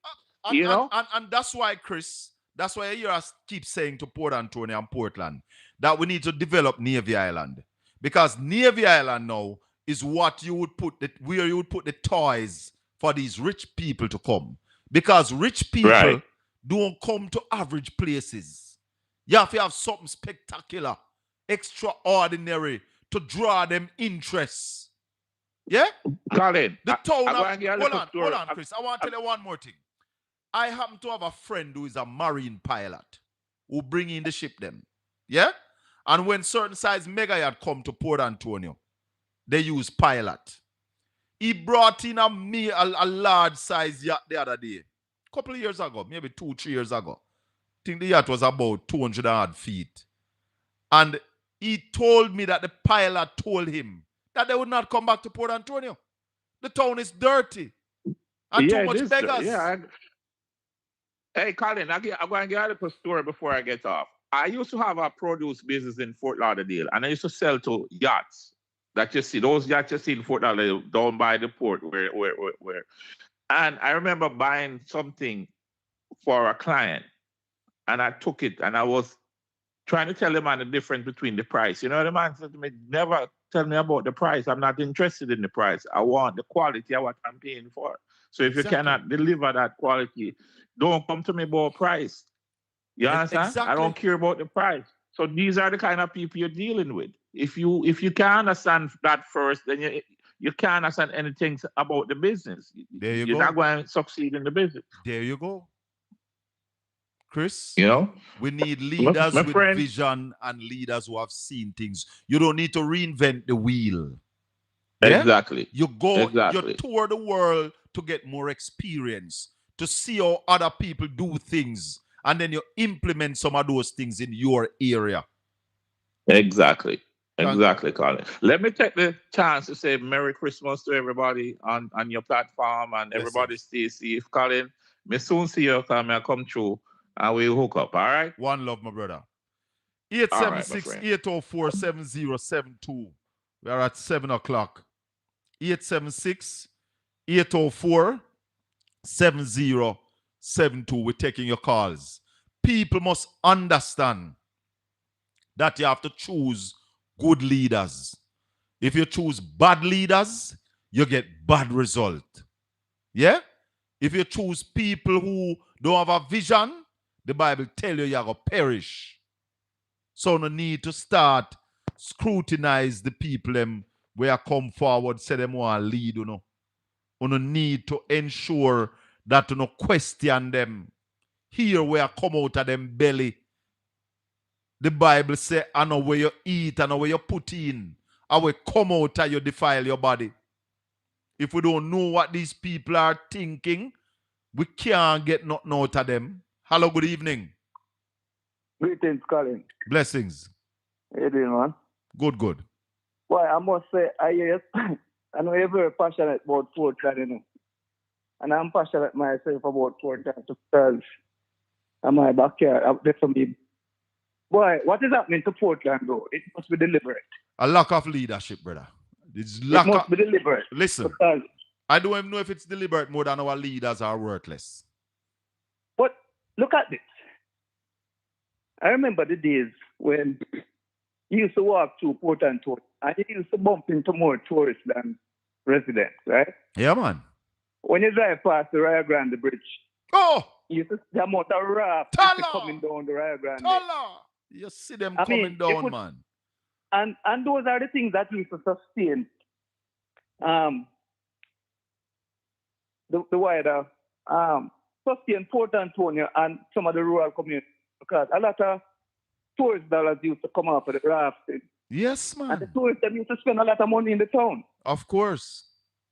C: And that's why, Chris, that's why you hear us keep saying to Port Antonio and Portland that we need to develop Navy Island. Because Navy Island now is what you would put, where you would put the toys for these rich people to come. Because rich people don't come to average places. You have to have something spectacular, extraordinary to draw them interest. Yeah?
O: Colin,
C: the town hold on, Chris. I want to tell you one more thing. I happen to have a friend who is a marine pilot who bring in the ship them. Yeah? And when certain size mega yacht come to Port Antonio, they use pilot. He brought in a large size yacht the other day. A couple of years ago, maybe 2-3 years ago. I think the yacht was about 200 odd feet. And he told me that the pilot told him that they would not come back to Port Antonio. The town is dirty. And too much beggars.
O: Hey, Colin, I'm going to get a little story before I get off. I used to have a produce business in Fort Lauderdale, and I used to sell to yachts that you see. Those yachts you see in Fort Lauderdale down by the port. Where. And I remember buying something for a client, and I took it, and I was trying to tell the man the difference between the price. You know, the man said to me, never tell me about the price. I'm not interested in the price. I want the quality of what I'm paying for. So if you cannot deliver that quality, don't come to me about price. You understand? I don't care about the price. So these are the kind of people you're dealing with. if you can't understand that first, then you can't understand anything about the business.
C: There you
O: You're
C: go.
O: not going to succeed in the business.
C: There you go. Chris,
O: you know,
C: we need leaders
O: my
C: with
O: friend,
C: vision and leaders who have seen things. You don't need to reinvent the wheel. Yeah?
O: Exactly.
C: You
O: Exactly.
C: tour the world to get more experience, to see how other people do things, and then you implement some of those things in your area.
O: Exactly. Exactly, Colin. Let me take the chance to say Merry Christmas to everybody on your platform, and everybody stay safe. Colin, me soon see you come through and we hook up, all right?
C: One love, my brother.
O: All right, my
C: 876-804-7072. We are at 7 o'clock. 876-804-7072. We're taking your calls. People must understand that you have to choose good leaders. If you choose bad leaders, you get bad result. Yeah? If you choose people who don't have a vision, the Bible tell you you're going to perish. So no need to start scrutinize the people them where come forward, say them want to lead, you know. You no need to ensure that you no question them. Here where come out of them belly. The Bible say, I know where you eat, I know where you put in. I will come out and you defile your body. If we don't know what these people are thinking, we can't get nothing out of them. Hello, good evening.
P: Greetings, Colin.
C: Blessings.
P: How you doing, man?
C: Good, good.
P: Well, I must say, I know you're very passionate about Portland, you know. And I'm passionate myself about Portland because I'm my backyard. That's for me. Boy, what is happening to Portland, though? It must be deliberate.
C: A lack of leadership, brother.
P: It must be deliberate.
C: Listen,
P: because
C: I don't even know if it's deliberate more than our leaders are worthless.
P: But look at this. I remember the days when you used to walk through Portland and you used to bump into more tourists than residents, right?
C: Yeah, man.
P: When you drive past the Rio Grande Bridge, you see the amount of raft coming down the Rio Grande.
C: You see them coming down, man.
P: And those are the things that used to sustain the wider sustain Port Antonio and some of the rural communities, because a lot of tourist dollars used to come out of the rafting.
C: Yes, man.
P: And the tourists them used to spend a lot of money in the town.
C: Of course.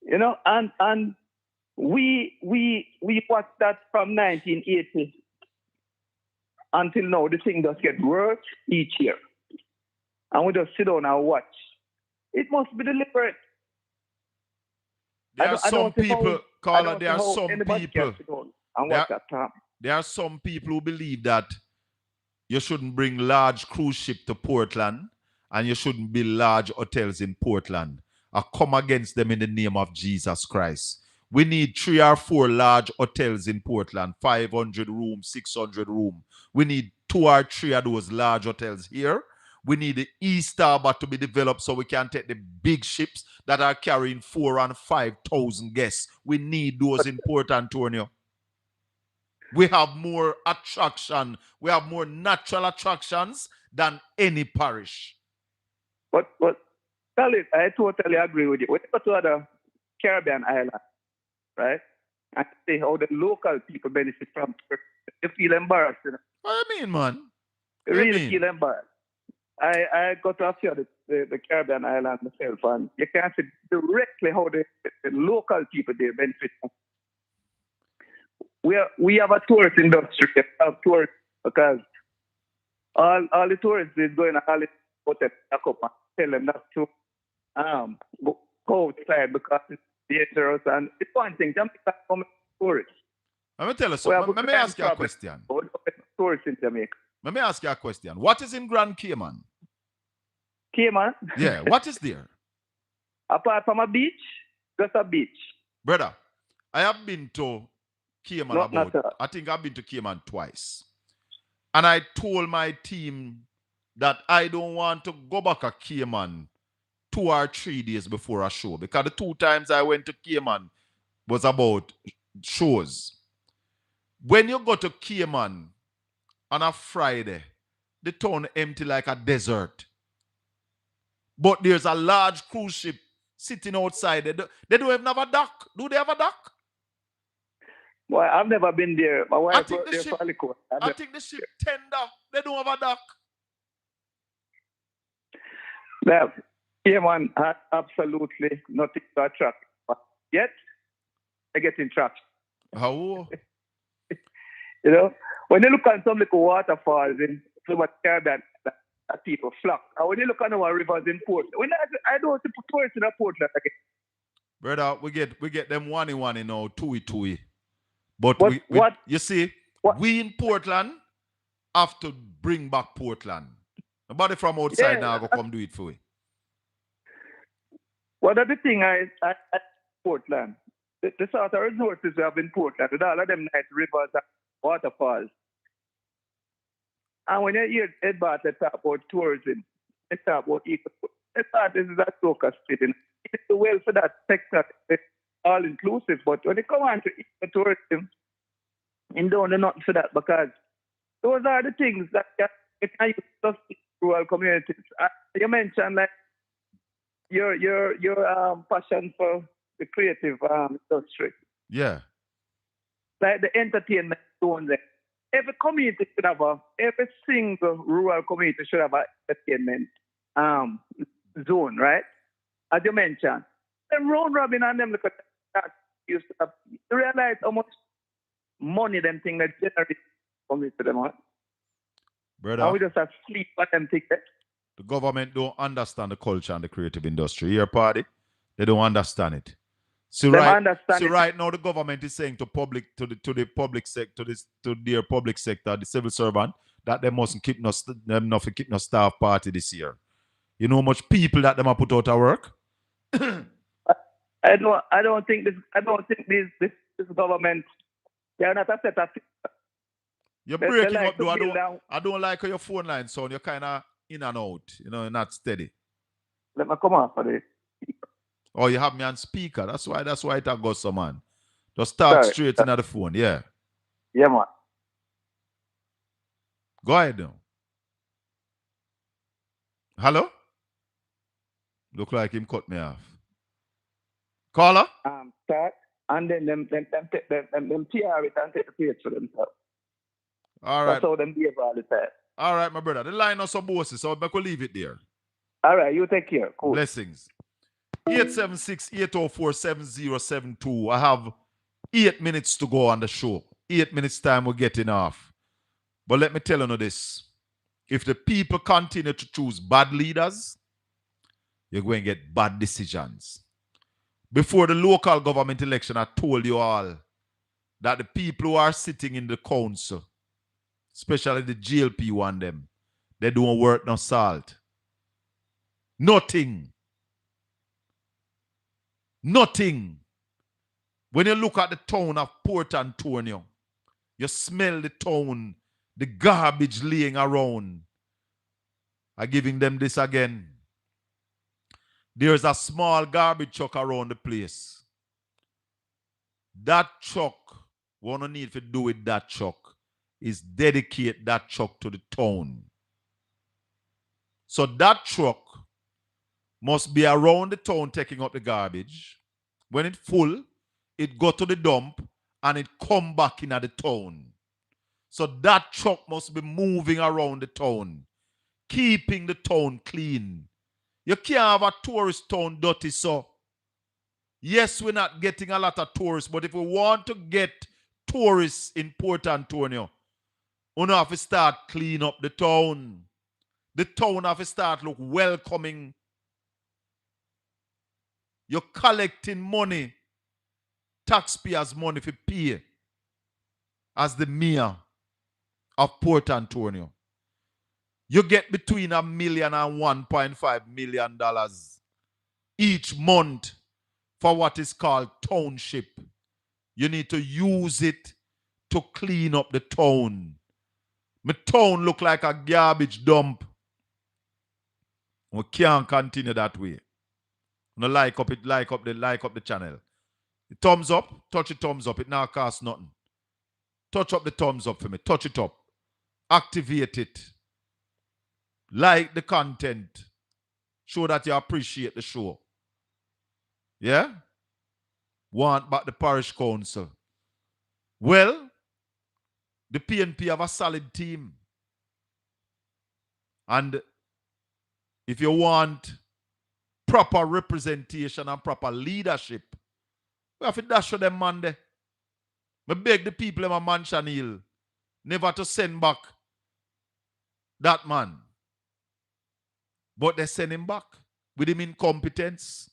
P: You know, and we watched that from 1980 until now. The thing does get worse each year. And we just sit down and watch. It must be deliberate.
C: There are some people, Colin, there are some people who believe that you shouldn't bring large cruise ship to Portland and you shouldn't build large hotels in Portland. I come against them in the name of Jesus Christ. We need 3 or 4 large hotels in Portland, 500 rooms, 600 rooms. We need 2 or 3 of those large hotels here. We need the East Harbor to be developed so we can take the big ships that are carrying 4,000 and 5,000 guests. We need those in Port Antonio. We have more attraction. We have more natural attractions than any parish.
P: But Colin, I totally agree with you. When you go to other Caribbean islands, right, and see how the local people benefit from it, you feel embarrassed. You know?
C: What do you mean, man?
P: You really feel embarrassed. I got to a few of the Caribbean islands myself, and you can see directly how the local people they benefit from. We have a tourist industry. We have tourists because all the tourists is going to all the hotels up and tell them not to go outside because it's dangerous. And it's one thing, Jamaica come tourists.
C: Let me tell you something. Let me ask you a question.
P: Tourists in Jamaica.
C: Let me ask you a question. What is in Grand Cayman?
P: Cayman?
C: Yeah, what is there?
P: Apart from a beach, just a beach.
C: Brother, I have been to Cayman I think I've been to Cayman twice. And I told my team that I don't want to go back to Cayman 2 or 3 days before a show. Because the 2 times I went to Cayman was about shows. When you go to Cayman on a Friday, the town empty like a desert. But there's a large cruise ship sitting outside. They don't even have a dock. Do they have a dock?
P: Well, I've never been there. My wife
C: think
P: worked
C: the
P: there
C: ship-
P: for liquor.
C: I think the ship tender. They don't have a dock.
P: Yeah, man, absolutely nothing to attract. But yet, I get in traction.
C: How?
P: You know, when you look at some little waterfalls in some of the Caribbean, that people flock. And when you look at our rivers in Portland, I don't see tourists in Portland again.
C: Brother, we get them one now, two. But you see, we in Portland have to bring back Portland. Nobody from outside now go come do it for we.
P: Well, that's the thing I Portland. The sort of resources we have in Portland, with all of them nice rivers and waterfalls. And when you hear Edward talk about tourism, they talk about this is a focus city. It's well for that sector, it's all inclusive. But when it comes on to tourism, and don't do nothing for that, because those are the things that you can use to rural communities. You mentioned like your passion for the creative industry.
C: Yeah.
P: Like the entertainment zone there. Every community should have every single rural community should have an entertainment zone, right? As you mentioned. Them round robin and them look at that used to have, you realize how much money them things that generate coming to them, right?
C: Brother.
P: And we just have sleep on them tickets.
C: The government don't understand the culture and the creative industry. Here, party, they don't understand it. So right now, the government is saying to the public sector, to their public sector, the civil servant, that they mustn't keep no staff party this year. You know how much people that them are put out of work?
P: I don't think this government, they are not a set of.
C: You're breaking up, though. I don't like how your phone line sound. You're kind of in and out. You know, you're not steady.
P: Let me come off for this.
C: Oh, you have me on speaker. That's why it goes so, man. Just talk straight into the phone. Yeah.
P: Yeah, man.
C: Go ahead now. Hello? Look like him cut me off. Caller?
P: Start, and then them PR it and take the place for themselves.
C: All right.
P: That's how them behave all the time.
C: All right, my brother. The line is some bosses, so I could leave it there.
P: All right, you take care. Cool.
C: Blessings. 876-804-7072. I have 8 minutes to go on the show. 8 minutes time we're getting off. But let me tell you this. If the people continue to choose bad leaders, you're going to get bad decisions. Before the local government election, I told you all that the people who are sitting in the council, especially the GLP one them, they don't work no salt. Nothing. When you look at the town of Port Antonio, you smell the town, the garbage laying around. I'm giving them this again. There's a small garbage truck around the place. That truck, what you need to do with that truck is dedicate that truck to the town. So that truck must be around the town taking up the garbage. When it's full, it go to the dump and it come back in at the town. So that truck must be moving around the town, keeping the town clean. You can't have a tourist town dirty, so. Yes, we're not getting a lot of tourists, but if we want to get tourists in Port Antonio, we have to start clean up the town. The town have to start look welcoming. You're collecting money, taxpayers' money for pay as the mayor of Port Antonio. You get between $1 million and $1.5 million each month for what is called township. You need to use it to clean up the town. My town look like a garbage dump. We can't continue that way. No, like up the channel. The thumbs up, touch the thumbs up. It now costs nothing. Touch up the thumbs up for me. Touch it up. Activate it. Like the content. Show that you appreciate the show. Yeah? Want back the parish council. Well, the PNP have a solid team. And if you want proper representation and proper leadership, we have to dash for them man there. I beg the people in my Mansion Hill never to send back that man. But they send him back with him incompetence.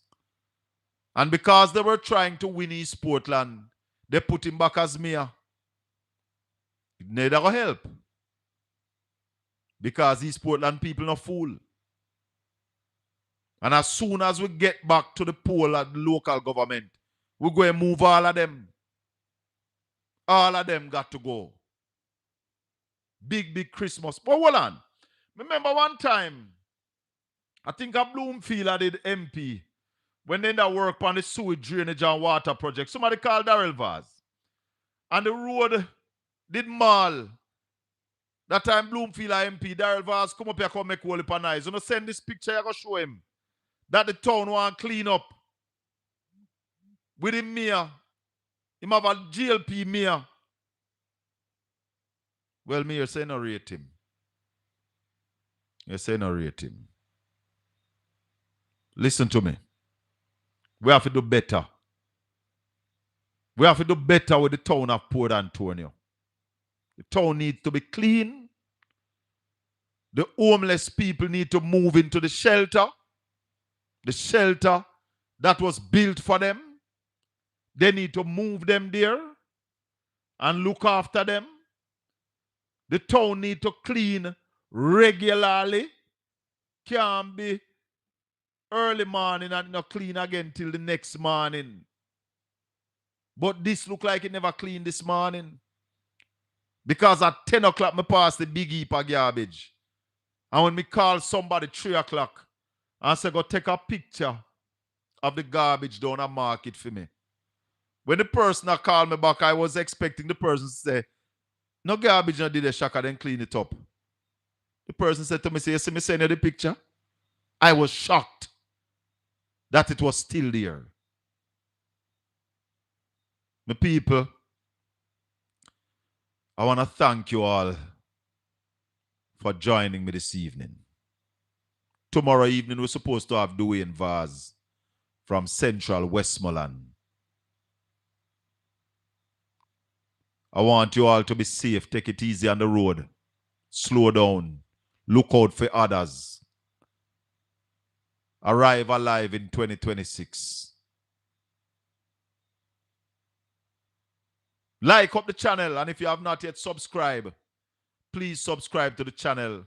C: And because they were trying to win East Portland, they put him back as mayor. It never go help. Because East Portland people no fool. And as soon as we get back to the poll at the local government, we're going to move all of them. All of them got to go. Big, big Christmas. But hold on. Remember one time, I think at Bloomfield I did MP, when they work on the sewage drainage and water project, somebody called Darrell Vaz. And the road did mal. That time Bloomfield MP, Darrell Vaz come up here come make whole heap of noise. You know, send this picture, I go show him. That the town want clean up. With him mayor. Him have a GLP mayor. Well, me, you say no rate him. You say no rate him. Listen to me. We have to do better. We have to do better with the town of Port Antonio. The town needs to be clean. The homeless people need to move into the shelter. The shelter that was built for them. They need to move them there and look after them. The town need to clean regularly. Can't be early morning and not clean again till the next morning. But this look like it never cleaned this morning. Because at 10 o'clock, I pass the big heap of garbage. And when me call somebody 3 o'clock and say, go take a picture of the garbage down a market for me. When the person that called me back, I was expecting the person to say, no garbage, no did a shaka, then clean it up. The person said to me, say, you see me send you the picture? I was shocked that it was still there. My people, I want to thank you all for joining me this evening. Tomorrow evening, we're supposed to have Dwayne Vaz from Central Westmoreland. I want you all to be safe. Take it easy on the road. Slow down. Look out for others. Arrive alive in 2026. Like up the channel, and if you have not yet subscribed, please subscribe to the channel.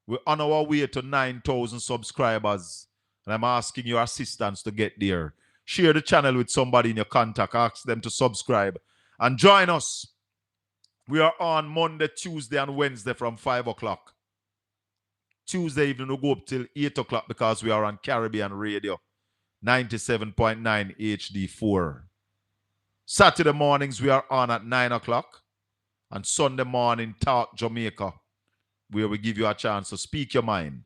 C: We're on our way to 9,000 subscribers, and I'm asking your assistance to get there. Share the channel with somebody in your contact. Ask them to subscribe and join us. We are on Monday, Tuesday, and Wednesday from 5 o'clock. Tuesday evening, we'll go up till 8 o'clock because we are on Caribbean Radio, 97.9 HD4. Saturday mornings, we are on at 9 o'clock. And Sunday morning, Talk Jamaica, where we give you a chance to speak your mind.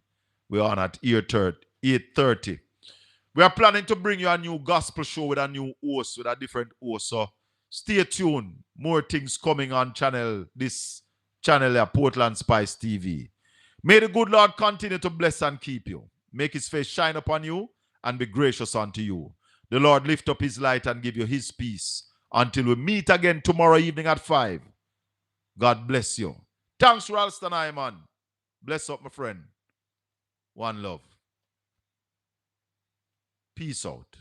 C: We're on at 8:30. We are planning to bring you a new gospel show with a new host, with a different host. So stay tuned. More things coming on this channel here, Portland Spice TV. May the good Lord continue to bless and keep you. Make his face shine upon you and be gracious unto you. The Lord lift up his light and give you his peace. Until we meet again tomorrow evening at 5. God bless you. Thanks, Ralston Iman. Bless up, my friend. One love. Peace out.